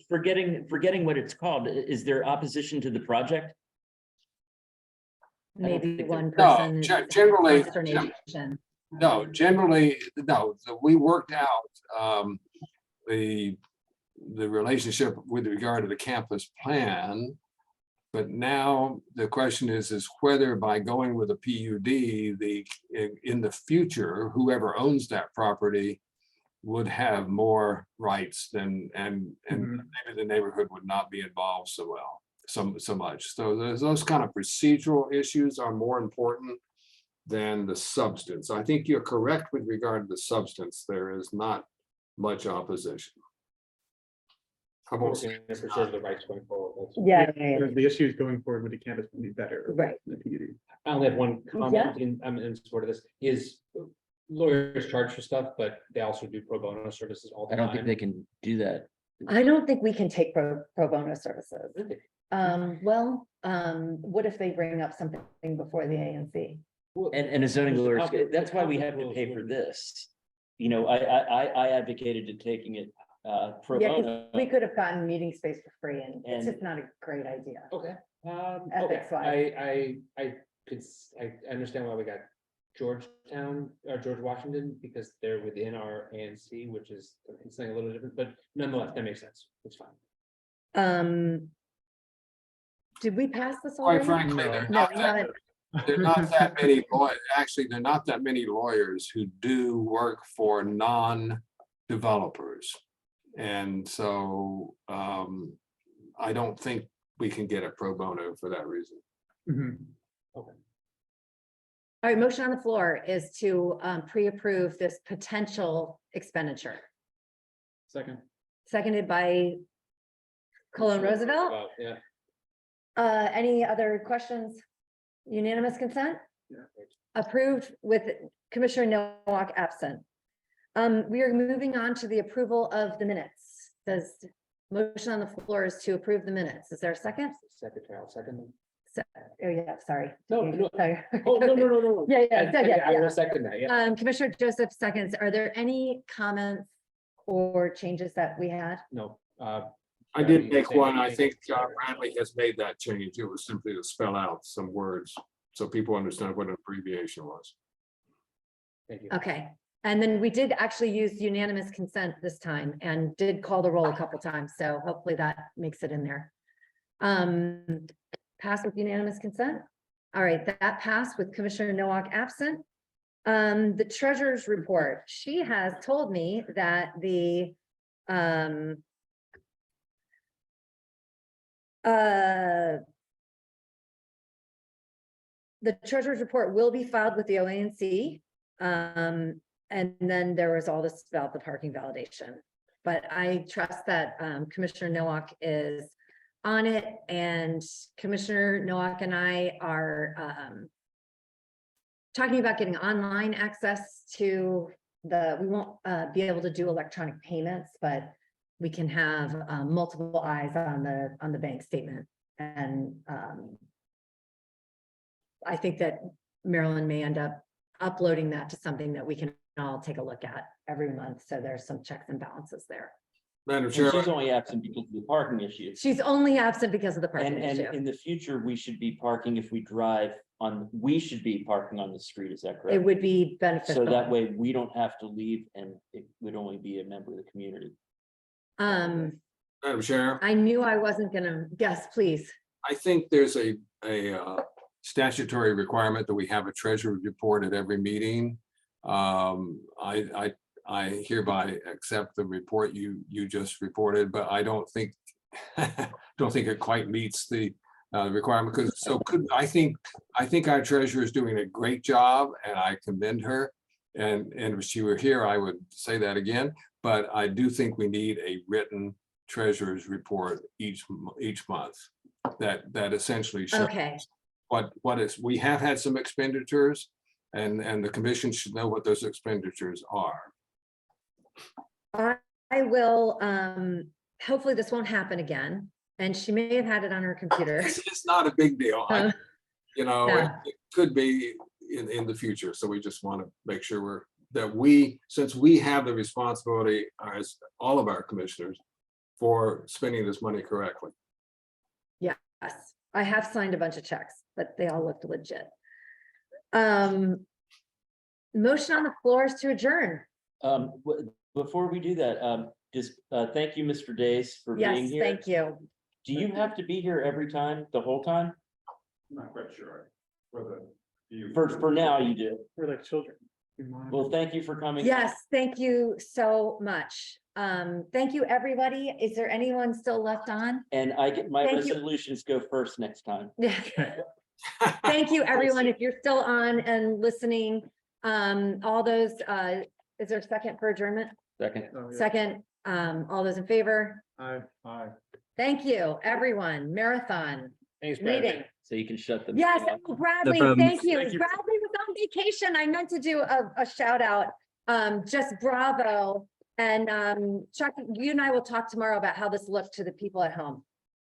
forgetting what it's called, is there opposition to the project? Maybe one No, person. generally, consternation. no, we worked out the relationship with regard to the campus plan. But now the question is whether by going with a PUD, in the future, whoever owns that property would have more rights than, and maybe the neighborhood would not be involved so much. So those kind of procedural issues are more important than the substance. I think you're correct with regard to the substance. There is not much opposition. The rights going forward. Yeah. The issues going forward with the campus would be better. Right. than the PUD. I only have one comment in support of this, is lawyers charge for stuff, but they also do pro bono services all the I time. don't think they can do that. I don't think we can take pro bono services. Well, what if they bring up something before the ANC? And a zoning lawyer, that's why we have to pay for this. You know, I advocated to taking it pro Yeah, 'cause bono. we could have gotten meeting space for free and it's just not a great idea. Okay. Ethics wise. I understand why we got Georgetown or George Washington, because they're within our ANC, which is something a little different, but nonetheless, that makes sense. It's fine. Did we pass this Quite already? frankly, No, we haven't. there are not that many lawyers. Actually, there are not that many lawyers who do work for non-developers. And so I don't think we can get a pro bono for that reason. All right, motion on the floor is to pre-approve this potential expenditure. Second. Seconded by Colon Roosevelt. Yeah. Any other questions? Unanimous consent? Approved with Commissioner Nowak absent. We are moving on to the approval of the minutes. Does motion on the floor is to approve the minutes. Is there a second? Secretary, I'll second them. Oh, yeah, sorry. No. Sorry. Oh, no. Yeah. I will second that, yeah. Commissioner Joseph seconds. Are there any comments or changes that we had? No. I did make one. I think Bradley has made that change. It was simply to spell out some words so people understand what an abbreviation was. Thank you. Okay, and then we did actually use unanimous consent this time and did call the roll a couple times, so hopefully that makes it in there. Pass with unanimous consent. All right, that passed with Commissioner Nowak absent. The treasurer's report, she has told me that the treasurer's report will be filed with the OANC. And then there was all this about the parking validation. But I trust that Commissioner Nowak is on it, and Commissioner Nowak and I are talking about getting online access to we won't be able to do electronic payments, but we can have multiple eyes on the bank statement. And I think that Marilyn may end up uploading that to something that we can all take a look at every month. So there's some checks and balances there. Madam And Chair, she's only absent because of the parking issue. She's only absent because of the parking And issue. in the future, we should be parking if we drive on, we should be parking on the street, is that correct? It would be beneficial. So that way we don't have to leave and it would only be a member of the community. Madam Chair, I knew I wasn't gonna guess, please. I think there's a statutory requirement that we have a treasury report at every meeting. I hereby accept the report you just reported, but I don't think it quite meets the requirement, because I think our treasurer is doing a great job and I commend her. And if she were here, I would say that again, but I do think we need a written treasurer's report each month that essentially shows Okay. what is, we have had some expenditures and the commission should know what those expenditures are. I will, hopefully this won't happen again. And she may have had it on her computer. It's not a big deal. Yeah. It could be in the future. So we just want to make sure since we have the responsibility as all of our commissioners for spending this money correctly. Yes, I have signed a bunch of checks, but they all looked legit. Motion on the floor is to adjourn. Before we do that, just thank you, Mr. Days, for Yes, being here. thank you. Do you have to be here every time, the whole time? I'm not quite sure. For now, you do. We're like children. Well, thank you for coming. Yes, thank you so much. Thank you, everybody. Is there anyone still left on? And I get my Thank you. resolutions go first next time. Yeah. Thank you, everyone. If you're still on and listening, all those, is there a second for adjournment? Second. Second, all those in favor? Aye. Thank you, everyone. Marathon Thanks, meeting. So you can shut them. Yes, off. Bradley, problem. thank you. Thank you. Bradley was on vacation. I meant to do a shout out. Just bravo. And Chuck, you and I will talk tomorrow about how this looked to the people at home.